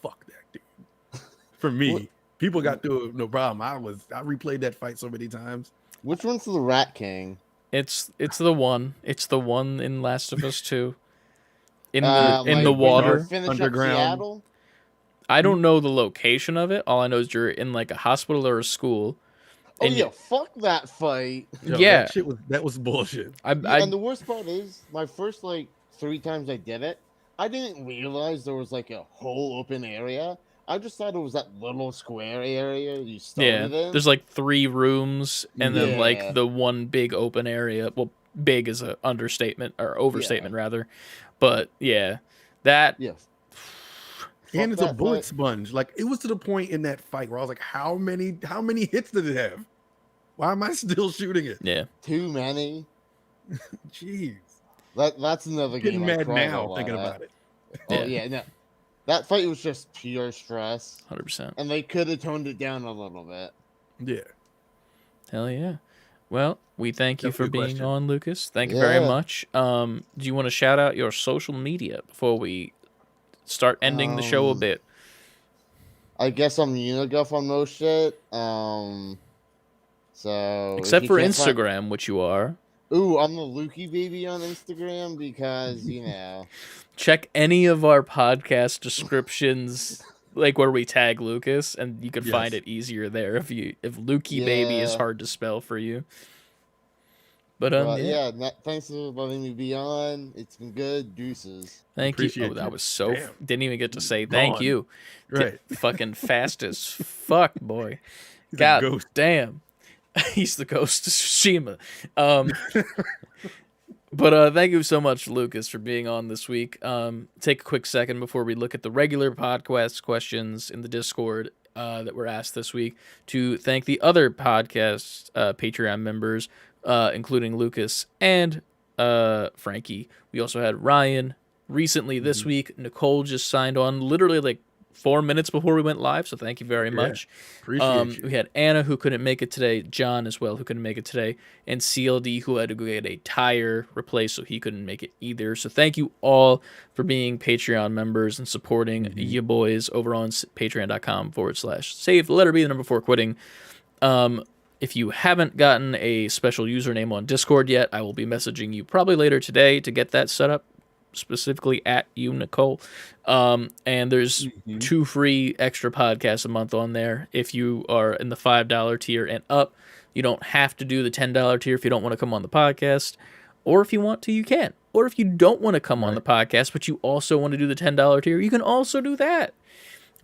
Fuck that dude. For me, people got through it, no problem. I replayed that fight so many times. Which one's the Rat King? It's the one. It's the one in Last of Us 2. In the water. Underground. I don't know the location of it. All I know is you're in like a hospital or a school. Oh yeah, fuck that fight. Yo, yeah, that was bullshit. And the worst part is, my first like 3 times I did it, I didn't realize there was like a whole open area. I just thought it was that little square area you started in. There's like 3 rooms and then like the one big open area. Well, big is an understatement or overstatement rather, but that. Yeah. And it's a bullet sponge. Like, it was to the point in that fight where I was like, how many hits did it have? Why am I still shooting it? Yeah. Too many. Jeez. That's another game. Getting mad now thinking about it. Oh yeah, no. That fight was just pure stress. 100%. And they could have toned it down a little bit. Yeah. Hell yeah. Well, we thank you for being on, Lucas. Thank you very much. Do you want to shout out your social media before we start ending the show a bit? I guess I'm Uniguff on most shit. So if Except you for can't find, Instagram, which you are. ooh, I'm the Lukey baby on Instagram because Check any of our podcast descriptions, like where we tag Lucas, and you could find Yes. it easier there if Lukey baby is yeah. hard to spell for you. But But yeah. thanks for letting me be on. It's been good. Deuces. Thank you. Appreciate Oh, that you. was so. Damn. Didn't even get to say thank Gone. you. Right. Fucking fast as fuck, boy. He's a God ghost. damn. He's the ghost of Tsushima. But thank you so much, Lucas, for being on this week. Take a quick second before we look at the regular podcast questions in the Discord that were asked this week to thank the other podcast Patreon members, including Lucas and Frankie. We also had Ryan recently this week. Nicole just signed on literally like 4 minutes before we went live, so thank you very much. Appreciate you. We had Anna, who couldn't make it today, John as well, who couldn't make it today, and CLD, who had to go get a tire replaced, so he couldn't make it either. So thank you all for being Patreon members and supporting you boys over on patreon.com/save the letter B, the number 4 quitting. If you haven't gotten a special username on Discord yet, I will be messaging you probably later today to get that set up, specifically at you, Nicole. And there's 2 free extra podcasts a month on there. If you are in the $5 tier and up, you don't have to do the $10 tier if you don't want to come on the podcast. Or if you want to, you can. Or if you don't want to come on the podcast, but you also want to do the $10 tier, you can also do that.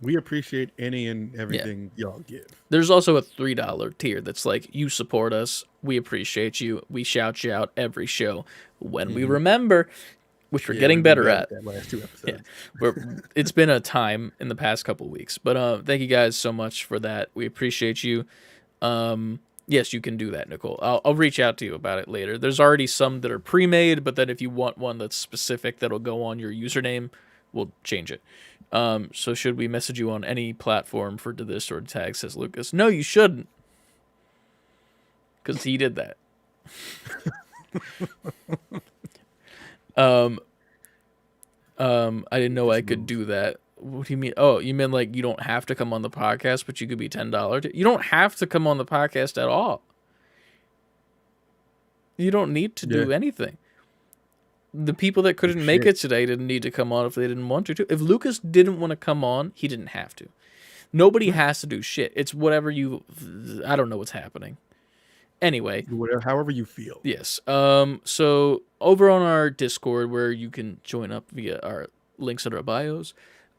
We appreciate any and everything y'all give. There's also a $3 tier that's like, you support us, we appreciate you, we shout you out every show when we remember, which we're getting better at. That last 2 episodes. It's been a time in the past couple weeks, but thank you guys so much for that. We appreciate you. Yes, you can do that, Nicole. I'll reach out to you about it later. There's already some that are pre-made, but then if you want one that's specific that'll go on your username, we'll change it. So should we message you on any platform for the Discord tag, says Lucas? No, you shouldn't. Because he did that. I didn't know I could do that. What do you mean? Oh, you mean like you don't have to come on the podcast, but you could be $10? You don't have to come on the podcast at all. You don't need to do anything. The people that couldn't make it today didn't need to come on if they didn't want to. If Lucas didn't want to come on, he didn't have to. Nobody has to do shit. It's whatever you... I don't know what's happening. Anyway. Whatever, however you feel. Yes. So over on our Discord, where you can join up via our links in our bios,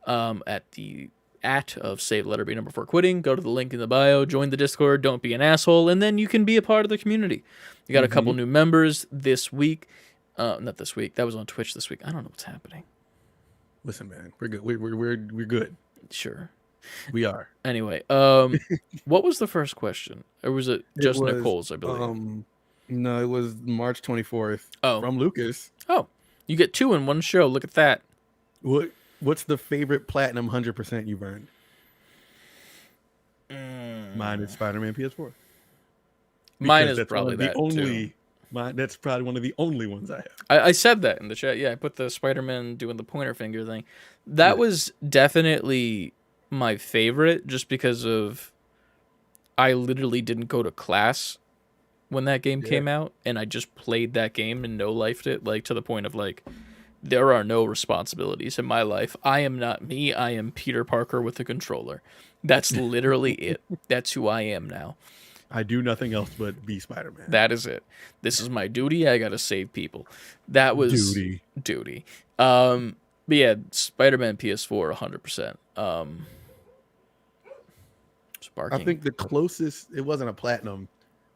at the of save letter B number 4 quitting, go to the link in the bio, join the Discord, don't be an asshole, and then you can be a part of the community. You got a couple new members this week. Not this week. That was on Twitch this week. I don't know what's happening. Listen, man, we're good. We're good. Sure. We are. Anyway, what was the first question? Or was it just Nicole's, I believe? No, it was March 24th from Lucas. Oh, you get 2 in one show. Look at that. What's the favorite platinum 100% you've earned? Mine is Spider-Man PS4. Mine is probably that too. That's probably one of the only ones I have. I said that in the chat. Yeah, I put the Spider-Man doing the pointer finger thing. That was definitely my favorite, just because of I literally didn't go to class when that game came out, and I just played that game and no-lifed it, like to the point of like, there are no responsibilities in my life. I am not me. I am Peter Parker with a controller. That's literally it. That's who I am now. I do nothing else but be Spider-Man. That is it. This is my duty. I gotta save people. That was duty. But yeah, Spider-Man PS4, 100%. Sparking. I think the closest, it wasn't a platinum,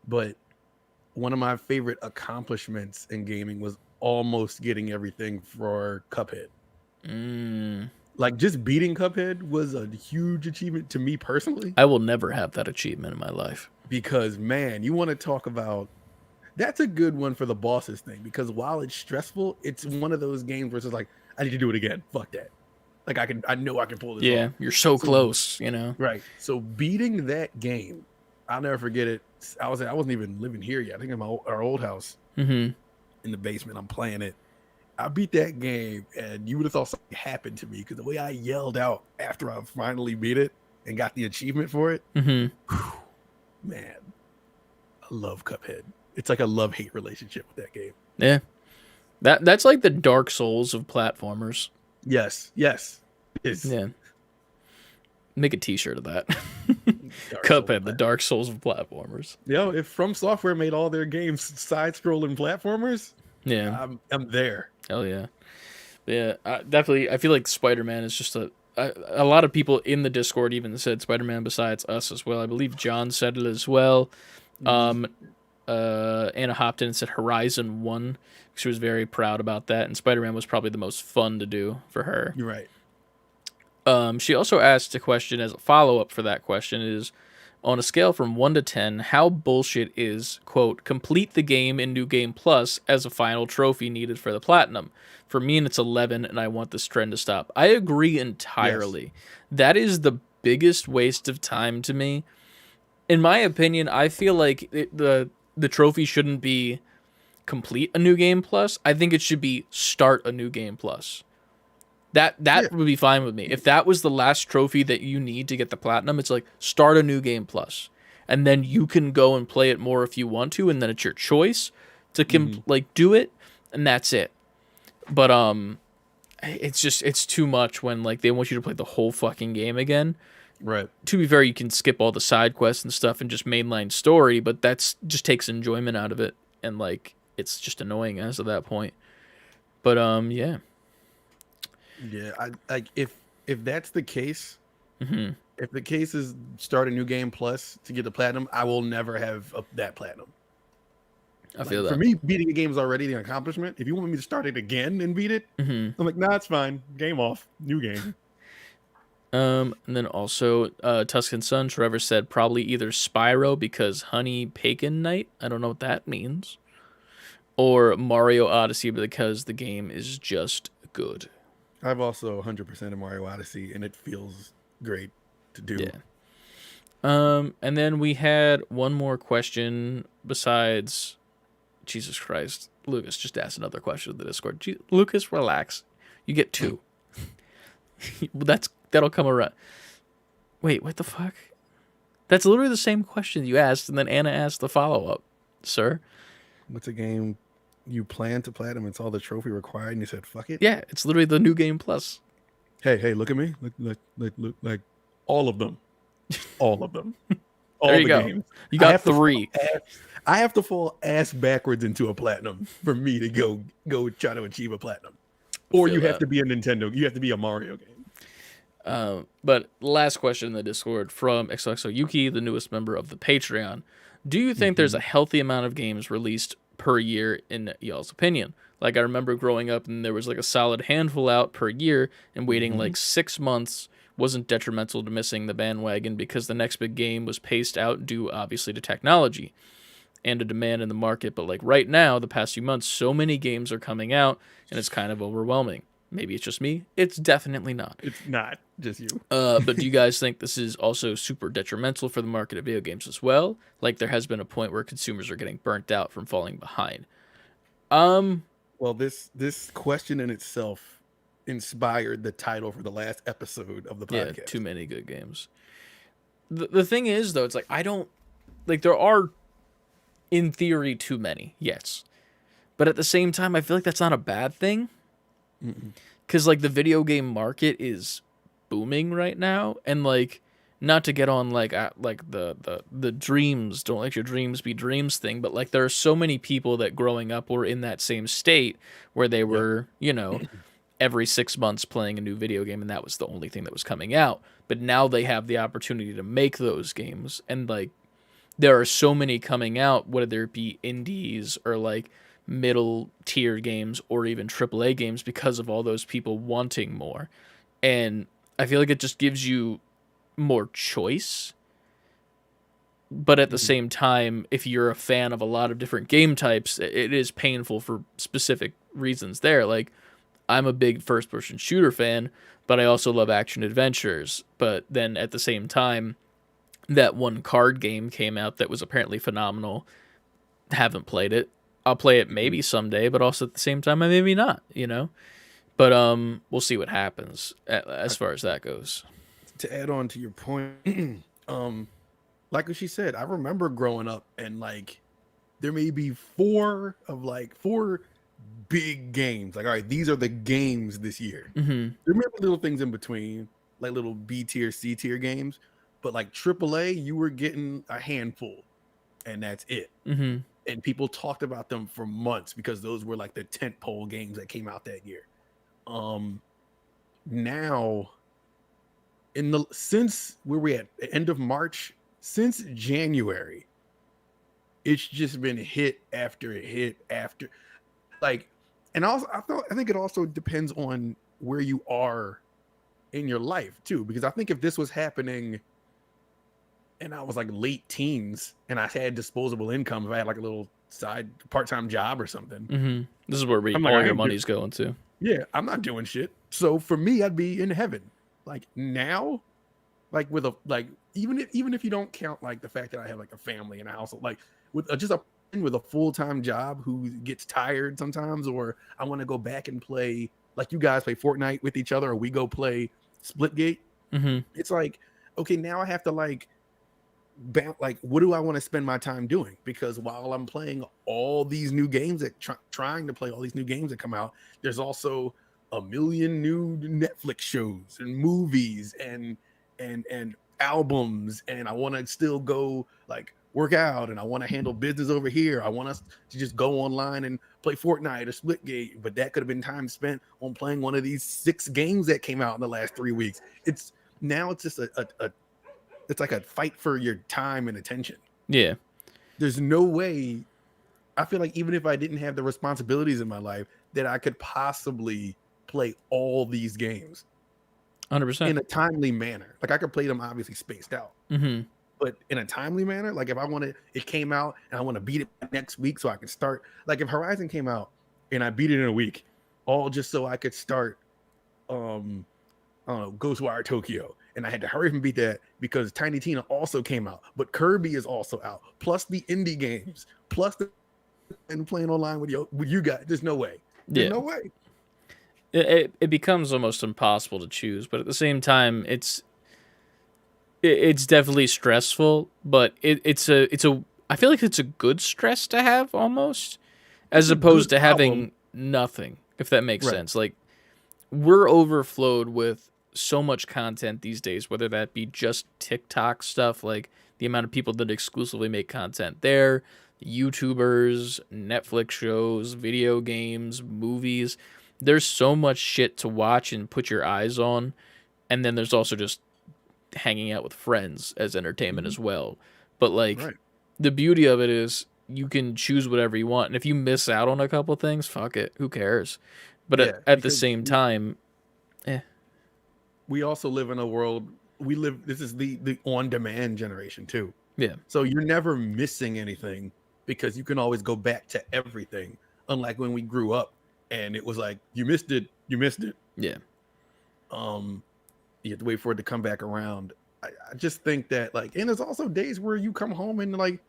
but one of my favorite accomplishments in gaming was almost getting everything for Cuphead. Like, just beating Cuphead was a huge achievement to me personally. I will never have that achievement in my life. Because, man, you want to talk about... That's a good one for the bosses thing. Because while it's stressful, it's one of those games where it's like, I need to do it again. Fuck that. Like, I know I can pull this off. You're so close, you know? Right. So beating that game, I'll never forget it. I wasn't even living here yet. I think in our old house. In the basement. I'm playing it. I beat that game, and you would have thought something happened to me, because the way I yelled out after I finally beat it, and got the achievement for it. Man, I love Cuphead. It's like a love-hate relationship with that game. Yeah. That's like the Dark Souls of platformers. Yes. It's Yeah. Make a t-shirt of that. Dark Souls Cuphead, the Dark Souls of platformers. Yo, if From Software made all their games side-scrolling platformers, Yeah. I'm there. Hell yeah. Yeah, definitely. I feel like Spider-Man is just a lot of people in the Discord even said Spider-Man besides us as well. I believe John said it as well. Anna hopped in and said Horizon 1. She was very proud about that, and Spider-Man was probably the most fun to do for her. You're right. She also asked a question as a follow-up for that question is, on a scale from 1 to 10, how bullshit is, quote, complete the game in New Game Plus as a final trophy needed for the platinum? For me, it's 11, and I want this trend to stop. I agree entirely. Yes. That is the biggest waste of time to me. In my opinion, I feel like the trophy shouldn't be complete a New Game Plus. I think it should be start a New Game Plus. That would be fine with me. If that was the last trophy that you need to get the platinum, it's like start a New Game Plus, and then you can go and play it more if you want to, and then it's your choice to like do it, and that's it. But it's too much when like they want you to play the whole fucking game again. Right. To be fair, you can skip all the side quests and stuff and just mainline story, but that's just takes enjoyment out of it, and like it's just annoying as of that point. But yeah. Yeah, I like if that's the case, if the case is start a New Game Plus to get the platinum, I will never have that platinum. I feel that. For me, beating a game is already an accomplishment. If you want me to start it again and beat it, I'm like, nah, it's fine. Game off. New game. And then also, Tuscan Sun, Trevor said probably either Spyro because Honey Pagan Night. I don't know what that means. Or Mario Odyssey because the game is just good. I've also 100% of Mario Odyssey, and it feels great to do. Yeah. And then we had one more question besides... Jesus Christ. Lucas just asked another question in the Discord. Lucas, relax. You get 2. That'll come around. Wait, what the fuck? That's literally the same question you asked, and then Anna asked the follow-up, sir. What's a game you plan to platinum? It's all the trophy required, and you said, fuck it? Yeah, it's literally the New Game Plus. Hey, look at me. Look, like all of them. All of them. All there you the go. Games. You got 3. I have to fall ass backwards into a platinum for me to go try to achieve a platinum. Or you have to be a Nintendo. You have to be a Mario game. But last question in the Discord from XOXO Yuki, the newest member of the Patreon. Do you think there's a healthy amount of games released per year in y'all's opinion? Like I remember growing up and there was like a solid handful out per year, and waiting like 6 months wasn't detrimental to missing the bandwagon because the next big game was paced out due obviously to technology and a demand in the market. But like right now, the past few months, so many games are coming out and it's kind of overwhelming. Maybe it's just me. It's definitely not. It's not just you. But do you guys think this is also super detrimental for the market of video games as well? Like there has been a point where consumers are getting burnt out from falling behind. Well, this question in itself inspired the title for the last episode of the podcast. Yeah, too many good games. The thing is, though, it's like I don't like there are, in theory, too many. Yes, but at the same time, I feel like that's not a bad thing. Because like the video game market is booming right now, and like not to get on like the dreams, don't let your dreams be dreams thing, but like there are so many people that growing up were in that same state where they were, you know, every 6 months playing a new video game, and that was the only thing that was coming out. But now they have the opportunity to make those games, and like there are so many coming out, whether it be indies or like middle tier games or even AAA games, because of all those people wanting more. And I feel like it just gives you more choice. But at the same time, if you're a fan of a lot of different game types, it is painful for specific reasons there. Like, I'm a big first-person shooter fan, but I also love action adventures. But then at the same time, that one card game came out that was apparently phenomenal. Haven't played it. I'll play it maybe someday, but also at the same time, I maybe not, you know? But we'll see what happens as far as that goes. to add on to your point, like what she said, I remember growing up and like there may be four big games. Like, all right, these are the games this year. Mm-hmm. There may be little things in between, like little B tier, C tier games, but like AAA, you were getting a handful, and that's it. Mm-hmm. And people talked about them for months because those were like the tentpole games that came out that year. Now, since where we at the end of March, since January, it's just been hit after hit after, like, and also I think it also depends on where you are in your life too, because I think if this was happening and I was like late teens and I had disposable income, if I had like a little side part-time job or something, Mm-hmm. This is where I'm like, all I your ain't money's going to. yeah, I'm not doing shit. So for me, I'd be in heaven. Like now, like with a like even if you don't count like the fact that I have like a family and a household, like with just a with a full-time job who gets tired sometimes, or I want to go back and play like you guys play Fortnite with each other, or we go play Splitgate. Mm-hmm. It's like, okay, now I have to like what do I want to spend my time doing? Because while I'm playing all these new games that trying to play all these new games that come out, there's also a million new Netflix shows and movies and albums, and I want to still go like work out, and I want to handle business over here. I want us to just go online and play Fortnite or Splitgate, but that could have been time spent on playing one of these 6 games that came out in the last 3 weeks. It's just it's like a fight for your time and attention. Yeah. There's no way, I feel like even if I didn't have the responsibilities in my life, that I could possibly play all these games 100%. in a timely manner. Like I could play them obviously spaced out, Mm-hmm. but in a timely manner. Like if I wanted, it came out and I want to beat it next week so I can start. Like if Horizon came out and I beat it in a week, all just so I could start, I don't know, Ghostwire Tokyo. And I had to hurry up and beat that because Tiny Tina also came out, but Kirby is also out. Plus the indie games, plus and playing online with you guys. There's no way. There's no way. It becomes almost impossible to choose, but at the same time, it's definitely stressful. But it's a I feel like it's a good stress to have almost, as opposed to having nothing. If that makes sense, like we're overflowed with so much content these days, whether that be just TikTok stuff, like the amount of people that exclusively make content there, YouTubers, Netflix shows, video games, movies. There's so much shit to watch and put your eyes on. And then there's also just hanging out with friends as entertainment as well. But like the beauty of it is you can choose whatever you want. And if you miss out on a couple things, fuck it. Who cares? But at the same time, we also live in a world, this is the on-demand generation too. Yeah. So you're never missing anything because you can always go back to everything. Unlike when we grew up and it was like, you missed it. Yeah. You have to wait for it to come back around. I just think that like, and there's also days where you come home and like,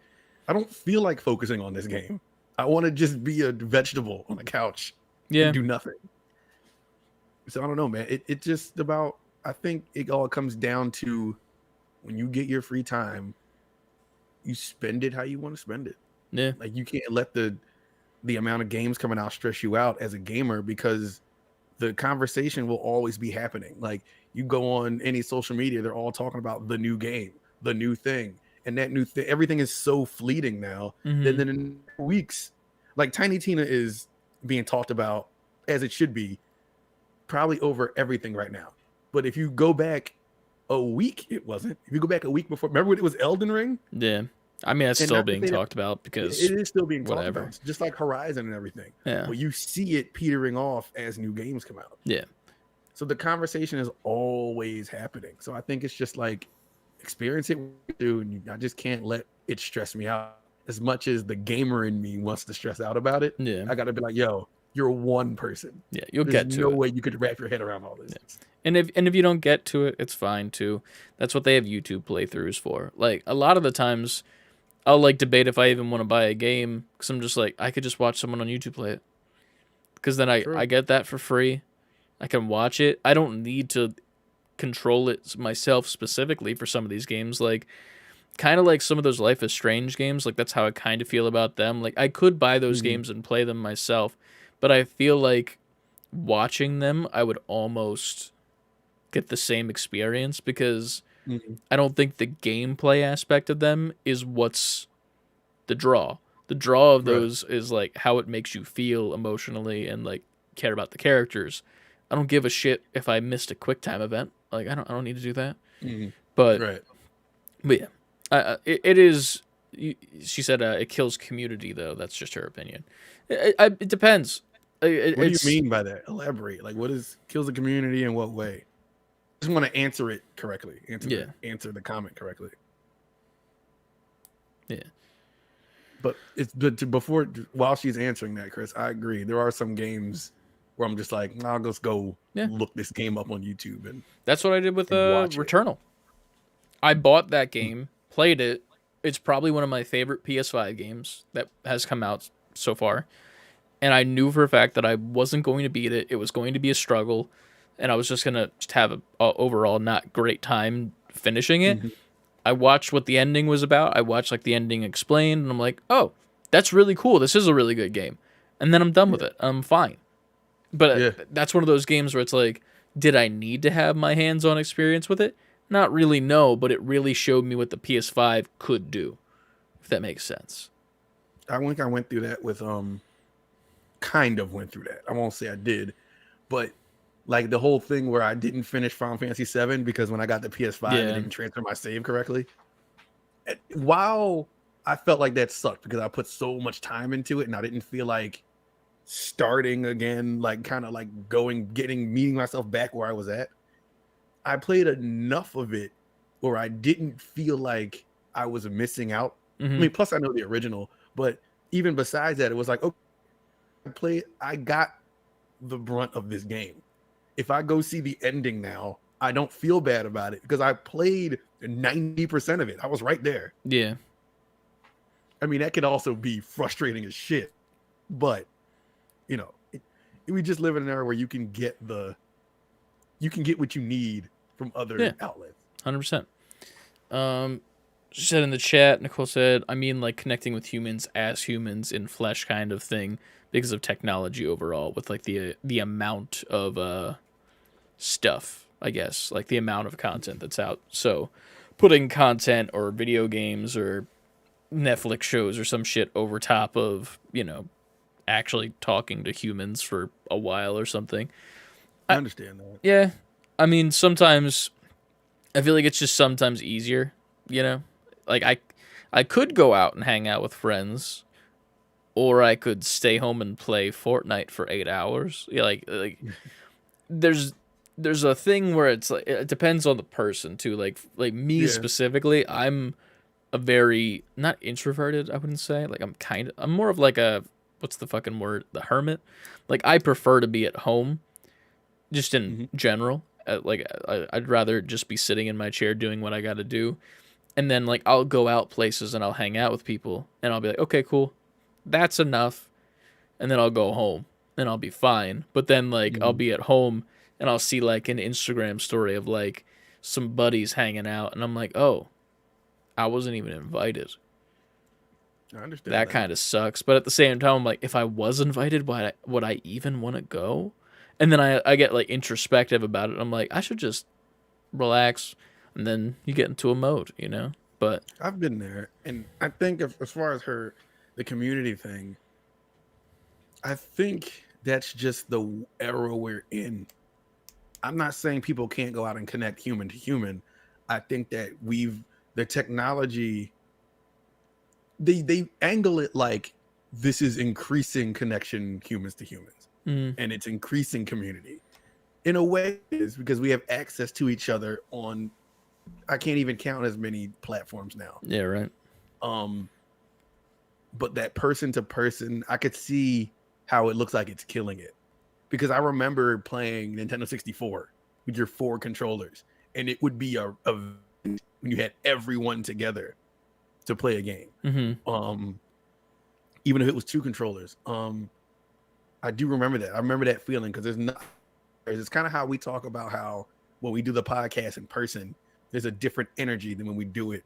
I don't feel like focusing on this game. I want to just be a vegetable on the couch. And do nothing. So I don't know, man. It just about, I think it all comes down to when you get your free time, you spend it how you want to spend it. Yeah. Like you can't let the amount of games coming out stress you out as a gamer, because the conversation will always be happening. Like you go on any social media, they're all talking about the new game, the new thing. And that new thing, everything is so fleeting now that then in weeks, like Tiny Tina is being talked about as it should be, probably over everything right now. But if you go back a week, it wasn't. If you go back a week before, remember when it was Elden Ring? Yeah. I mean, that's still being talked about because it is still being talked about. It's just like Horizon and everything. Yeah. But you see it petering off as new games come out. Yeah. So the conversation is always happening. So I think it's just like experience it, dude. I just can't let it stress me out as much as the gamer in me wants to stress out about it. Yeah. I got to be like, yo, you're one person. Yeah, you'll There's get to no it. way you could wrap your head around all this. Yeah. And if you don't get to it, it's fine too. That's what they have YouTube playthroughs for. Like a lot of the times, I'll like debate if I even want to buy a game because I'm just like I could just watch someone on YouTube play it. Because then I get that for free. I can watch it. I don't need to control it myself specifically for some of these games. Like, kind of like some of those Life is Strange games. Like, that's how I kind of feel about them. Like, I could buy those games and play them myself, but I feel like watching them, I would almost get the same experience because I don't think the gameplay aspect of them is what's the draw. The draw of those is like how it makes you feel emotionally and like care about the characters. I don't give a shit if I missed a QuickTime event. Like, I don't need to do that. But yeah, it is. She said it kills community though. That's just her opinion. It depends. What do you mean by that? Elaborate. Like, what is kills the community in what way? I just want to answer it correctly. Answer the comment correctly. Yeah. But while she's answering that, Chris, I agree. There are some games where I'm just like, I'll just go look this game up on YouTube, and that's what I did with Returnal. I bought that game, played it. It's probably one of my favorite PS5 games that has come out so far. And I knew for a fact that I wasn't going to beat it. It was going to be a struggle, and I was just gonna have a overall not great time finishing it. I watched what the ending was about. I watched like the ending explained, and I'm like, oh, that's really cool. This is a really good game. And then I'm done with it. I'm fine. But that's one of those games where it's like, did I need to have my hands-on experience with it? Not really, no, but it really showed me what the PS5 could do, if that makes sense. I think I went through that with kind of went through that. I won't say I did, but like the whole thing where I didn't finish Final Fantasy VII because when I got the PS5, I didn't transfer my save correctly. While I felt like that sucked because I put so much time into it and I didn't feel like starting again, like kind of like meeting myself back where I was at. I played enough of it where I didn't feel like I was missing out. I mean, plus I know the original, but even besides that, it was like, okay, I got the brunt of this game. If I go see the ending now, I don't feel bad about it because I played 90% of it. I was right there. Yeah. I mean, that could also be frustrating as shit, but you know, we just live in an era where you can get what you need from other outlets. 100%. She said in the chat, Nicole said, I mean, like connecting with humans as humans in flesh kind of thing because of technology overall with like the amount of stuff, I guess, like the amount of content that's out. So putting content or video games or Netflix shows or some shit over top of, you know, actually talking to humans for a while or something. I understand that. Yeah. I mean, sometimes I feel like it's just sometimes easier, you know? Like I could go out and hang out with friends, or I could stay home and play Fortnite for 8 hours. Yeah, like there's a thing where it's like it depends on the person too. Like me specifically, I'm a very not introverted, I wouldn't say. Like I'm more of like a what's the fucking word? The hermit. Like I prefer to be at home just in general. Like I'd rather just be sitting in my chair doing what I got to do. And then like I'll go out places and I'll hang out with people and I'll be like, okay, cool. That's enough. And then I'll go home and I'll be fine. But then like I'll be at home and I'll see like an Instagram story of like some buddies hanging out and I'm like, "Oh, I wasn't even invited." I understand. That kind of sucks. But at the same time, I'm like, if I was invited, would I even want to go? And then I get like introspective about it. I'm like, I should just relax. And then you get into a mode, you know? But I've been there. And I think as far as the community thing, I think that's just the era we're in. I'm not saying people can't go out and connect human to human. I think that the technology, they angle it like this is increasing connection humans to humans. And it's increasing community. In a way, it's because we have access to each other on, I can't even count as many platforms now. Yeah, right. But that person to person, I could see how it looks like it's killing it. Because I remember playing Nintendo 64 with your 4 controllers, and it would be a when you had everyone together to play a game. Even if it was 2 controllers. I do remember that. I remember that feeling because it's kind of how we talk about how when we do the podcast in person, there's a different energy than when we do it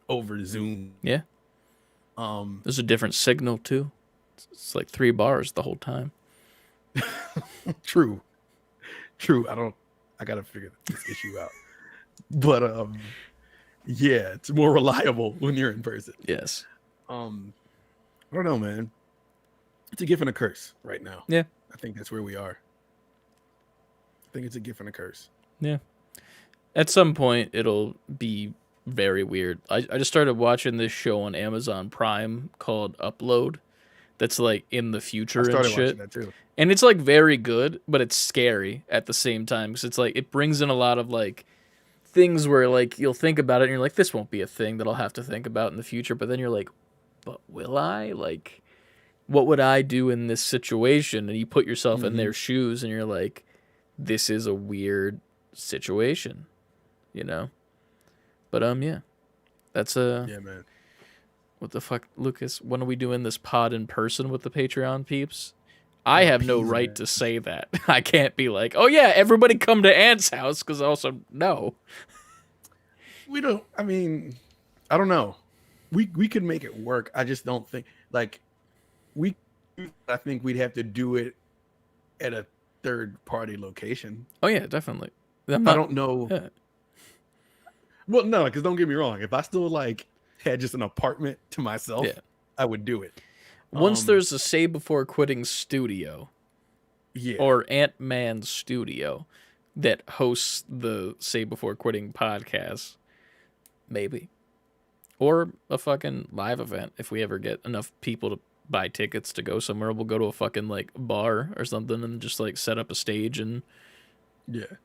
over Zoom. Yeah. There's a different signal too. It's like 3 bars the whole time. True. I gotta figure this issue out. But yeah, it's more reliable when you're in person. Yes. I don't know, man. It's a gift and a curse right now. Yeah. I think that's where we are. I think it's a gift and a curse. Yeah. At some point, it'll be very weird. I just started watching this show on Amazon Prime called Upload. That's like in the future and shit. Watching that too. And it's like very good, but it's scary at the same time because it's like it brings in a lot of like things where like you'll think about it and you're like, this won't be a thing that I'll have to think about in the future. But then you're like, but will I? Like, what would I do in this situation? And you put yourself in their shoes and you're like, this is a weird situation, you know? But yeah. That's yeah, man. What the fuck, Lucas? When are we doing this pod in person with the Patreon peeps? I have no right to say that. I can't be like, oh yeah, everybody come to Ant's house, because also, no. We don't, I mean, I don't know. We could make it work. I just don't think, like, I think we'd have to do it at a third-party location. Oh yeah, definitely. I don't know. Yeah. Well, no, because don't get me wrong. If I still, like, had just an apartment to myself, Yeah. I would do it. Once there's a Say Before Quitting studio, Yeah. or Ant-Man studio that hosts the Say Before Quitting podcast, maybe. Or a fucking live event. If we ever get enough people to buy tickets to go somewhere, we'll go to a fucking like bar or something and just like set up a stage and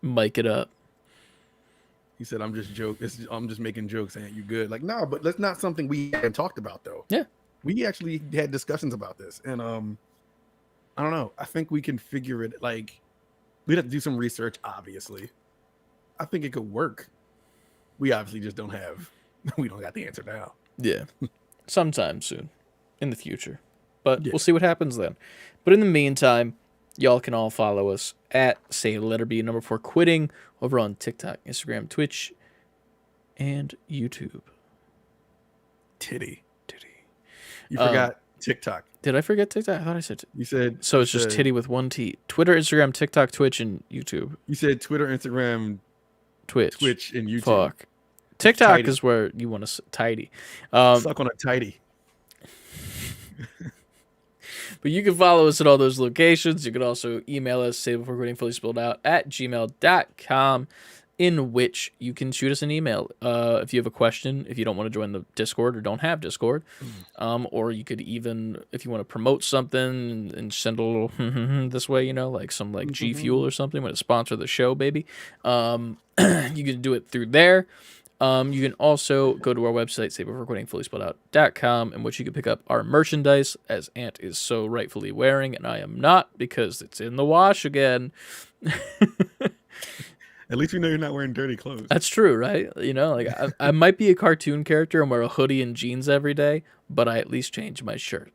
mic it up. He said, I'm just making jokes, and you good. Like, no, but that's not something we haven't talked about, though. Yeah. We actually had discussions about this, and I don't know. I think we can figure it. Like, we'd have to do some research, obviously. I think it could work. We obviously just don't got the answer now. Yeah. Sometime soon. In the future. But we'll see what happens then. But in the meantime, y'all can all follow us at Say the Letter B number 4 Quitting over on TikTok, Instagram, Twitch, and YouTube. Titty. You forgot TikTok. Did I forget TikTok? I thought I said You said so. It's just titty with one T. Twitter, Instagram, TikTok, Twitch, and YouTube. You said Twitter, Instagram, Twitch, and YouTube. Fuck. TikTok Tidy. is where you want to tidy. Suck on a tidy. But you can follow us at all those locations. You can also email us, saybeforequitting fully spelled out, at gmail.com, in which you can shoot us an email if you have a question, if you don't want to join the Discord or don't have Discord. Or you could even, if you want to promote something and send a little this way, you know, like some like G Fuel or something, want to sponsor the show, baby. You can do it through there. You can also go to our website, saybeforequittingfullyspelledout.com, in which you can pick up our merchandise, as Ant is so rightfully wearing, and I am not, because it's in the wash again. At least we know you're not wearing dirty clothes. That's true, right? You know, like I might be a cartoon character and wear a hoodie and jeans every day, but I at least change my shirt.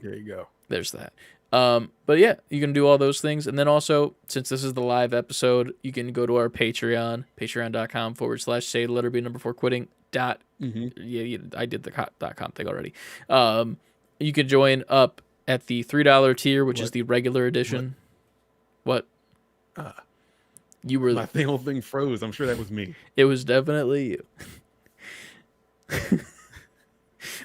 There you go. There's that. But yeah, you can do all those things. And then also, since this is the live episode, you can go to our Patreon, patreon.com/say the letter B number 4 quitting dot. Yeah, I did the .com thing already. You can join up at the $3 tier, which is the regular edition. What? You were my whole thing froze. I'm sure that was me. It was definitely you.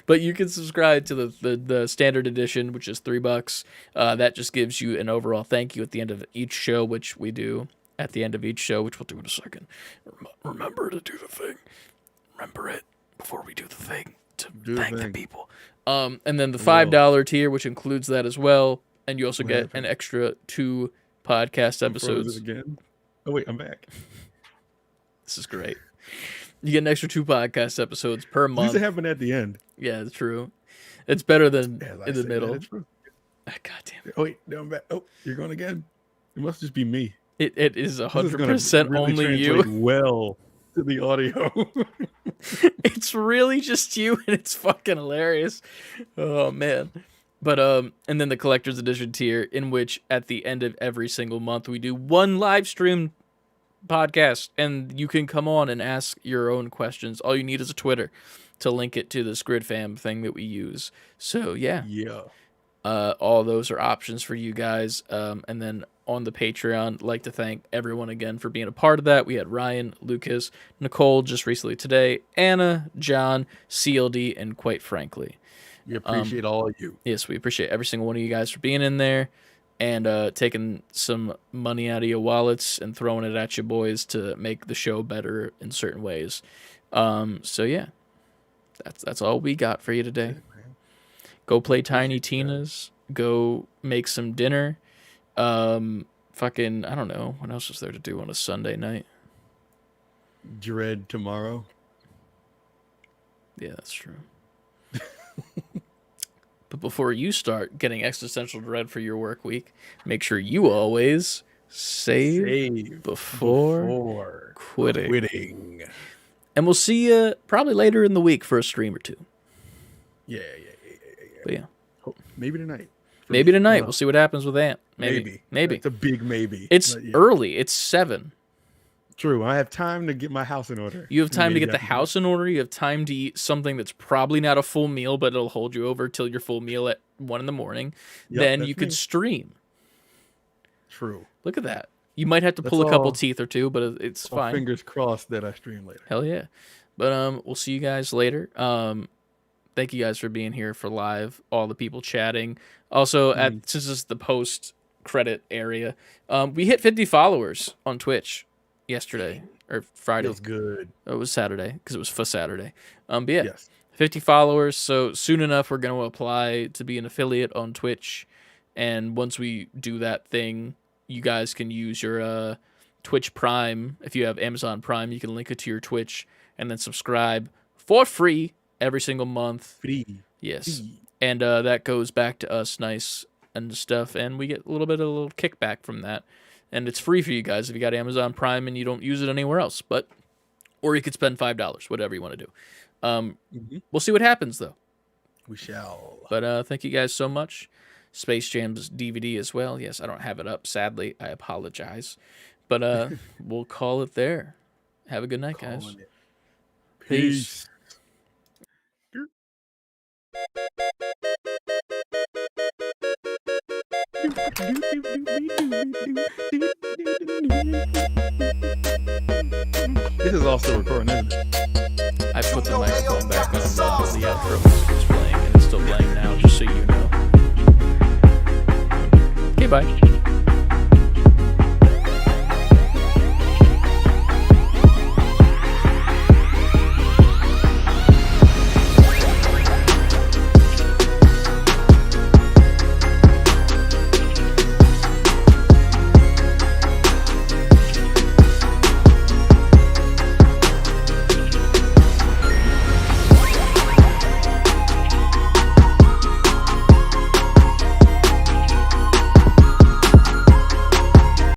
But you can subscribe to the standard edition, which is $3. That just gives you an overall thank you at the end of each show, which we do at the end of each show, which we'll do in a second. Remember to do the thing. Remember it before we do the thing to thank the people. And then the $5 tier, which includes that as well, and you also get an extra 2 podcast episodes. Again. Oh wait, I'm back. This is great. You get an extra 2 podcast episodes per month. At least it happened at the end. Yeah, it's true. It's better than in the middle. God damn it. Oh wait, no, I'm back. Oh, you're going again? It must just be me. It is 100% really only you. Well, to the audio. It's really just you, and it's fucking hilarious. Oh man. But and then the collector's edition tier, in which at the end of every single month we do 1 live stream podcast, and you can come on and ask your own questions. All you need is a Twitter to link it to this Grid Fam thing that we use. So yeah, all those are options for you guys. And then on the Patreon, I'd like to thank everyone again for being a part of that. We had Ryan, Lucas, Nicole just recently today, Anna, John, CLD, and quite frankly, we appreciate all of you. Yes, we appreciate every single one of you guys for being in there and taking some money out of your wallets and throwing it at you boys to make the show better in certain ways. So yeah, that's all we got for you today. Go play Tiny Tina's. Go make some dinner. Fucking, I don't know. What else is there to do on a Sunday night? Dread tomorrow. Yeah, that's true. But before you start getting existential dread for your work week, make sure you always save before quitting. And we'll see you probably later in the week for a stream or two. Yeah. But yeah. Maybe tonight. Maybe tonight. We'll see what happens with Ant. Maybe. It's a big maybe. It's early. It's 7. True. I have time to get my house in order. You have time to get the house in order. You have time to eat something that's probably not a full meal, but it'll hold you over till your full meal at 1 in the morning. Then you could stream. True. Look at that. You might have to pull a couple teeth or two, but it's fine. Fingers crossed that I stream later. Hell yeah. But we'll see you guys later. Thank you guys for being here for live, all the people chatting. Also, since this is the post-credit area, we hit 50 followers on Twitch yesterday or Friday. Feels good. It was Saturday because it was for Saturday. But yeah, 50 followers. So soon enough, we're going to apply to be an affiliate on Twitch. And once we do that thing, you guys can use your Twitch Prime. If you have Amazon Prime, you can link it to your Twitch and then subscribe for free every single month. Free. Yes. Free. And that goes back to us nice and stuff. And we get a little kickback from that. And it's free for you guys if you got Amazon Prime and you don't use it anywhere else. Or you could spend $5, whatever you want to do. We'll see what happens, though. We shall. But thank you guys so much. Space Jam's DVD as well. Yes, I don't have it up, sadly. I apologize. But we'll call it there. Have a good night, guys. Peace. This is also recording, isn't it? I put the microphone back on while the outro music was playing, and it's still playing now, just so you know. Okay, bye.